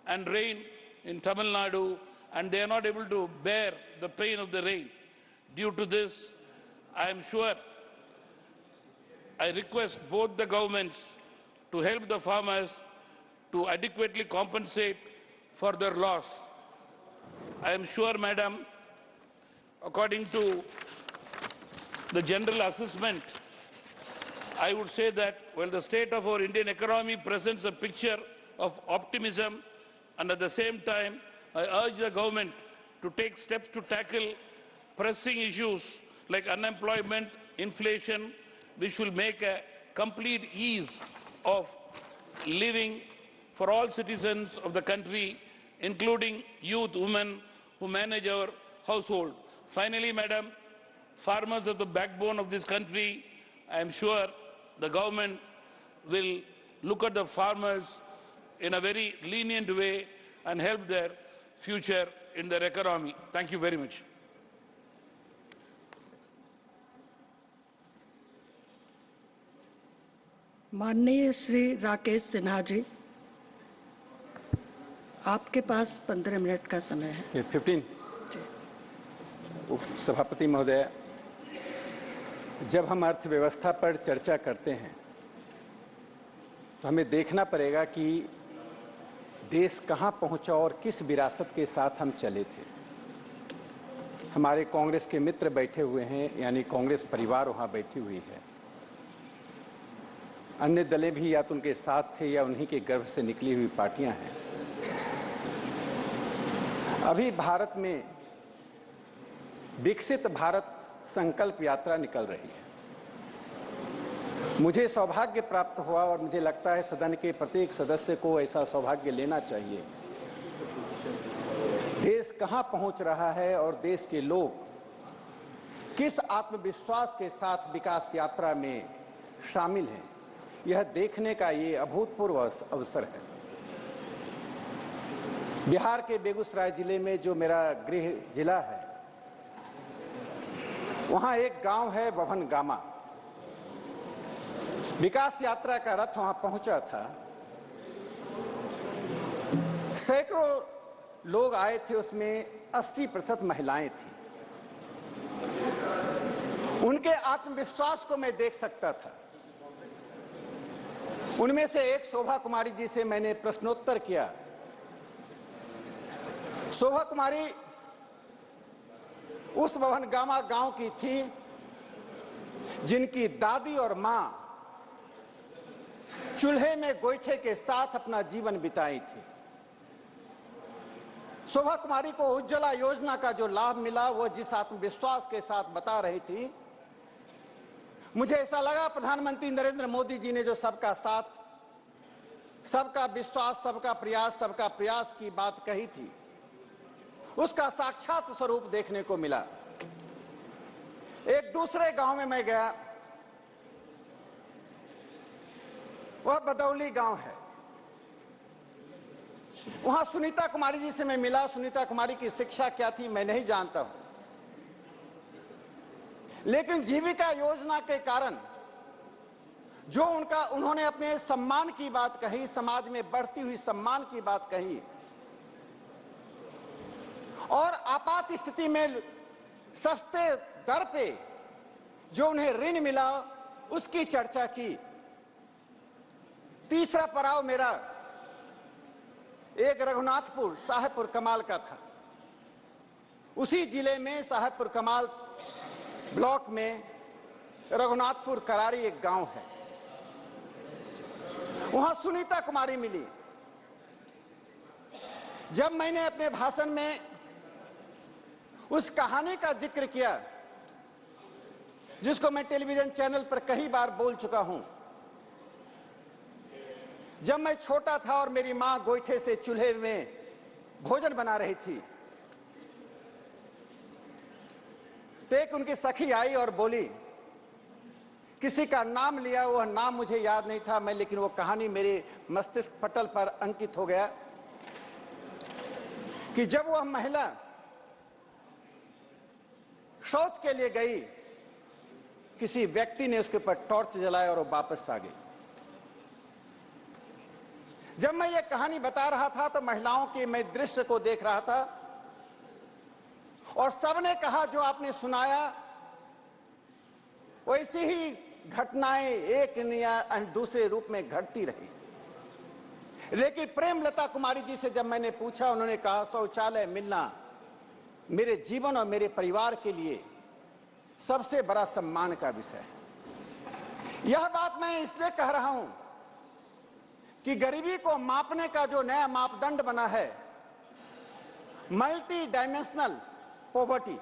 and rain in Tamil Nadu, and they are not able to bear the pain of the rain. Due to this, I am sure I request both the governments to help the farmers to adequately compensate for their loss. I am sure, Madam, according to the general assessment, I would say that while the state of our Indian economy presents a picture of optimism, and at the same time, I urge the government to take steps to tackle pressing issues like unemployment, inflation, which will make a complete ease of living for all citizens of the country, including youth, women who manage our household. Finally, Madam, farmers are the backbone of this country. I am sure the government will look at the farmers in a very lenient way and help their future in their economy. Thank you very much. माननीय श्री राकेश सिन्हा जी, आपके पास 15 minute का समय है। 15। सभापति महोदय, जब हम अर्थव्यवस्था पर चर्चा करते हैं तो हमें देखना पड़ेगा कि देश कहां पहुंचा और किस विरासत के साथ हम चले थे। हमारे कांग्रेस के मित्र बैठे हुए हैं, यानी कांग्रेस परिवार वहां बैठी हुई है। अन्य दलें भी या तो उनके साथ थे या उन्हीं के गर्भ से निकली हुई पार्टियां हैं। अभी भारत में विकसित भारत संकल्प यात्रा निकल रही है। मुझे सौभाग्य प्राप्त हुआ और मुझे लगता है सदन के प्रत्येक सदस्य को ऐसा सौभाग्य लेना चाहिए। देश कहां पहुंच रहा है और देश के लोग किस आत्मविश्वास के साथ विकास यात्रा में शामिल हैं, यह देखने का ये अभूतपूर्व अवसर है। बिहार के बेगूसराय जिले में जो मेरा गृह जिला है, वहां एक गांव है बभन गामा। विकास यात्रा का रथ वहां पहुंचा था। सैकड़ों लोग आए थे, उसमें 80% महिलाएं थी। उनके आत्मविश्वास को मैं देख सकता था। उनमें से एक शोभा कुमारी जी से मैंने प्रश्नोत्तर किया। शोभा कुमारी उस भवनगामा गांव की थी जिनकी दादी और मां चूल्हे में गोईठे के साथ अपना जीवन बिताई थी। शोभा कुमारी को उज्ज्वला योजना का जो लाभ मिला वो जिस आत्मविश्वास के साथ बता रही थी, मुझे ऐसा लगा प्रधानमंत्री नरेंद्र मोदी जी ने जो सबका साथ, सबका विश्वास, सबका प्रयास की बात कही थी, उसका साक्षात स्वरूप देखने को मिला। एक दूसरे गांव में मैं गया, वह बदौली गांव है। वहां सुनीता कुमारी जी से मैं मिला। सुनीता कुमारी की शिक्षा क्या थी मैं नहीं जानता हूं, लेकिन जीविका योजना के कारण जो उन्होंने अपने सम्मान की बात कही, समाज में बढ़ती हुई सम्मान की बात कही और आपात स्थिति में सस्ते दर पे जो उन्हें ऋण मिला उसकी चर्चा की। तीसरा पड़ाव मेरा एक रघुनाथपुर साहेबपुर कमाल का था। उसी जिले में साहेबपुर कमाल ब्लॉक में रघुनाथपुर करारी एक गांव है, वहां सुनीता कुमारी मिली। जब मैंने अपने भाषण में उस कहानी का जिक्र किया जिसको मैं टेलीविजन चैनल पर कई बार बोल चुका हूं, जब मैं छोटा था और मेरी मां गोईठे से चूल्हे में भोजन बना रही थी, तो एक उनकी सखी आई और बोली, किसी का नाम लिया, वह नाम मुझे याद नहीं था मैं, लेकिन वो कहानी मेरे मस्तिष्क पटल पर अंकित हो गया कि जब वह महिला शौच के लिए गई, किसी व्यक्ति ने उसके ऊपर टॉर्च जलाया और वो वापस आ गई। जब मैं ये कहानी बता रहा था तो महिलाओं के मैं दृश्य को देख रहा था और सबने कहा जो आपने सुनाया वैसी ही घटनाएं एक या दूसरे रूप में घटती रही। लेकिन प्रेमलता कुमारी जी से जब मैंने पूछा, उन्होंने कहा शौचालय मिलना मेरे जीवन और मेरे परिवार के लिए सबसे बड़ा सम्मान का विषय है। यह बात मैं इसलिए कह रहा हूं कि गरीबी को मापने का जो नया मापदंड बना है, multi dimensional poverty,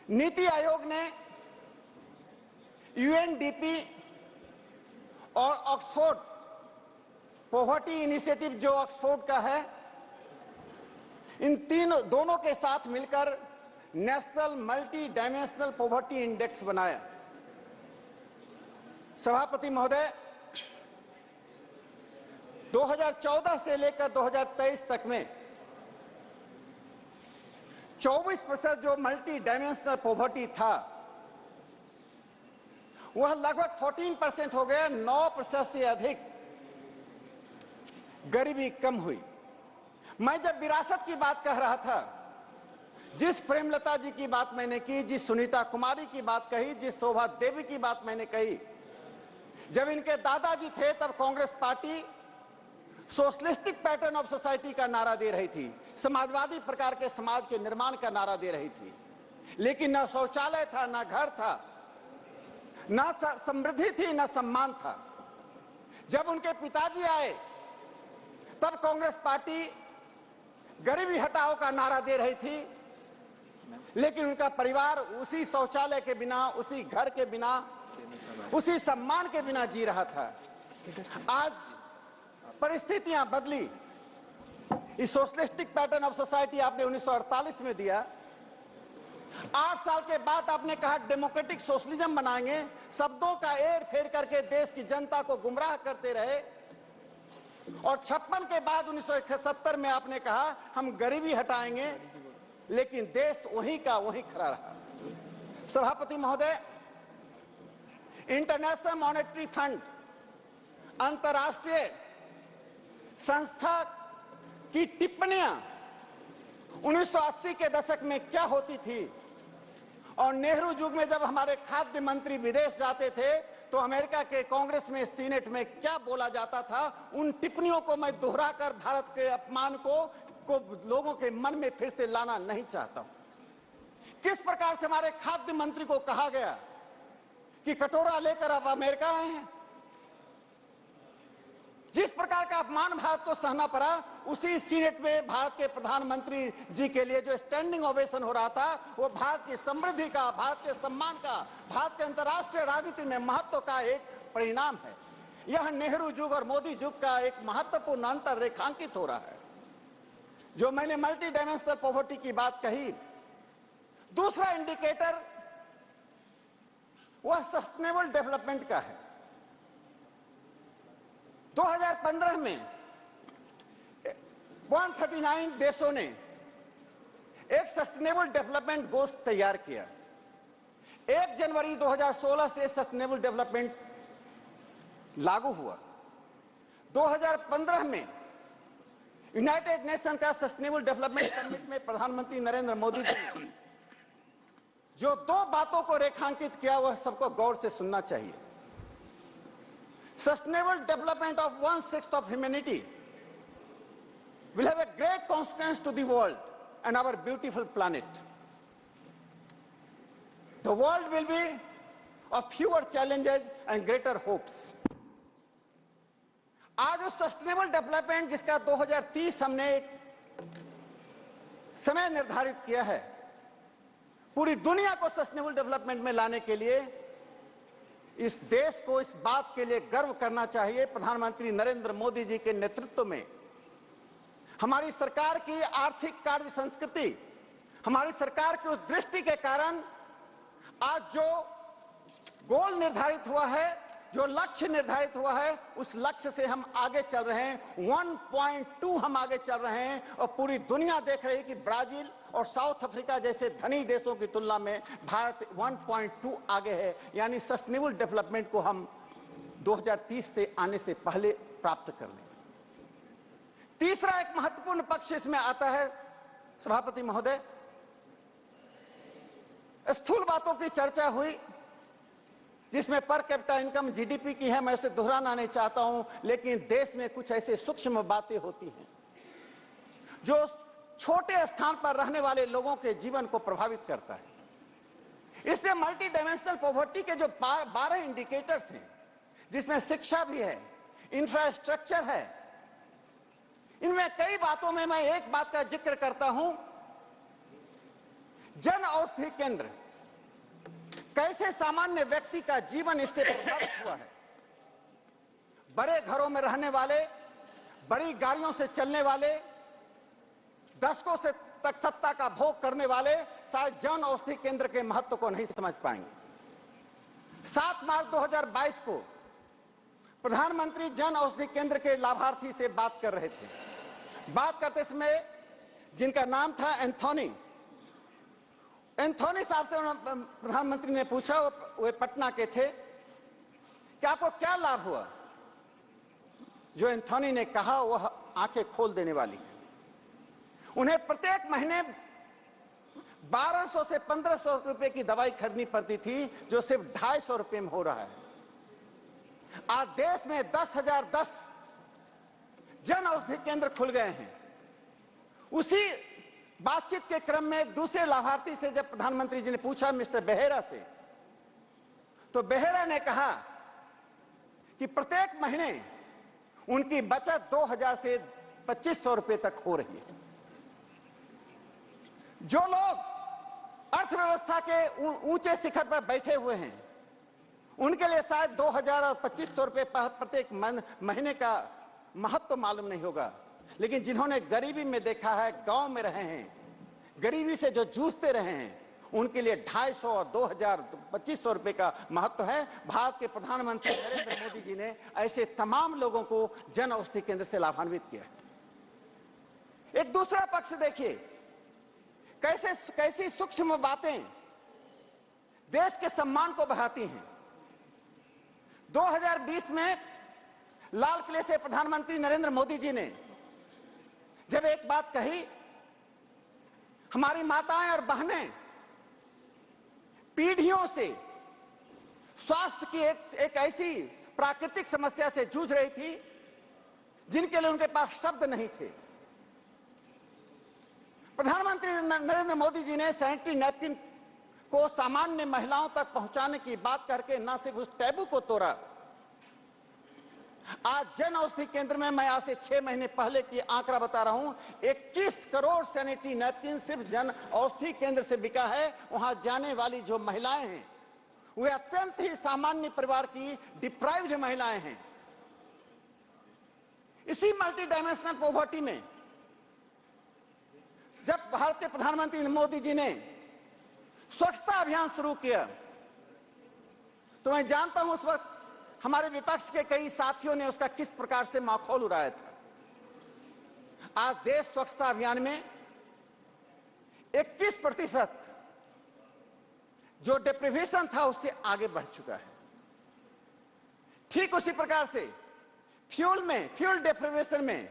NITI Aayog ने यूएनडीपी और ऑक्सफोर्ड पॉवर्टी इनिशिएटिव जो ऑक्सफोर्ड का है, इन दोनों के साथ मिलकर national multi dimensional poverty index बनाया। सभापति महोदय, 2014 से लेकर 2023 तक में 24% जो मल्टी डायमेंशनल पॉवर्टी था वह लगभग 14% हो गया। 9% से अधिक गरीबी कम हुई। मैं जब विरासत की बात कह रहा था, जिस प्रेमलता जी की बात मैंने की, जिस सुनीता कुमारी की बात कही, जिस शोभा देवी की बात मैंने कही, जब इनके दादाजी थे तब Congress party socialistic pattern of society का नारा दे रही थी, समाजवादी प्रकार के समाज के निर्माण का नारा दे रही थी, लेकिन न शौचालय था, न घर था, न समृद्धि थी, न सम्मान था। जब उनके पिताजी आए तब कांग्रेस पार्टी गरीबी हटाओ का नारा दे रही थी, लेकिन उनका परिवार उसी शौचालय के बिना, उसी घर के बिना, उसी सम्मान के बिना जी रहा था। आज परिस्थितियां बदली। इस सोशलिस्टिक पैटर्न ऑफ सोसाइटी आपने 1948 में दिया। 8 साल के बाद आपने कहा डेमोक्रेटिक सोशलिज्म बनाएंगे, शब्दों का एर फेर करके देश की जनता को गुमराह करते रहे, और 56 के बाद 1971 में आपने कहा हम गरीबी हटाएंगे, लेकिन देश वहीं का वहीं खड़ा रहा। सभापति महोदय, इंटरनेशनल मॉनेटरी फंड, अंतर्राष्ट्रीय संस्था की टिप्पणियां 1980 के दशक में क्या होती थी और नेहरू युग में जब हमारे खाद्य मंत्री विदेश जाते थे तो अमेरिका के कांग्रेस में, सीनेट में क्या बोला जाता था, उन टिप्पणियों को मैं दोहराकर भारत के अपमान को लोगों के मन में फिर से लाना नहीं चाहता हूं। किस प्रकार से हमारे खाद्य मंत्री को कहा गया कि कटोरा लेकर अब अमेरिका आए हैं। जिस प्रकार का अपमान भारत को सहना पड़ा, उसी सीनेट में भारत के प्रधानमंत्री जी के लिए जो स्टैंडिंग ओवेशन हो रहा था, वो भारत की समृद्धि का, भारत के सम्मान का, भारत के अंतर्राष्ट्रीय राजनीति में महत्व का एक परिणाम है। यह नेहरू युग और मोदी युग का एक महत्वपूर्ण अंतर रेखांकित हो रहा है। जो मैंने मल्टी डायमेंशनल पॉवर्टी की बात कही, दूसरा इंडिकेटर वह सस्टेनेबल डेवलपमेंट का है। 2015 में 139 देशों ने एक सस्टेनेबल डेवलपमेंट गोल्स तैयार किया। 1 जनवरी 2016 से सस्टेनेबल डेवलपमेंट लागू हुआ। 2015 में यूनाइटेड नेशन का सस्टेनेबल डेवलपमेंट समिट में प्रधानमंत्री नरेंद्र मोदी जी ने जो 2 बातों को रेखांकित किया, वह सबको गौर से सुनना चाहिए। Sustainable development of 1/6 of humanity will have a great consequence to the world and our beautiful planet. The world will be of fewer challenges and greater hopes. आज उस सस्टेनेबल डेवलपमेंट जिसका 2030 हमने एक समय निर्धारित किया है, पूरी दुनिया को सस्टेनेबल डेवलपमेंट में लाने के लिए इस देश को इस बात के लिए गर्व करना चाहिए, प्रधानमंत्री नरेंद्र मोदी जी के नेतृत्व में हमारी सरकार की आर्थिक कार्य संस्कृति, हमारी सरकार की उस दृष्टि के कारण आज जो गोल निर्धारित हुआ है, जो लक्ष्य निर्धारित हुआ है, उस लक्ष्य से हम आगे चल रहे हैं। 1.2 हम आगे चल रहे हैं और पूरी दुनिया देख रही है कि ब्राजील और साउथ अफ्रीका जैसे धनी देशों की तुलना में भारत 1.2 आगे है। यानी सस्टेनेबल डेवलपमेंट को हम 2030 से आने से पहले प्राप्त कर लेंगे। तीसरा एक महत्वपूर्ण पक्ष इसमें आता है, सभापति महोदय, स्थूल बातों की चर्चा हुई जिसमें पर कैपिटा इनकम जीडीपी की है, मैं उसे दोहराना नहीं चाहता हूं, लेकिन देश में कुछ ऐसे सूक्ष्म बातें होती हैं जो छोटे स्थान पर रहने वाले लोगों के जीवन को प्रभावित करता है। इससे मल्टी डायमेंशनल पॉवर्टी के जो 12 इंडिकेटर्स हैं, जिसमें शिक्षा भी है, इंफ्रास्ट्रक्चर है, इनमें कई बातों में मैं एक बात का जिक्र करता हूं, जन औषधि केंद्र, कैसे सामान्य व्यक्ति का जीवन इससे प्रभावित हुआ है। बड़े घरों में रहने वाले, बड़ी गाड़ियों से चलने वाले, दशकों से तक सत्ता का भोग करने वाले शायद जन औषधि केंद्र के महत्व को नहीं समझ पाएंगे। 7 मार्च 2022 को प्रधानमंत्री जन औषधि केंद्र के लाभार्थी से बात कर रहे थे। बात करते समय जिनका नाम था एंथोनी साहब से प्रधानमंत्री ने पूछा, वे पटना के थे, कि आपको क्या लाभ हुआ। जो एंथोनी ने कहा वह आंखें खोल देने वाली है। उन्हें प्रत्येक महीने 1200 से 1500 रुपए की दवाई खरीदनी पड़ती थी, जो सिर्फ 250 रुपए में हो रहा है। आज देश में 10,010 जन औषधि केंद्र खुल गए हैं। उसी बातचीत के क्रम में दूसरे लाभार्थी से जब प्रधानमंत्री जी ने पूछा, मिस्टर बेहेरा से, तो बेहेरा ने कहा कि प्रत्येक महीने उनकी बचत 2000 से 2500 रुपए तक हो रही है। जो लोग अर्थव्यवस्था के ऊंचे शिखर पर बैठे हुए हैं, उनके लिए शायद 2000 और 2500 रुपए प्रत्येक महीने का महत्व मालूम नहीं होगा, लेकिन जिन्होंने गरीबी में देखा है, गांव में रहे हैं, गरीबी से जो जूझते रहे हैं, उनके लिए 250 और 2000 2500 रुपए का महत्व है। भारत के प्रधानमंत्री नरेंद्र मोदी जी ने ऐसे तमाम लोगों को जन औषधि केंद्र से लाभान्वित किया है। एक दूसरा पक्ष देखिए, कैसी सूक्ष्म बातें देश के सम्मान को बढ़ाती हैं। 2020 में लाल किले से प्रधानमंत्री नरेंद्र मोदी जी ने जब एक बात कही, हमारी माताएं और बहनें पीढ़ियों से स्वास्थ्य की एक ऐसी प्राकृतिक समस्या से जूझ रही थी जिनके लिए उनके पास शब्द नहीं थे। प्रधानमंत्री नरेंद्र मोदी जी ने सैनिटरी नैपकिन को सामान्य महिलाओं तक पहुंचाने की बात करके न सिर्फ उस टैबू को तोड़ा, आज जन औषधि केंद्र में मैं आज से 6 महीने पहले की आंकड़ा बता रहा हूं, 21 करोड़ सैनिटरी नैपकिन सिर्फ जन औषधि केंद्र से बिका है। वहां जाने वाली जो महिलाएं हैं वे अत्यंत ही सामान्य परिवार की डिप्राइव्ड महिलाएं हैं। इसी मल्टी डायमेंशनल पॉवर्टी में जब भारत के प्रधानमंत्री मोदी जी ने स्वच्छता अभियान शुरू किया तो मैं जानता हूं उस वक्त हमारे विपक्ष के कई साथियों ने उसका किस प्रकार से माखौल उड़ाया था। आज देश स्वच्छता अभियान में 21% जो डिप्रीवेशन था उससे आगे बढ़ चुका है। ठीक उसी प्रकार से फ्यूल डिप्रीवेशन में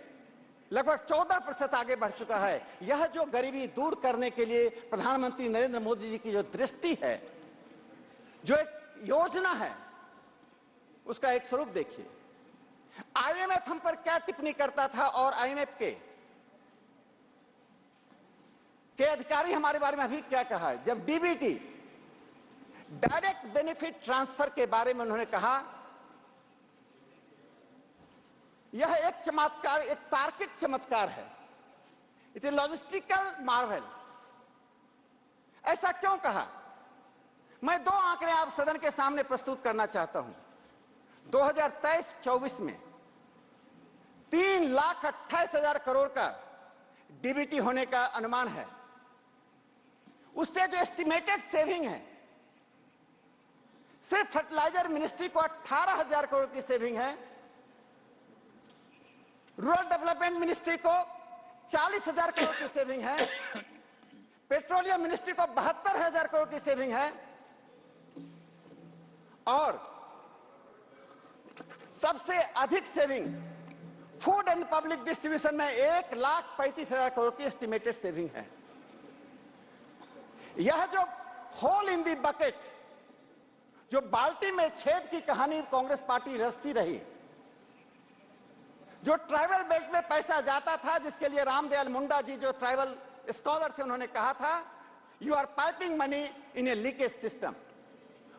लगभग 14% आगे बढ़ चुका है। यह जो गरीबी दूर करने के लिए प्रधानमंत्री नरेंद्र मोदी जी की जो दृष्टि है, जो एक योजना है, उसका एक स्वरूप देखिए। आईएमएफ हम पर क्या टिप्पणी करता था और आईएमएफ के अधिकारी हमारे बारे में अभी क्या कहा है। जब डीबीटी डायरेक्ट बेनिफिट ट्रांसफर के बारे में उन्होंने कहा, यह एक चमत्कार, एक तार्किक चमत्कार है। It is logistical Marvel. ऐसा क्यों कहा? मैं 2 आंकड़े आप सदन के सामने प्रस्तुत करना चाहता हूं। 2023-24 में 3,28,000 करोड़ का डीबीटी होने का अनुमान है। उससे जो एस्टिमेटेड सेविंग है, सिर्फ फर्टिलाइजर मिनिस्ट्री को 18,000 करोड़ की सेविंग है, रूरल डेवलपमेंट मिनिस्ट्री को 40,000 करोड़ की सेविंग है, पेट्रोलियम मिनिस्ट्री को 72,000 करोड़ की सेविंग है, और सबसे अधिक saving food and public distribution में 1,35,000 करोड़ की एस्टिमेटेड सेविंग है। यह जो होल इन दी बकेट, जो बाल्टी में छेद की कहानी कांग्रेस पार्टी रचती रही, जो ट्राइबल बेल्ट में पैसा जाता था, जिसके लिए रामदयाल मुंडा जी जो ट्राइबल स्कॉलर थे उन्होंने कहा था, you are piping money in a leakage system.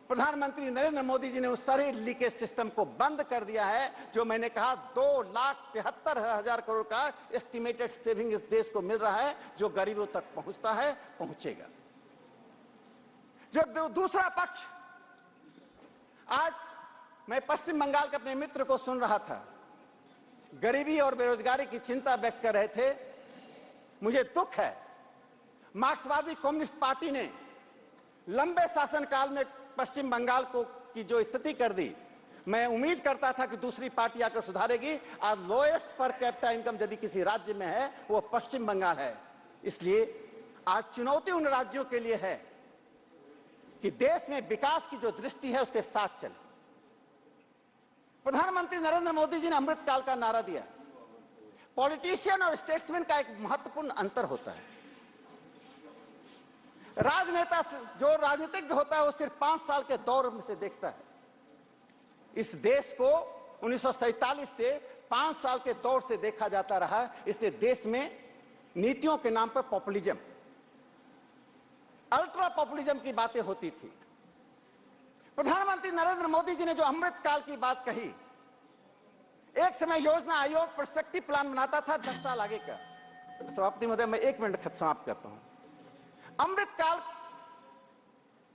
प्रधानमंत्री नरेंद्र मोदी जी ने उस सारे लीकेज सिस्टम को बंद कर दिया है। जो मैंने कहा 2,73,000 करोड़ का एस्टिमेटेड सेविंग इस देश को मिल रहा है, जो गरीबों तक पहुंचता है, पहुंचेगा। जो दूसरा पक्ष, आज मैं पश्चिम बंगाल के अपने मित्र को सुन रहा था, गरीबी और बेरोजगारी की चिंता व्यक्त कर रहे थे। मुझे दुख है, मार्क्सवादी कम्युनिस्ट पार्टी ने लंबे शासनकाल में पश्चिम बंगाल को की जो स्थिति कर दी, मैं उम्मीद करता था कि दूसरी पार्टी आकर सुधारेगी। आज लोएस्ट पर कैपिटा इनकम यदि किसी राज्य में है वो पश्चिम बंगाल है। इसलिए आज चुनौती उन राज्यों के लिए है कि देश में विकास की जो दृष्टि है उसके साथ चले। प्रधानमंत्री नरेंद्र मोदी जी ने अमृतकाल का नारा दिया। पॉलिटिशियन और स्टेट्समैन का एक महत्वपूर्ण अंतर होता है। राजनेता जो राजनीतिज्ञ होता है वो सिर्फ 5 साल के दौर में से देखता है। इस देश को 1947 से 5 साल के दौर से देखा जाता रहा। इसलिए देश में नीतियों के नाम पर पॉपुलिज्म, अल्ट्रा पॉपुलिज्म की बातें होती थी। प्रधानमंत्री नरेंद्र मोदी जी ने जो अमृतकाल की बात कही, एक समय योजना आयोग पर्सपेक्टिव प्लान बनाता था 10 साल आगे का। सभापति महोदय, मैं 1 मिनट समाप्त करता हूं। अमृतकाल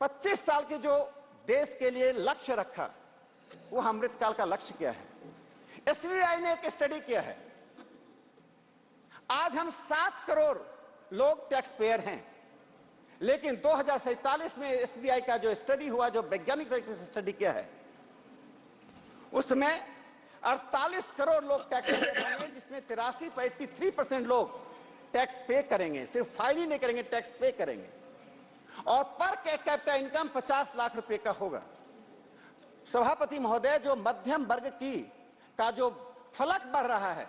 25 साल के जो देश के लिए लक्ष्य रखा, वो अमृतकाल का लक्ष्य क्या है? एसबीआई ने एक स्टडी किया है। आज हम 7 करोड़ लोग टैक्स पेयर हैं, लेकिन 2047 में एसबीआई का जो स्टडी हुआ, जो वैज्ञानिक तरीके से स्टडी किया है, उसमें 48 करोड़ लोग टैक्स पेयर होंगे, जिसमें 83% लोग टैक्स पे करेंगे। सिर्फ फाइल ही नहीं करेंगे, टैक्स पे करेंगे। और पर कैपिटा इनकम 50 लाख रुपए का होगा। सभापति महोदय, जो मध्यम वर्ग का जो फलक बढ़ रहा है,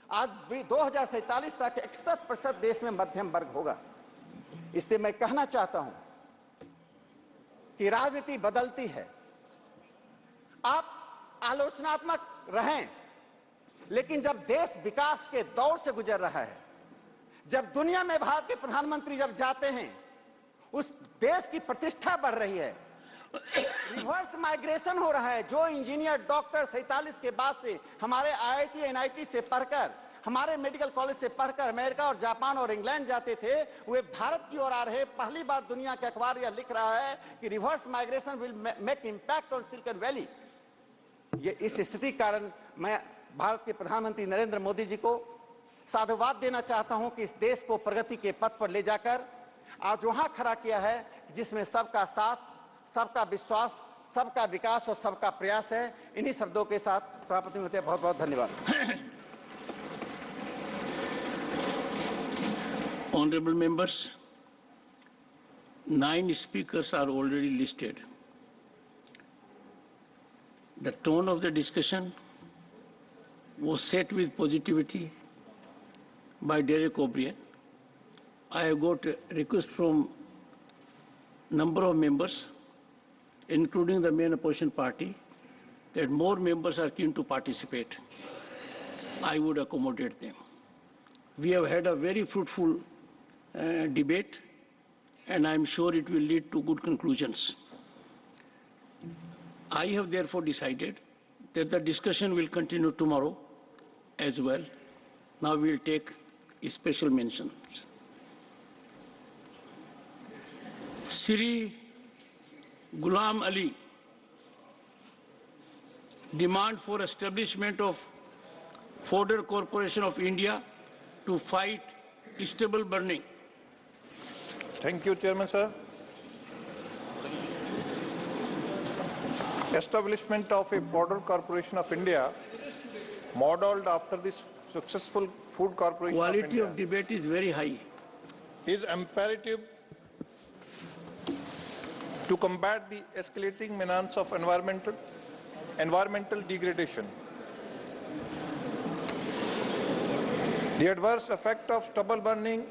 आज 2047 तक 61% देश में मध्यम वर्ग होगा। इसलिए मैं कहना चाहता हूं कि राजनीति बदलती है। आप आलोचनात्मक रहें, लेकिन जब देश विकास के दौर से गुजर रहा है, जब दुनिया में भारत के प्रधानमंत्री जब जाते हैं, उस देश की प्रतिष्ठा बढ़ रही है, रिवर्स माइग्रेशन हो रहा है। जो इंजीनियर, डॉक्टर 47 के बाद से हमारे IIT, NIT से पढ़कर, हमारे मेडिकल कॉलेज से पढ़कर अमेरिका और जापान और इंग्लैंड जाते थे, वे भारत की ओर आ रहे। पहली बार दुनिया के अखबार यह लिख रहा है कि reverse migration will make impact on silicon valley. ये इस स्थिति के कारण मैं भारत के प्रधानमंत्री नरेंद्र मोदी जी को साधुवाद देना चाहता हूं कि इस देश को प्रगति के पथ पर ले जाकर आज वहां खड़ा किया है जिसमें सबका साथ, सबका विश्वास, सबका विकास और सबका प्रयास है। इन्हीं शब्दों के साथ सभापति महोदय, बहुत बहुत धन्यवाद। Honorable members, 9 speakers are already listed. The tone of the discussion was set with positivity by Derek O'Brien. I have got a request from number of members, including the main opposition party, that more members are keen to participate. I would accommodate them. We have had a very fruitful debate, and I am sure it will lead to good conclusions. I have therefore decided that the discussion will continue tomorrow as well. Now we will take special mentions. Sri Ghulam Ali, demand for establishment of Fodder Corporation of India to fight stubble burning. Thank you, Chairman, sir. Establishment of a Fodder Corporation of India, modeled after the successful Food Corporation Quality of India, of debate is very high. is imperative to combat the escalating menace of environmental degradation. The adverse effect of stubble burning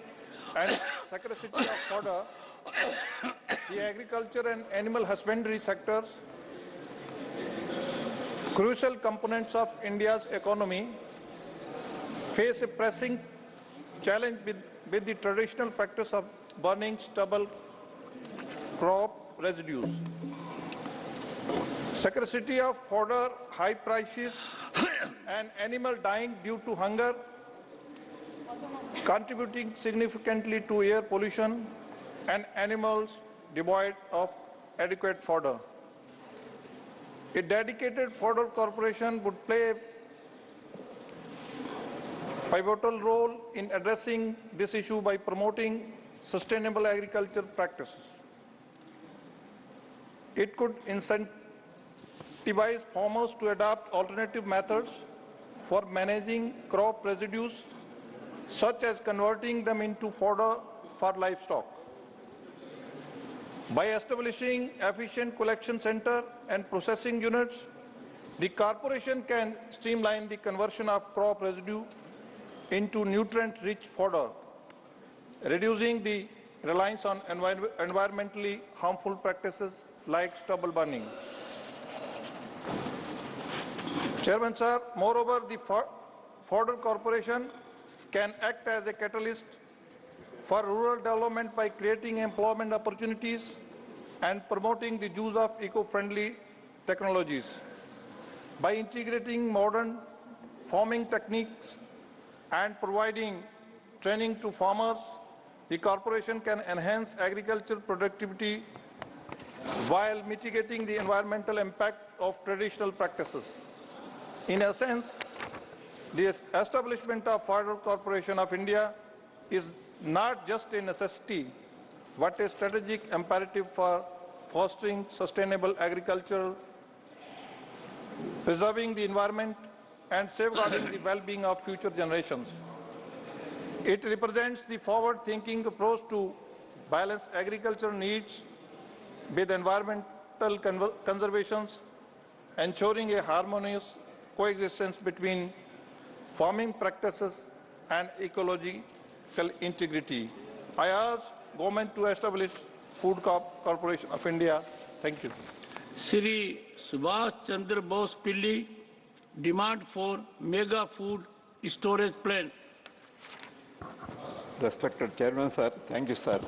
and scarcity of fodder, the agriculture and animal husbandry sectors, crucial components of India's economy, face a pressing challenge with the traditional practice of burning stubble crop residues. Scarcity of fodder, high prices, and animal dying due to hunger, contributing significantly to air pollution and animals devoid of adequate fodder. A dedicated fodder corporation would play a pivotal role in addressing this issue by promoting sustainable agriculture practices. It could incentivize farmers to adopt alternative methods for managing crop residues, such as converting them into fodder for livestock. By establishing efficient collection center and processing units, the corporation can streamline the conversion of crop residue into nutrient-rich fodder, reducing the reliance on environmentally harmful practices like stubble burning. Chairman, sir, moreover, the Fodder Corporation can act as a catalyst for rural development by creating employment opportunities and promoting the use of eco-friendly technologies. By integrating modern farming techniques and providing training to farmers, the corporation can enhance agricultural productivity while mitigating the environmental impact of traditional practices. In essence, the establishment of Fodder Corporation of India is not just a necessity, but a strategic imperative for fostering sustainable agriculture, preserving the environment, and safeguarding the well-being of future generations. It represents the forward-thinking approach to balance agricultural needs with environmental conservation, ensuring a harmonious coexistence between farming practices and ecological integrity. I urge government to establish Food Corporation of India Thank you. Shri Subhash Chandra Bose Pilli, demand for mega food storage plant. Respected Chairman, sir. Thank you, sir.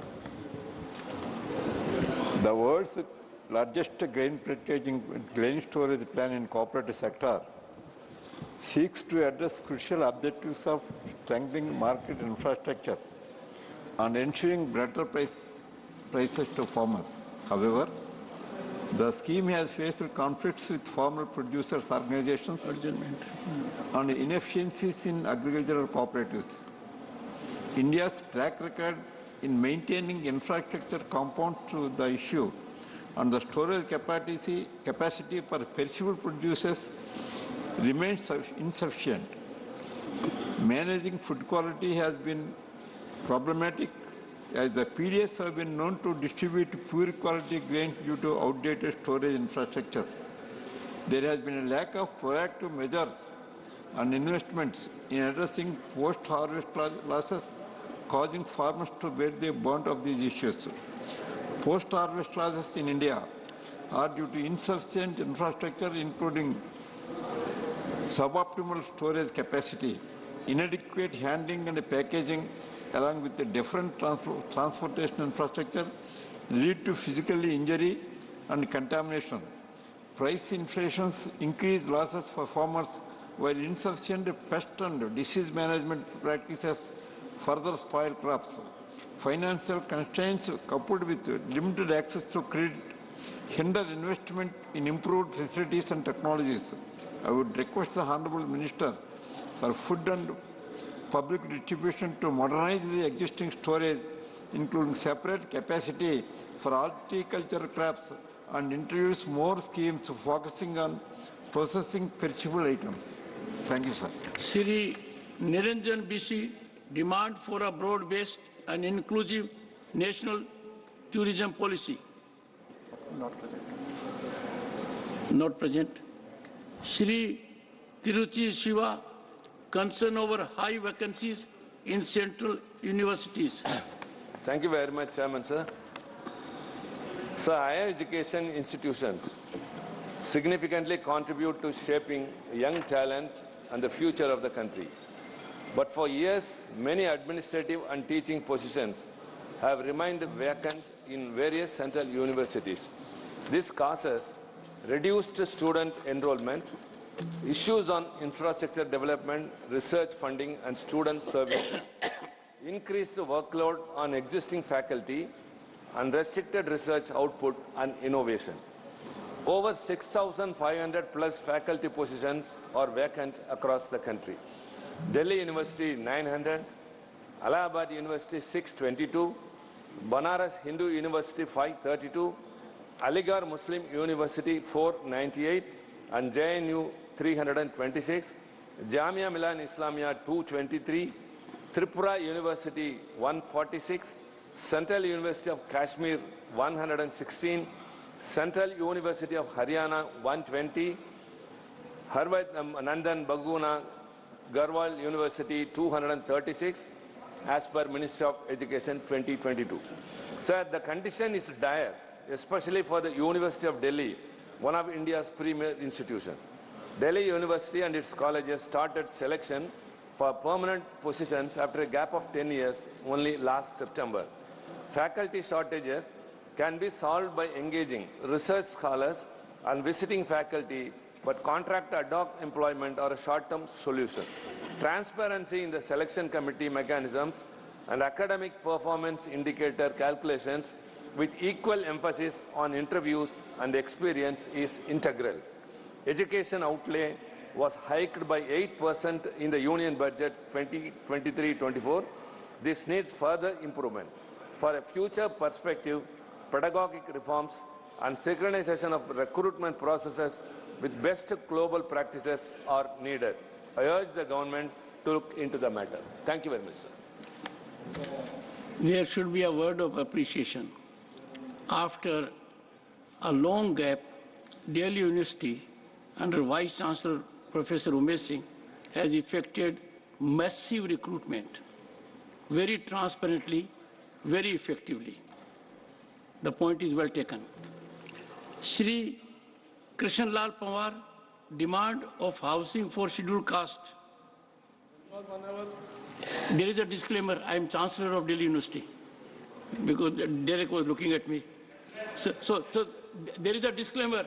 The world's largest grain storage plant in cooperative sector seeks to address crucial objectives of strengthening market infrastructure and ensuring better prices to farmers. However, the scheme has faced conflicts with farmer producers organizations and inefficiencies in agricultural cooperatives. India's track record in maintaining infrastructure compounds to the issue, and the storage capacity for perishable producers remains insufficient. Managing food quality has been problematic, as the PDS have been known to distribute poor quality grains due to outdated storage infrastructure. There has been a lack of proactive measures and investments in addressing post-harvest losses, causing farmers to bear the brunt of these issues. Post-harvest losses in India are due to insufficient infrastructure, including suboptimal storage capacity, inadequate handling and packaging, along with the different transportation infrastructure, lead to physical injury and contamination. Price inflations increase losses for farmers, while insufficient pest and disease management practices further spoil crops. Financial constraints coupled with limited access to credit hinder investment in improved facilities and technologies. I would request the Honorable Minister for Food and Public Distribution to modernize the existing storage, including separate capacity for horticultural crops, and introduce more schemes focusing on processing perishable items. Thank you, sir. Shri Narendra BC, demand for a broad-based and inclusive national tourism policy. Not present. Not present. Shri Tiruchi Shiva, concern over high vacancies in central universities. Thank you very much, Chairman, sir. So, higher education institutions significantly contribute to shaping young talent and the future of the country. But for years, many administrative and teaching positions have remained vacant in various central universities. This causes reduced student enrollment, issues on infrastructure development, research funding, and student service, increased workload on existing faculty, and restricted research output and innovation. Over 6,500 plus faculty positions are vacant across the country. Delhi University 900, Allahabad University 622, Banaras Hindu University 532, Aligarh Muslim University 498, and JNU 326, Jamia Milan Islamia 223, Tripura University 146, Central University of Kashmir 116, Central University of Haryana 120, Harvad Nandan Baguna Garhwal University 236, as per Ministry of Education 2022. Sir, the condition is dire, especially for the University of Delhi, one of India's premier institutions. Delhi University and its colleges started selection for permanent positions after a gap of 10 years only last September. Faculty shortages can be solved by engaging research scholars and visiting faculty, but contract ad hoc employment are a short-term solution. Transparency in the selection committee mechanisms and academic performance indicator calculations with equal emphasis on interviews and experience is integral. Education outlay was hiked by 8% in the Union Budget 2023-24. This needs further improvement. For a future perspective, pedagogic reforms and synchronization of recruitment processes with best global practices are needed. I urge the government to look into the matter. Thank you very much, sir. There should be a word of appreciation. After a long gap, Delhi University, under Vice Chancellor Professor Umesh Singh, has effected massive recruitment, very transparently, very effectively. The point is well taken. Shri Krishan Lal Pawar, demand of housing for scheduled caste. There is a disclaimer. I am Chancellor of Delhi University, because Derek was looking at me. So there is a disclaimer.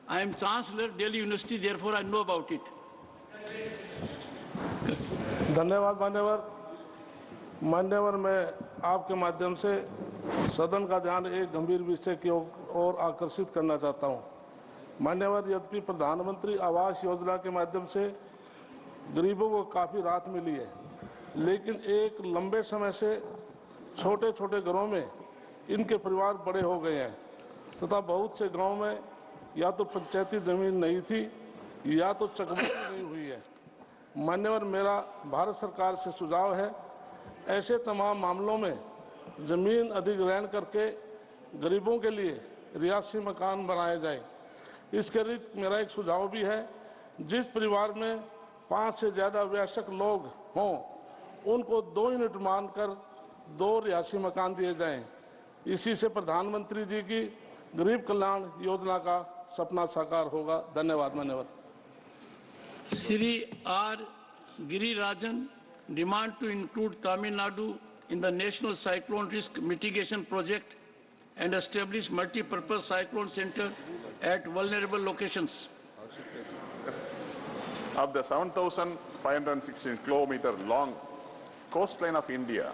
I am Chancellor Delhi University, therefore I know about it. धन्यवाद मान्यवर मैं आपके माध्यम से सदन का ध्यान एक गंभीर विषय की ओर आकर्षित करना चाहता हूं। मान्यवर, यद्यपि प्रधानमंत्री आवास योजना के माध्यम से गरीबों को काफ़ी राहत मिली है, लेकिन एक लंबे समय से छोटे छोटे घरों में इनके परिवार बड़े हो गए हैं तथा बहुत से गांव में या तो पंचायती जमीन नहीं थी या तो चकबंदी नहीं हुई है। मान्यवर, मेरा भारत सरकार से सुझाव है, ऐसे तमाम मामलों में जमीन अधिग्रहण करके गरीबों के लिए रिहायशी मकान बनाए जाएं। इसके अतिरिक्त मेरा एक सुझाव भी है, जिस परिवार में 5 से ज़्यादा वयस्क लोग हों उनको 2 यूनिट मानकर 2 रिहायशी मकान दिए जाएं। इसी से प्रधानमंत्री जी की गरीब कल्याण योजना का सपना साकार होगा। धन्यवाद मान्यवर। Shri R. Girirajan, demand to include Tamil Nadu in the National Cyclone Risk Mitigation Project and establish multi-purpose cyclone center at vulnerable locations. Of the 7,516 kilometer long coastline of India,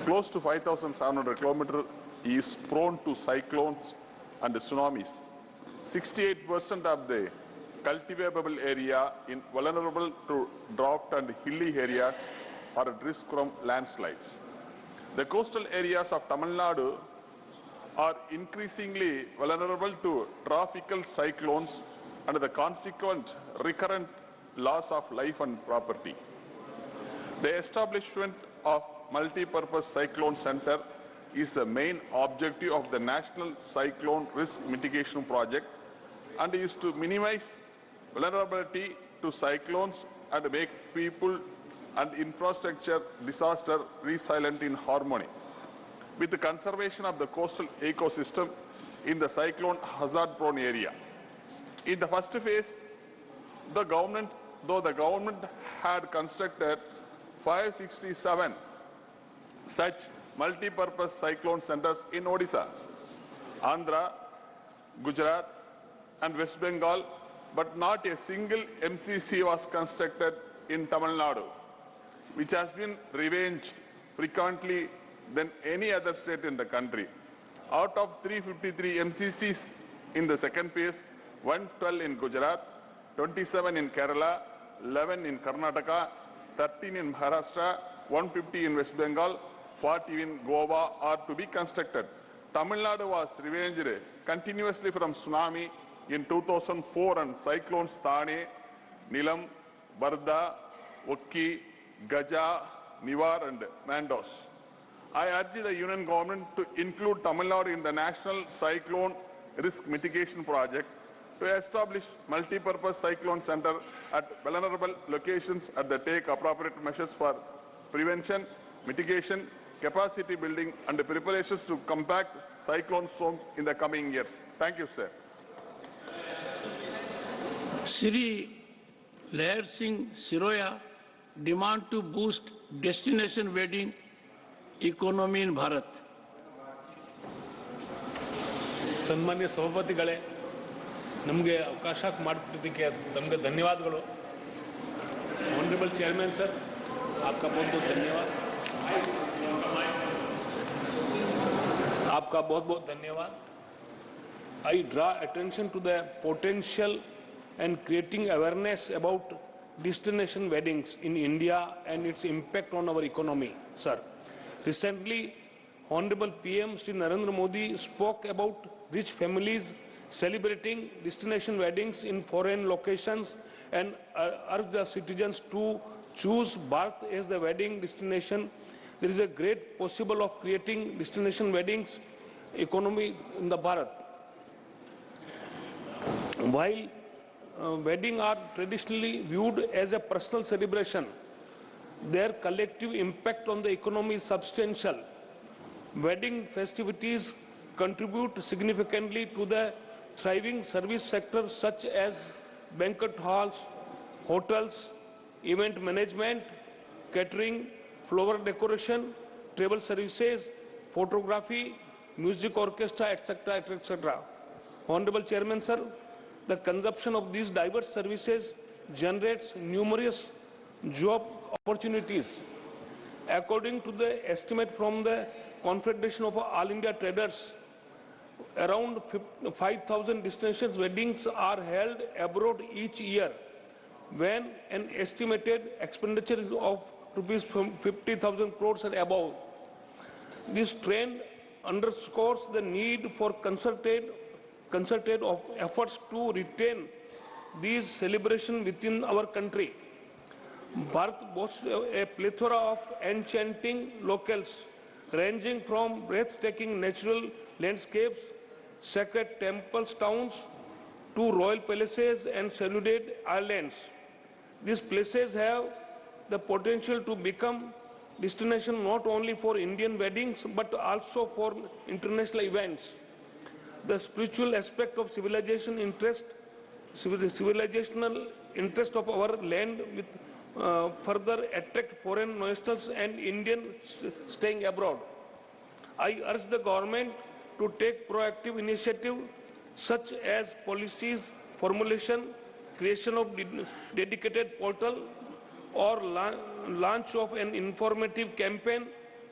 close to 5,700 kilometers is prone to cyclones and tsunamis. 68% of the cultivable area is vulnerable to drought and hilly areas are at risk from landslides. The coastal areas of Tamil Nadu are increasingly vulnerable to tropical cyclones and the consequent recurrent loss of life and property. The establishment of multi-purpose cyclone center is the main objective of the National Cyclone Risk Mitigation Project and is to minimize vulnerability to cyclones and make people and infrastructure disaster resilient in harmony with the conservation of the coastal ecosystem in the cyclone hazard-prone area. In the first phase, the government had constructed 567 such multi-purpose cyclone centers in Odisha, Andhra, Gujarat, and West Bengal, but not a single MCC was constructed in Tamil Nadu, which has been revenged frequently than any other state in the country. Out of 353 MCCs in the second phase, 112 in Gujarat, 27 in Kerala, 11 in Karnataka, 13 in Maharashtra, 150 in West Bengal, 40 in Goa are to be constructed. Tamil Nadu was revenged continuously from tsunami in 2004 and cyclones Thane, Nilam, Varda, Okki, Gaja, Nivar and Mandos. I urge the Union Government to include Tamil Nadu in the National Cyclone Risk Mitigation Project to establish multi-purpose cyclone center at vulnerable locations and take appropriate measures for prevention, mitigation, capacity building and preparations to combat cyclone storms in the coming years. Thank you, sir. Shri Lair Singh Siroya, demand to boost destination wedding economy in Bharat. ಸನ್ಮಾನ್ಯ ಸಭಾಪತಿಗಳೇ, ನಮಗೆ ಅವಕಾಶ ಮಾಡಿಕೊಟ್ಟಿದ್ದಕ್ಕೆ ತಮಗೆ ಧನ್ಯವಾದಗಳು. Honourable chairman sir, आपका बहुत बहुत धन्यवाद. आपका बहुत बहुत धन्यवाद. I draw attention to the potential and creating awareness about destination weddings in India and its impact on our economy, sir. Recently, Honorable PM Shri Narendra Modi spoke about rich families celebrating destination weddings in foreign locations and urged the citizens to choose Bharat as the wedding destination. There is a great possible of creating destination weddings economy in the Bharat. While weddings are traditionally viewed as a personal celebration, their collective impact on the economy is substantial. Wedding festivities contribute significantly to the thriving service sector such as banquet halls, hotels, event management, catering, flower decoration, travel services, photography, music orchestra, etc., etc. Honorable Chairman, sir, the consumption of these diverse services generates numerous job opportunities. According to the estimate from the Confederation of All India Traders, around 5,000 destination weddings are held abroad each year, when an estimated expenditure is of rupees 50,000 crores and above. This trend underscores the need for concerted efforts to retain these celebrations within our country. Bharat boasts a plethora of enchanting locales, ranging from breathtaking natural landscapes, sacred temples, towns, to royal palaces and secluded islands. These places have the potential to become destination not only for Indian weddings but also for international events. The spiritual aspect of civilizational interest of our land with further attract foreign nationals and Indians staying abroad. I urge the government to take proactive initiative such as policies formulation, creation of dedicated portal, or launch of an informative campaign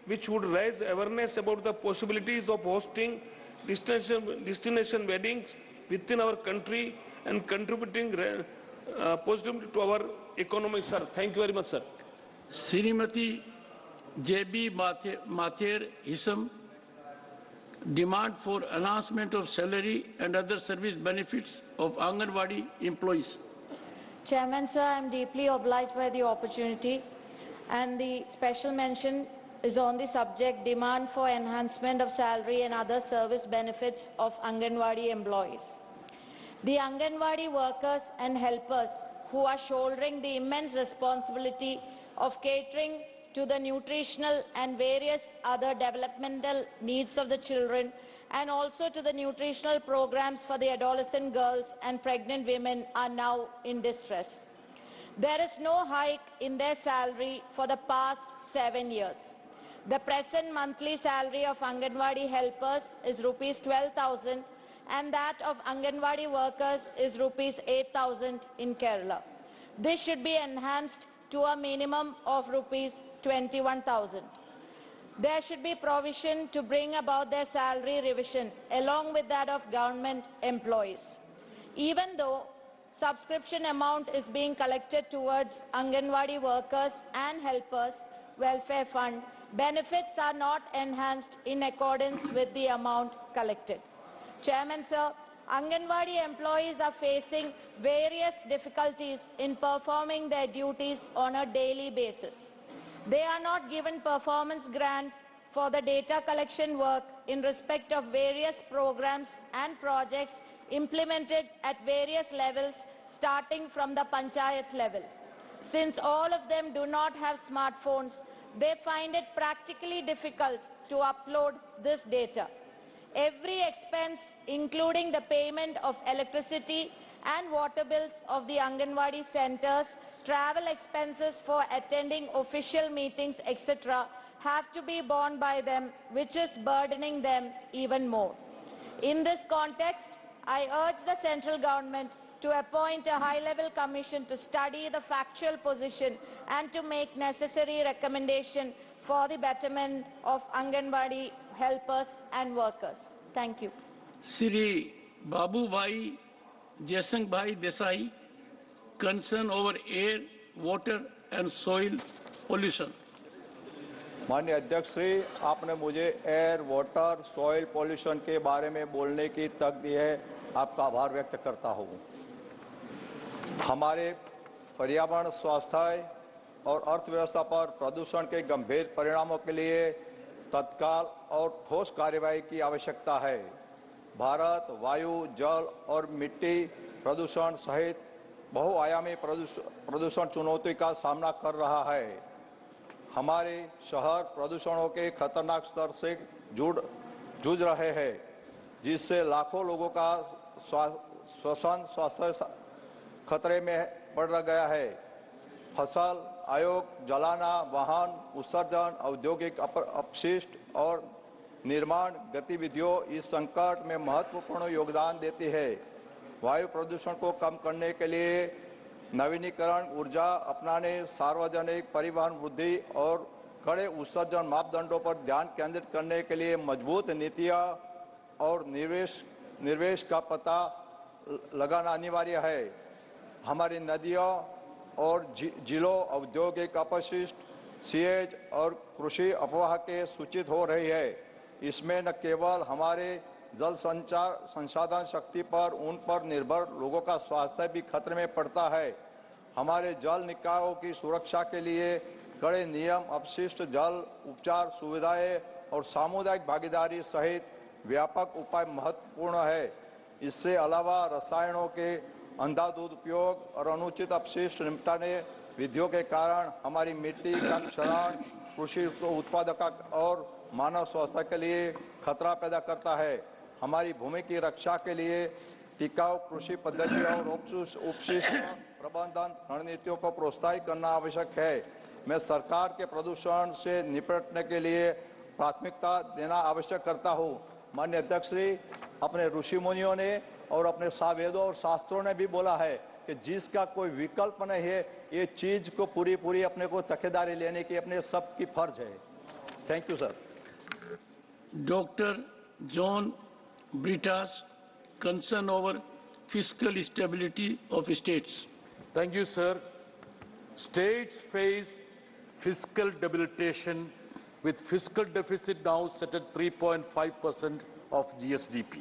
which would raise awareness about the possibilities of hosting destination weddings within our country and contributing positively to our economy, sir. Thank you very much, sir. Srimati J.B. Mathur Hisam, demand for enhancement of salary and other service benefits of Anganwadi employees. Chairman, sir, I am deeply obliged by the opportunity, and the special mention is on the subject demand for enhancement of salary and other service benefits of Anganwadi employees. The Anganwadi workers and helpers who are shouldering the immense responsibility of catering to the nutritional and various other developmental needs of the children, and also to the nutritional programs for the adolescent girls and pregnant women, are now in distress. There is no hike in their salary for the past 7 years. The present monthly salary of Anganwadi helpers is rupees 12,000 and that of Anganwadi workers is rupees 8,000 in Kerala. This should be enhanced to a minimum of rupees 21,000. There should be provision to bring about their salary revision along with that of government employees. Even though subscription amount is being collected towards Anganwadi workers and helpers welfare fund, benefits are not enhanced in accordance with the amount collected. Chairman, sir, Anganwadi employees are facing various difficulties in performing their duties on a daily basis. They are not given performance grant for the data collection work in respect of various programs and projects implemented at various levels starting from the panchayat level. Since all of them do not have smartphones, they find it practically difficult to upload this data. Every expense, including the payment of electricity and water bills of the Anganwadi centers, travel expenses for attending official meetings, etc., have to be borne by them, which is burdening them even more. In this context, I urge the central government to appoint a high-level commission to study the factual position and to make necessary recommendation for the betterment of Anganwadi helpers and workers. Thank you. Sri Babu Bhai Jaisang Bhai Desai, concern over air, water and soil pollution. माननीय अध्यक्ष श्री, आपने मुझे air, water, soil pollution के बारे में बोलने की तक दी है, आपका आभार व्यक्त करता हूँ। हमारे पर्यावरण, स्वास्थ्य और अर्थव्यवस्था पर प्रदूषण के गंभीर परिणामों के लिए तत्काल और ठोस कार्रवाई की आवश्यकता है। भारत वायु, जल और मिट्टी प्रदूषण सहित बहुआयामी प्रदूषण चुनौती का सामना कर रहा है। हमारे शहर प्रदूषणों के खतरनाक स्तर से जूझ रहे हैं। जिससे लाखों लोगों का श्वसन स्वास्थ्य खतरे में पड़ गया है। फसल, आयोग, जलाना, वाहन उत्सर्जन, औद्योगिक अपशिष्ट और निर्माण गतिविधियों इस संकट में महत्वपूर्ण योगदान देती है। वायु प्रदूषण को कम करने के लिए नवीनीकरण ऊर्जा अपनाने, सार्वजनिक परिवहन वृद्धि और कड़े उत्सर्जन मापदंडों पर ध्यान केंद्रित करने के लिए मजबूत नीतियां और निवेश का पता लगाना अनिवार्य है। हमारी नदियों और जिलों औद्योगिक अपशिष्ट, सीएज और कृषि अफवाह के सूचित हो रही है। इसमें न केवल हमारे जल संसाधन शक्ति पर उन पर निर्भर लोगों का स्वास्थ्य भी खतरे में पड़ता है। हमारे जल निकायों की सुरक्षा के लिए कड़े नियम, अपशिष्ट जल उपचार सुविधाएं और सामुदायिक भागीदारी सहित व्यापक उपाय महत्वपूर्ण है। इससे अलावा रसायनों के अंधाधुंध उपयोग और अनुचित अपशिष्ट निपटाने विधियों के कारण हमारी मिट्टी का क्षरण कृषि उत्पादकता और मानव स्वास्थ्य के लिए खतरा पैदा करता है। हमारी भूमि की रक्षा के लिए टिकाऊ कृषि पद्धतियों और अपशिष्ट प्रबंधन रणनीतियों को प्रोत्साहित करना आवश्यक है। मैं सरकार के प्रदूषण से निपटने के लिए प्राथमिकता देना आवश्यक करता हूँ। माननीय अध्यक्ष श्री, अपने ऋषि मुनियों ने और अपने वेदों और शास्त्रों ने भी बोला है कि जिसका कोई विकल्प नहीं है, ये चीज को पूरी अपने को तकेदारी लेने की अपने सबकी फर्ज है। Thank you sir. Doctor John Brittas, concern over fiscal stability of states. Thank you, sir. States face fiscal debilitation with fiscal deficit now set at 3.5% of GSDP,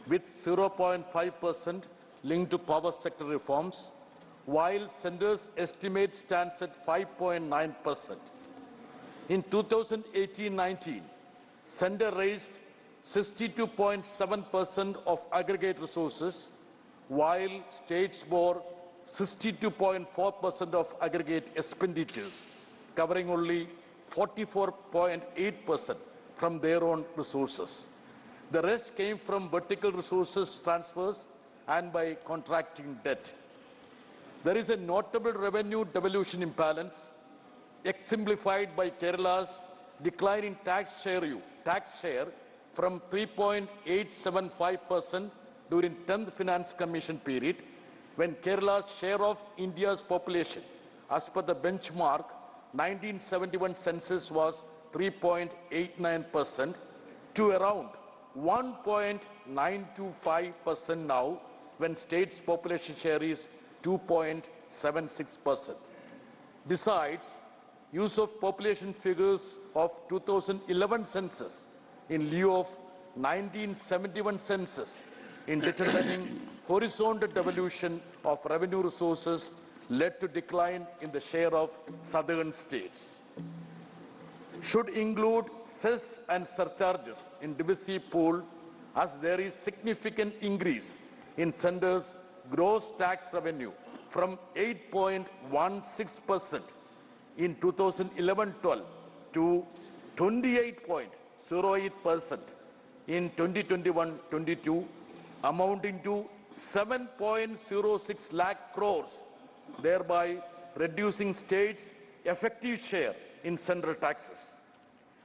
with 0.5% linked to power sector reforms, while centre's estimate stands at 5.9%. In 2018-19, centre raised 62.7% of aggregate resources, while states bore 62.4% of aggregate expenditures, covering only 44.8% from their own resources. The rest came from vertical resources transfers and by contracting debt. There is a notable revenue devolution imbalance, exemplified by Kerala's decline in tax share from 3.875% during 10th Finance Commission period, when Kerala's share of India's population, as per the benchmark 1971 census, was 3.89%, to around 1.925% now, when state's population share is 2.76%. Besides, use of population figures of 2011 census in lieu of 1971 census in determining horizontal devolution of revenue resources led to decline in the share of southern states. Should include cess and surcharges in divisive pool, as there is significant increase in centre's gross tax revenue from 8.16% in 2011-12 to 28.08% in 2021-22, amounting to 7.06 lakh crores, thereby reducing states' effective share in central taxes.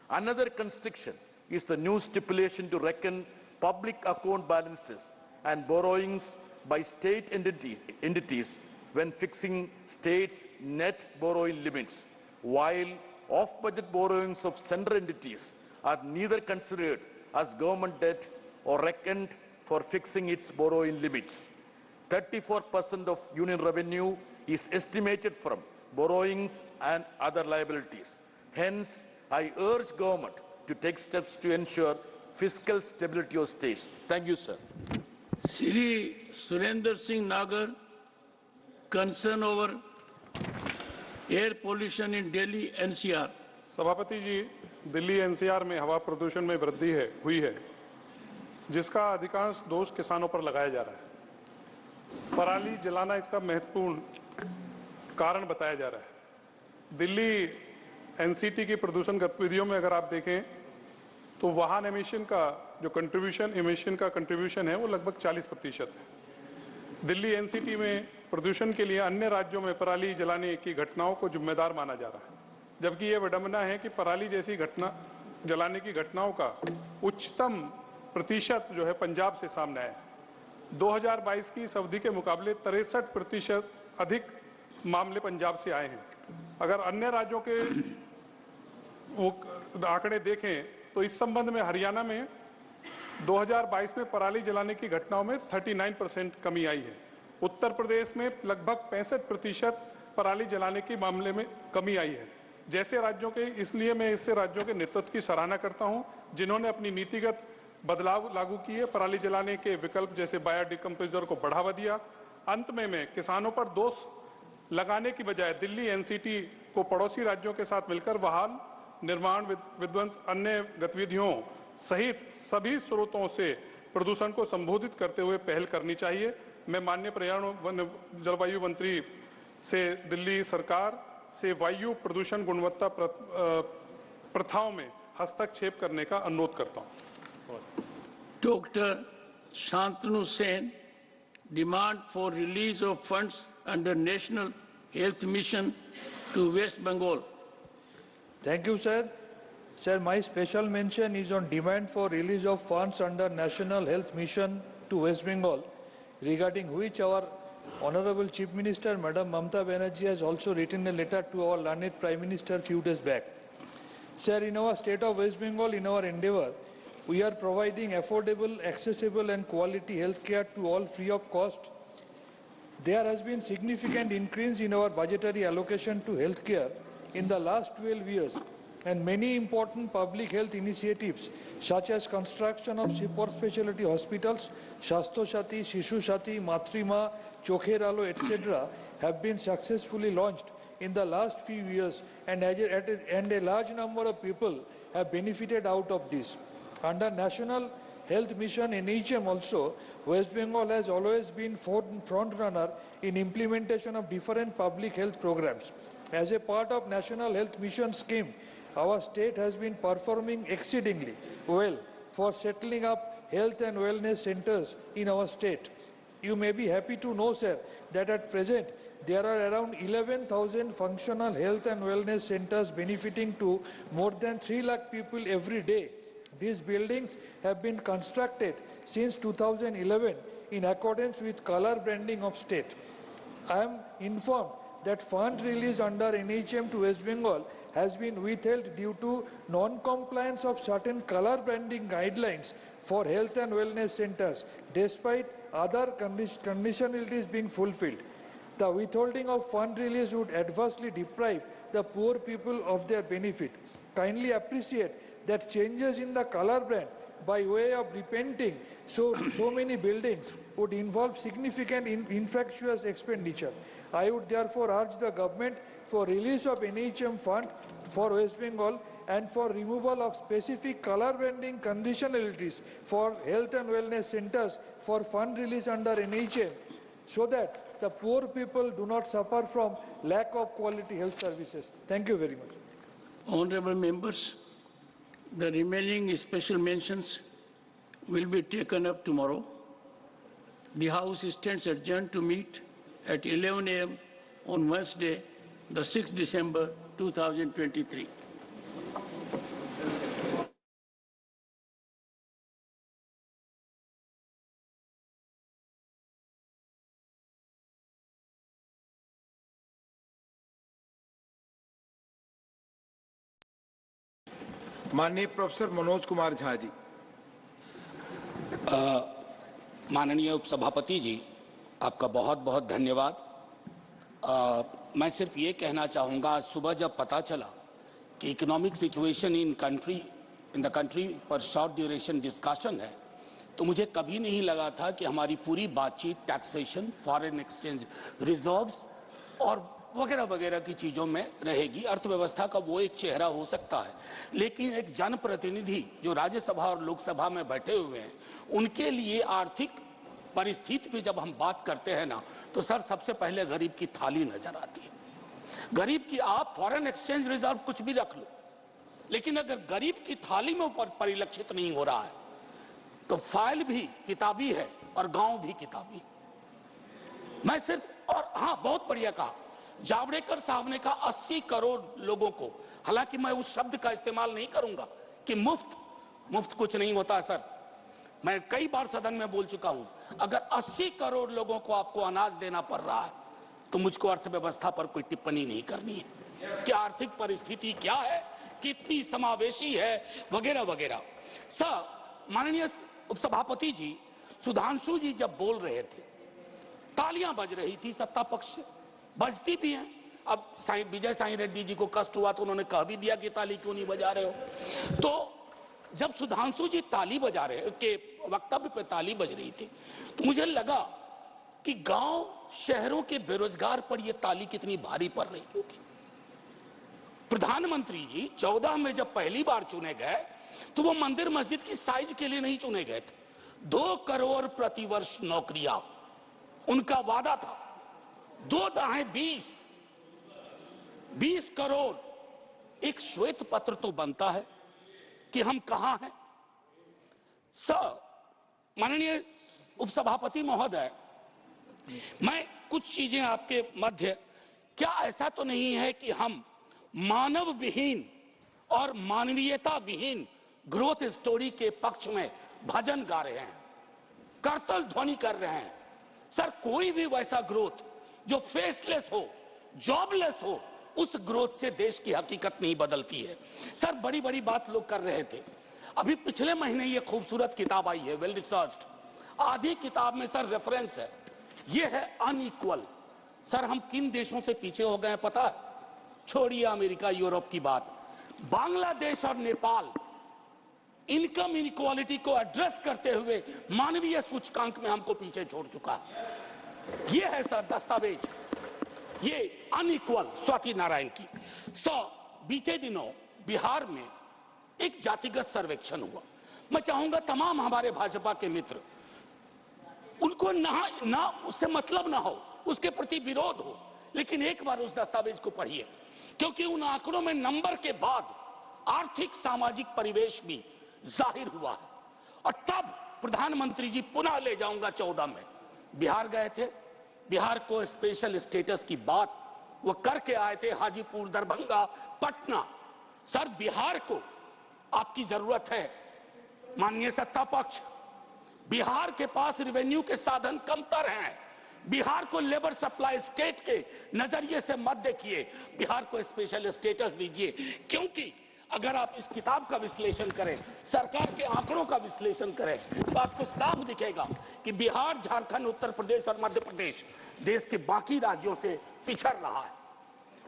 Another constriction is the new stipulation to reckon public account balances and borrowings by state entities when fixing states' net borrowing limits, while off-budget borrowings of central entities are neither considered as government debt or reckoned for fixing its borrowing limits. 34% of union revenue is estimated from borrowings and other liabilities. Hence, I urge government to take steps to ensure fiscal stability of states. Thank you, sir. Shri Surendra Singh Nagar, concern over air pollution in Delhi NCR. सभापति जी, Delhi NCR में हवा प्रदूषण में वृद्धि हुई है, जिसका अधिकांश दोष किसानों पर लगाया जा रहा है। पराली जलाना इसका महत्वपूर्ण कारण बताया जा रहा है। दिल्ली एनसीटी की प्रदूषण गतिविधियों में अगर आप देखें तो वाहन एमिशन का जो कंट्रीब्यूशन इमिशन का कंट्रीब्यूशन है वो लगभग 40% है। दिल्ली एनसीटी में प्रदूषण के लिए अन्य राज्यों में पराली जलाने की घटनाओं को जिम्मेदार माना जा रहा है, जबकि ये विडंबना है कि पराली जैसी घटना जलाने की घटनाओं का उच्चतम प्रतिशत जो है पंजाब से सामने आया है। 2022 की इस अवधि के मुकाबले 63% अधिक मामले पंजाब से आए हैं। अगर अन्य राज्यों के आंकड़े देखें तो इस संबंध में हरियाणा में 2022 में पराली जलाने की घटनाओं में 39% कमी आई है। उत्तर प्रदेश में लगभग 65% पराली जलाने के मामले में कमी आई है। जैसे राज्यों के, इसलिए मैं इससे राज्यों के नेतृत्व की सराहना करता हूं जिन्होंने अपनी नीतिगत बदलाव लागू किए, पराली जलाने के विकल्प जैसे बायोडिकम्पोजर को बढ़ावा दिया। अंत में मैं किसानों पर दोष लगाने की बजाय दिल्ली एनसीटी को पड़ोसी राज्यों के साथ मिलकर वाहन निर्माण, विध्वंस, अन्य गतिविधियों सहित सभी स्रोतों से प्रदूषण को संबोधित करते हुए पहल करनी चाहिए। मैं माननीय पर्यावरण जलवायु मंत्री से दिल्ली सरकार से वायु प्रदूषण गुणवत्ता प्रथाओं में हस्तक्षेप करने का अनुरोध करता हूं। Doctor Santanu Sen, demand for release of funds under National Health Mission to West Bengal. Thank you, sir. Sir, my special mention is on demand for release of funds under National Health Mission to West Bengal, regarding which our Honorable Chief Minister, Madam Mamata Banerjee, has also written a letter to our learned Prime Minister a few days back. Sir, in our state of West Bengal, in our endeavour, we are providing affordable, accessible and quality health care to all free of cost. There has been significant increase in our budgetary allocation to health care in the last 12 years, and many important public health initiatives such as construction of super specialty hospitals, Shastro Sati, Shishu Sati, Matrima, Chokher Alo, etc. have been successfully launched in the last few years, and a large number of people have benefited out of this. Under National Health Mission NHM also, West Bengal has always been front runner in implementation of different public health programs. As a part of National Health Mission scheme, our state has been performing exceedingly well for settling up health and wellness centers in our state. You may be happy to know, sir, that at present there are around 11,000 functional health and wellness centers benefiting to more than 3 lakh people every day. These buildings have been constructed since 2011 in accordance with color branding of state. I am informed that fund release under NHM to West Bengal has been withheld due to non-compliance of certain color branding guidelines for health and wellness centers, despite other conditionalities being fulfilled. The withholding of fund release would adversely deprive the poor people of their benefit. Kindly appreciate that changes in the color brand by way of repainting so many buildings would involve significant infractuous expenditure. I would therefore urge the government for release of NHM fund for West Bengal and for removal of specific color branding conditionalities for health and wellness centers for fund release under NHM, so that the poor people do not suffer from lack of quality health services. Thank you very much. Honorable members, the remaining special mentions will be taken up tomorrow. The House stands adjourned to meet at 11 a.m. on Wednesday, the 6th December 2023. माननीय professor Manoj Kumar Jha ji. माननीय उपसभापति जी, आपका बहुत बहुत धन्यवाद। मैं सिर्फ ये कहना चाहूँगा, आज सुबह जब पता चला कि economic situation in the country पर शॉर्ट ड्यूरेशन डिस्कशन है, तो मुझे कभी नहीं लगा था कि हमारी पूरी बातचीत टैक्सेशन, फॉरेन एक्सचेंज रिजर्व्स और वगैरह वगैरह की चीज़ों में रहेगी। अर्थव्यवस्था का वो एक चेहरा हो सकता है, लेकिन एक जनप्रतिनिधि जो राज्यसभा और लोकसभा में बैठे हुए हैं, उनके लिए आर्थिक परिस्थिति पे जब हम बात करते हैं ना, तो सर सबसे पहले गरीब की थाली नजर आती है। गरीब की, आप फॉरेन एक्सचेंज रिजर्व कुछ भी रख लो, लेकिन अगर गरीब की थाली में ऊपर परिलक्षित नहीं हो रहा है, तो फाइल भी किताबी है और गांव भी किताबी। मैं सिर्फ, और हाँ बहुत बढ़िया कहा जावड़ेकर साहब ने कहा 80 करोड़ लोगों को, हालांकि मैं उस शब्द का इस्तेमाल नहीं करूंगा कि मुफ्त कुछ नहीं होता है सर, मैं कई बार सदन में बोल चुका हूं, अगर 80 करोड़ लोगों को आपको अनाज देना पड़ रहा है तो मुझको अर्थव्यवस्था पर कोई टिप्पणी नहीं करनी है कि आर्थिक परिस्थिति क्या है, कितनी समावेशी है, वगैरह वगैरह। सर, माननीय उपसभापति जी, सुधांशु जी जब बोल रहे थे तालियां बज रही थी सत्ता पक्ष से, बजती भी हैं। अब विजय साई रेड्डी जी को कष्ट हुआ तो उन्होंने कह भी दिया कि ताली क्यों नहीं बजा रहे हो। तो जब सुधांशु जी ताली बजा रहे के वक्तव्य पे ताली बज रही थी तो मुझे लगा कि गांव शहरों के बेरोजगार पर यह ताली कितनी भारी पड़ रही होगी। प्रधानमंत्री जी 14 में जब पहली बार चुने गए तो वो मंदिर मस्जिद की साइज के लिए नहीं चुने गए थे, 2 करोड़ प्रतिवर्ष नौकरियां उनका वादा था। 2 दाहें 20 करोड़, एक श्वेत पत्र तो बनता है कि हम कहां हैं। सर, माननीय उपसभापति महोदय, मैं कुछ चीजें आपके मध्य, क्या ऐसा तो नहीं है कि हम मानव विहीन और मानवीयता विहीन ग्रोथ स्टोरी के पक्ष में भजन गा रहे हैं, करतल ध्वनि कर रहे हैं। सर, कोई भी वैसा ग्रोथ जो फेसलेस हो, जॉबलेस हो, उस ग्रोथ से देश की हकीकत नहीं बदलती है। सर, बड़ी बड़ी बात लोग कर रहे थे। अभी पिछले महीने ये खूबसूरत किताब आई है, वेल रिसर्च्ड, आधी किताब में सर रेफरेंस है, ये है अनइक्वल। सर, हम किन देशों से पीछे हो गए हैं पता है? छोड़िए अमेरिका यूरोप की बात, बांग्लादेश और नेपाल इनकम इनइक्वालिटी को एड्रेस करते हुए मानवीय सूचकांक में हमको पीछे छोड़ चुका है। ये है सर दस्तावेज, ये अनइक्वल स्वाति नारायण की। बीते दिनों बिहार में एक जातिगत सर्वेक्षण हुआ। मैं चाहूंगा तमाम हमारे भाजपा के मित्र, उनको ना उससे मतलब ना हो, उसके प्रति विरोध हो, लेकिन एक बार उस दस्तावेज को पढ़िए, क्योंकि उन आंकड़ों में नंबर के बाद आर्थिक सामाजिक परिवेश भी जाहिर हुआ है। और तब प्रधानमंत्री जी, पुनः ले जाऊंगा 14 में बिहार गए थे, बिहार को स्पेशल स्टेटस की बात वो करके आए थे, हाजीपुर, दरभंगा, पटना। सर, बिहार को आपकी जरूरत है माननीय सत्ता पक्ष, बिहार के पास रेवेन्यू के साधन कमतर हैं, बिहार को लेबर सप्लाई स्टेट के नजरिए से मत देखिए, बिहार को स्पेशल स्टेटस दीजिए। क्योंकि अगर आप इस किताब का विश्लेषण करें, सरकार के आंकड़ों का विश्लेषण करें, तो आपको साफ दिखेगा कि बिहार, झारखंड, उत्तर प्रदेश और मध्य प्रदेश देश के बाकी राज्यों से पिछड़ रहा है।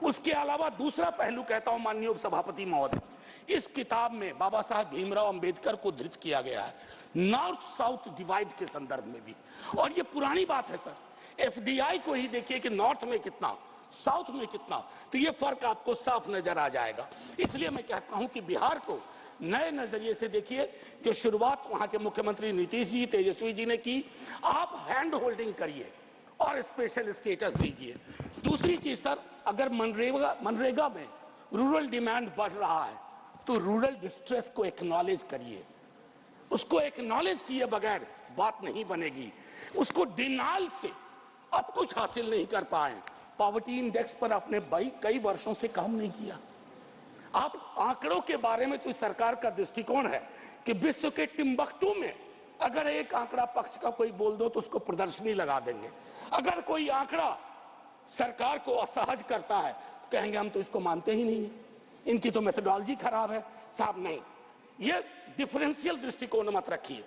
उसके अलावा दूसरा पहलू कहता हूं माननीय उपसभापति महोदय, इस किताब में बाबा साहब भीमराव अंबेडकर को धृत किया गया है, नॉर्थ साउथ डिवाइड के संदर्भ में भी। और ये पुरानी बात है सर, एफडीआई को ही देखिए कि नॉर्थ में कितना, साउथ में कितना, तो ये फर्क आपको साफ नजर आ जाएगा। इसलिए मैं कहता हूं कि बिहार को नए नजरिए से देखिए, जो शुरुआत वहां के मुख्यमंत्री नीतीश जी, तेजस्वी जी ने की, आप हैंड होल्डिंग करिए और स्पेशल स्टेटस दीजिए। दूसरी चीज सर, अगर मनरेगा में रूरल डिमांड बढ़ रहा है तो रूरल डिस्ट्रेस को एक्नॉलेज करिए, उसको एक्नॉलेज किए बगैर बात नहीं बनेगी। उसको डिनाल से आप कुछ हासिल नहीं कर पाए। पॉवर्टी इंडेक्स पर आपने कई वर्षों से काम नहीं किया। आप आंकड़ों के बारे में तो सरकार का दृष्टिकोण है कि विश्व के टिम्बकटू में अगर एक आंकड़ा पक्ष का कोई बोल दो तो उसको प्रदर्शनी लगा देंगे। अगर कोई आंकड़ा सरकार को असहज करता है तो कहेंगे हम तो इसको मानते ही नहीं है, इनकी तो मेथोडोलॉजी खराब है। साहब नहीं, ये डिफरेंशियल दृष्टिकोण मत रखिए।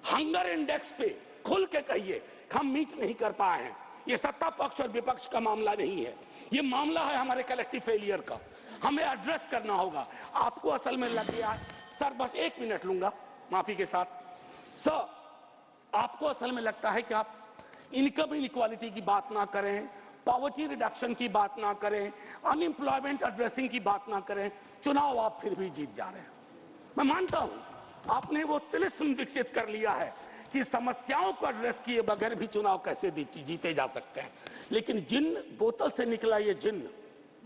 हंगर इंडेक्स पे खुल के कहिए हम मीट नहीं कर पाए हैं। ये सत्ता पक्ष और विपक्ष का मामला नहीं है, ये मामला है हमारे कलेक्टिव फेलियर का, हमें एड्रेस करना होगा। आपको असल में लग गया सर, बस 1 मिनट लूंगा माफी के साथ। सर, आपको असल में लगता है कि आप इनकम इनइक्वालिटी की बात ना करें, पॉवर्टी रिडक्शन की बात ना करें, अनएम्प्लॉयमेंट एड्रेसिंग की बात ना करें, चुनाव आप फिर भी जीत जा रहे हैं। मैं मानता हूं आपने वो तिलिस्म विकसित कर लिया है कि समस्याओं को एड्रेस किए बगैर भी चुनाव कैसे जीते जा सकते हैं, लेकिन जिन बोतल से निकला ये जिन्न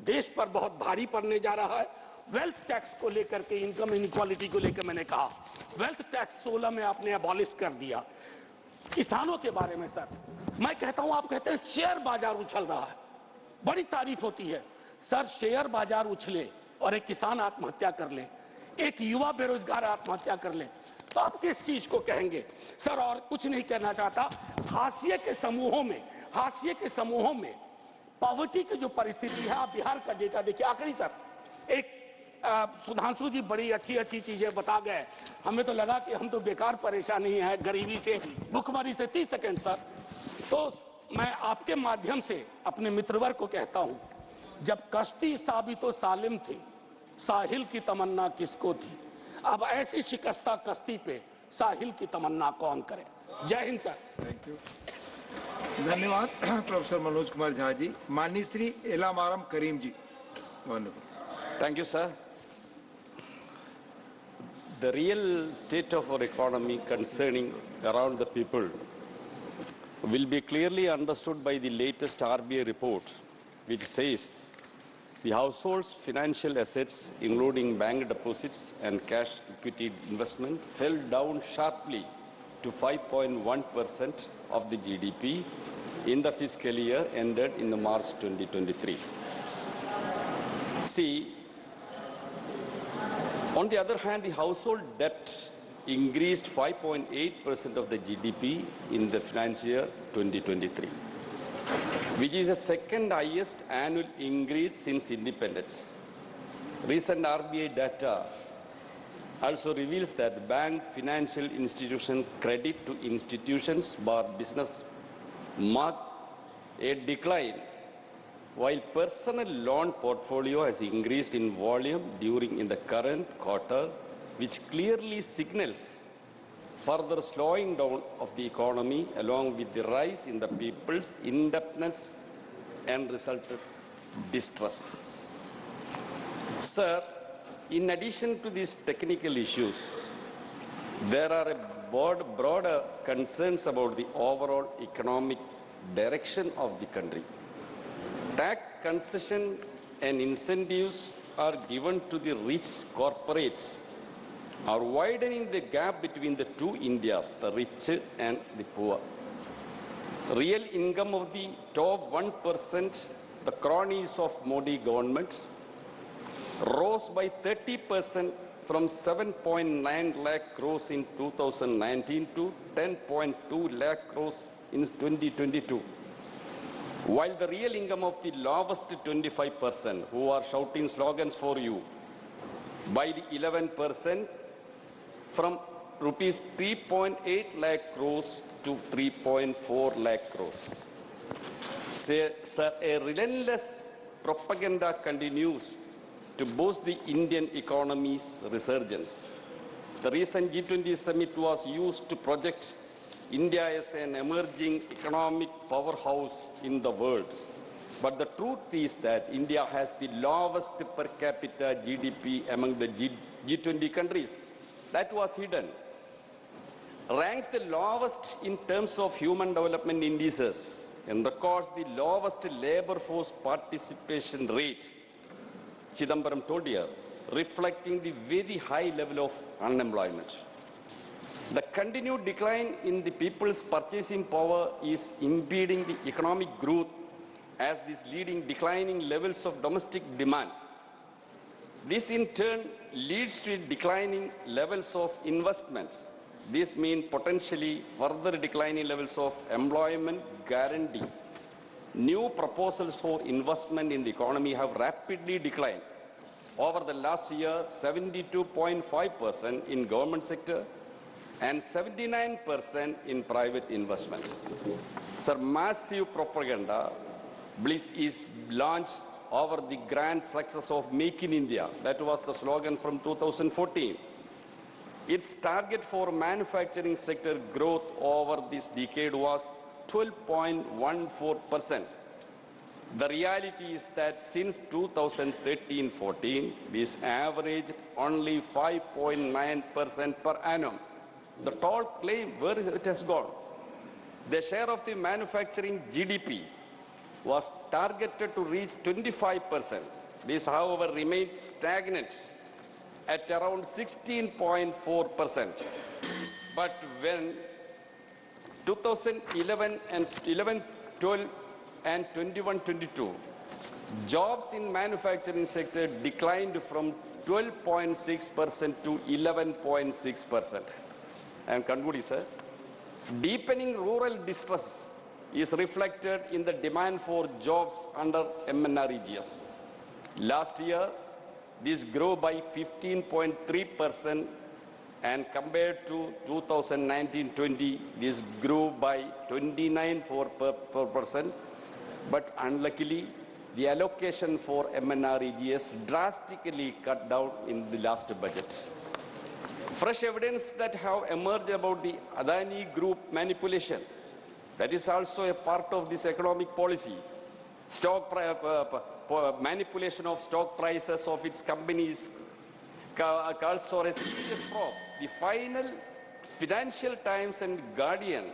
देश पर बहुत भारी पड़ने जा रहा है। वेल्थ टैक्स को लेकर के, इनकम इनइक्वालिटी को लेकर मैंने कहा, वेल्थ टैक्स 16 में आपने अबॉलिश कर दिया। किसानों के बारे में सर मैं कहता हूं, आप कहते हैं शेयर बाजार उछल रहा है, बड़ी तारीफ होती है सर, शेयर बाजार उछले और एक किसान आत्महत्या कर ले, एक युवा बेरोजगार आत्महत्या कर ले, तो आप किस चीज को कहेंगे सर? और कुछ नहीं कहना चाहता, हाशिए के समूहों में पॉवर्टी की जो परिस्थिति है, आप बिहार का डेटा देखिए। आखिरी सर, एक सुधांशु जी बड़ी अच्छी चीजें बता गए, हमें तो लगा कि हम तो बेकार परेशानी है, गरीबी से, भुखमरी से। 30 सेकंड सर। तो मैं आपके माध्यम से अपने मित्रवर्ग को कहता हूं, जब कश्ती साबितो सालिम थी, साहिल की तमन्ना किसको थी? अब ऐसी शिकस्ता कश्ती पे साहिल की तमन्ना कौन करे? जय हिंद सर। थैंक यू, धन्यवाद प्रोफेसर मनोज कुमार झा जी। माननीय श्री एलामारम करीम जी। Thank you, sir. The real state of our economy concerning around the people will be clearly understood by the latest RBI report, which says the household's financial assets, including bank deposits and cash equity investment, fell down sharply to 5.1% of the GDP in the fiscal year ended in the March 2023. See, on the other hand, the household debt increased 5.8% of the GDP in the financial year 2023, which is the second highest annual increase since independence. Recent RBI data also reveals that bank financial institution credit to institutions bar business marked a decline, while personal loan portfolio has increased in volume in the current quarter, which clearly signals further slowing down of the economy along with the rise in the people's indebtedness and resultant distress. Sir, in addition to these technical issues, there are broader concerns about the overall economic direction of the country. Tax concession and incentives are given to the rich corporates, are widening the gap between the two Indias, the rich and the poor. Real income of the top 1%, the cronies of Modi government, rose by 30% from 7.9 lakh crores in 2019 to 10.2 lakh crores in 2022. While the real income of the lowest 25%, who are shouting slogans for you, by the 11% from rupees 3.8 lakh crores to 3.4 lakh crores. Sir, a relentless propaganda continues to boost the Indian economy's resurgence. The recent G20 summit was used to project India as an emerging economic powerhouse in the world. But the truth is that India has the lowest per capita GDP among the G20 countries. That was hidden. Ranks the lowest in terms of human development indices and records the lowest labor force participation rate, Chidambaram told here, reflecting the very high level of unemployment. The continued decline in the people's purchasing power is impeding the economic growth as this leading declining levels of domestic demand. This in turn leads to declining levels of investments. This means potentially further declining levels of employment guarantee. New proposals for investment in the economy have rapidly declined. Over the last year, 72.5% in government sector and 79% in private investments. Sir, massive propaganda bliss is launched over the grand success of Make in India. That was the slogan from 2014. Its target for manufacturing sector growth over this decade was 12.14%. The reality is that since 2013-14, this averaged only 5.9% per annum. The tall claim, where it has gone? The share of the manufacturing GDP was targeted to reach 25%. This, however, remained stagnant at around 16.4%. But when 2011 and 11-12 and 21-22, jobs in manufacturing sector declined from 12.6% to 11.6%. I am concluding, sir. Deepening rural distress is reflected in the demand for jobs under MNREGS. Last year, this grew by 15.3%, and compared to 2019-20, this grew by 29.4%. But unluckily, the allocation for MNREGS drastically cut down in the last budget. Fresh evidence that have emerged about the Adani Group manipulation, that is also a part of this economic policy. Manipulation of stock prices of its companies calls for a serious probe. The final Financial Times and Guardian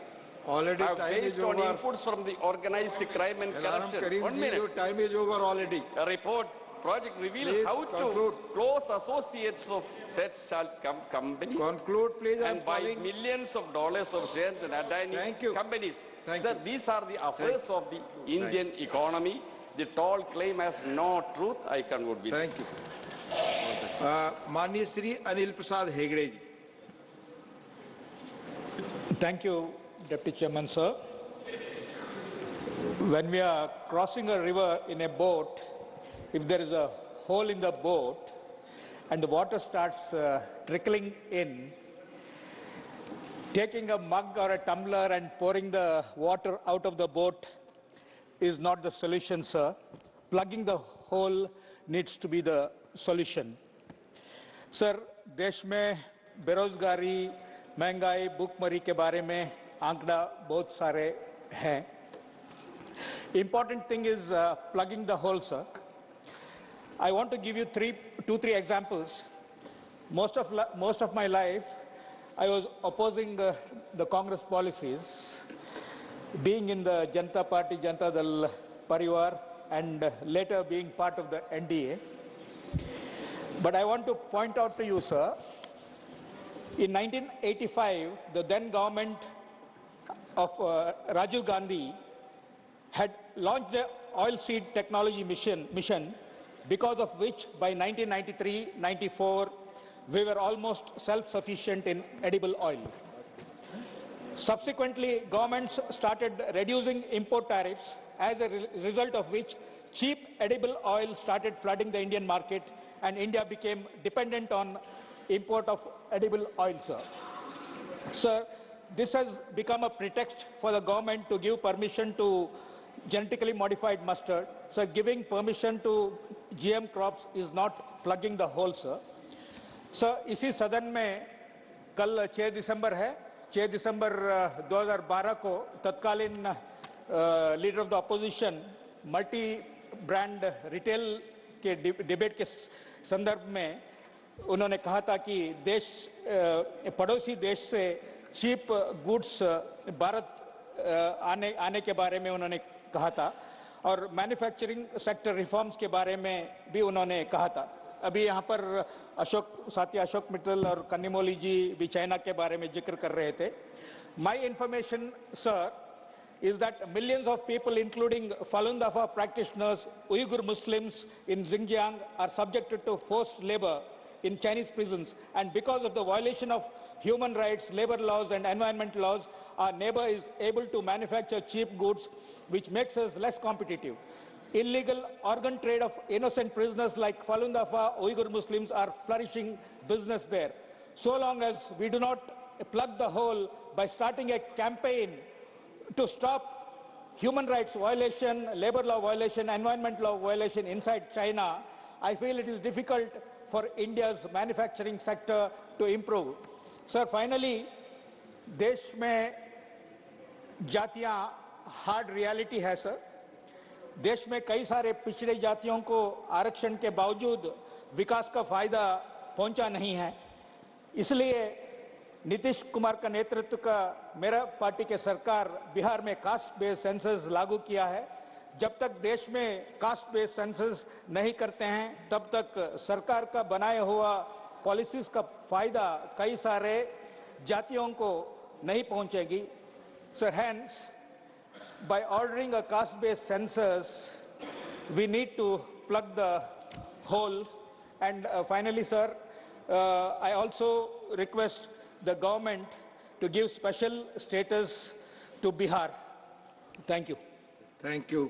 already have time based is on over. inputs from the organized crime and corruption. Karim 1 ji, minute. your time is over already. A report project revealed Please how conclude. to close associates of such companies. Conclude, please. And buy millions of dollars of shares in Adani companies. Sir, these are the affairs of the Indian economy. The tall claim has no truth. I conclude with this. माननीय श्री अनिल प्रसाद हेगड़े जी. Thank you, Deputy Chairman, sir. When we are crossing a river in a boat, if there is a hole in the boat and the water starts trickling in, taking a mug or a tumbler and pouring the water out of the boat is not the solution, sir. Plugging the hole needs to be the solution. Sir, देश में बेरोजगारी, महंगाई, भूखमरी के बारे में आंकड़ा बहुत सारे हैं. Important thing is plugging the hole, sir. I want to give you two, three examples. Most of my life, I was opposing the Congress policies, being in the Janata Party, Janata Dal Parivar, and later being part of the NDA. But I want to point out to you, sir, in 1985, the then government of Rajiv Gandhi had launched the oilseed technology mission, because of which by 1993-94, we were almost self-sufficient in edible oil. Subsequently, governments started reducing import tariffs, as a result of which cheap edible oil started flooding the Indian market, and India became dependent on import of edible oil, sir. Sir, this has become a pretext for the government to give permission to genetically modified mustard. So giving permission to GM crops is not plugging the hole, sir. Sir, इसी सदन में कल 6 दिसंबर है. 6 दिसंबर 2012 को तत्कालीन leader of the opposition multi brand retail के debate के संदर्भ में उन्होंने कहा था कि पड़ोसी देश से चीप गुड्स भारत आने के बारे में उन्होंने कहा था, और मैन्युफैक्चरिंग सेक्टर रिफॉर्म्स के बारे में भी उन्होंने कहा था. अभी यहाँ पर साथी अशोक मित्तल और कन्नीमोली जी भी चाइना के बारे में जिक्र कर रहे थे. My information, sir, is that millions of people, including Falun Dafa practitioners, Uyghur Muslims in Xinjiang, are subjected to forced labor in Chinese prisons, and because of the violation of human rights, labor laws and environment laws, our neighbor is able to manufacture cheap goods, which makes us less competitive. Illegal organ trade of innocent prisoners like Falun Dafa, Uyghur Muslims are flourishing business there. So long as we do not plug the hole by starting a campaign to stop human rights violation, labor law violation, environment law violation inside China, I feel it is difficult for India's manufacturing sector to improve. Sir, finally, देश में जातियां hard reality है sir. देश में कई सारे पिछड़ी जातियों को आरक्षण के बावजूद विकास का फायदा पहुंचा नहीं है. इसलिए नीतीश कुमार का नेतृत्व का मेरा पार्टी के सरकार बिहार में कास्ट बेस्ड सेंसस लागू किया है, जब तक देश में कास्ट बेस्ड सेंसस नहीं करते हैं तब तक सरकार का बनाया हुआ पॉलिसीज का फायदा कई सारे जातियों को नहीं पहुंचेगी. Sir, hence, by ordering a caste based census, we need to plug the hole. And finally, sir, I also request the government to give special status to Bihar. Thank you. Thank you.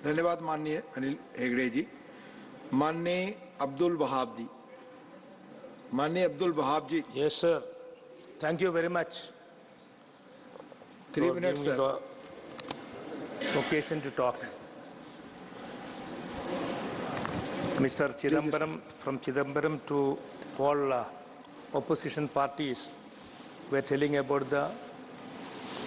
धन्यवाद माननीय अनिल हेगड़े जी. माननीय अब्दुल वहाब जी. माननीय अब्दुल वहाब जी. Yes, sir. Thank you very much. 3 minutes, sir. The occasion to talk. Mr. Chidambaram, from Chidambaram to all opposition parties, were telling about the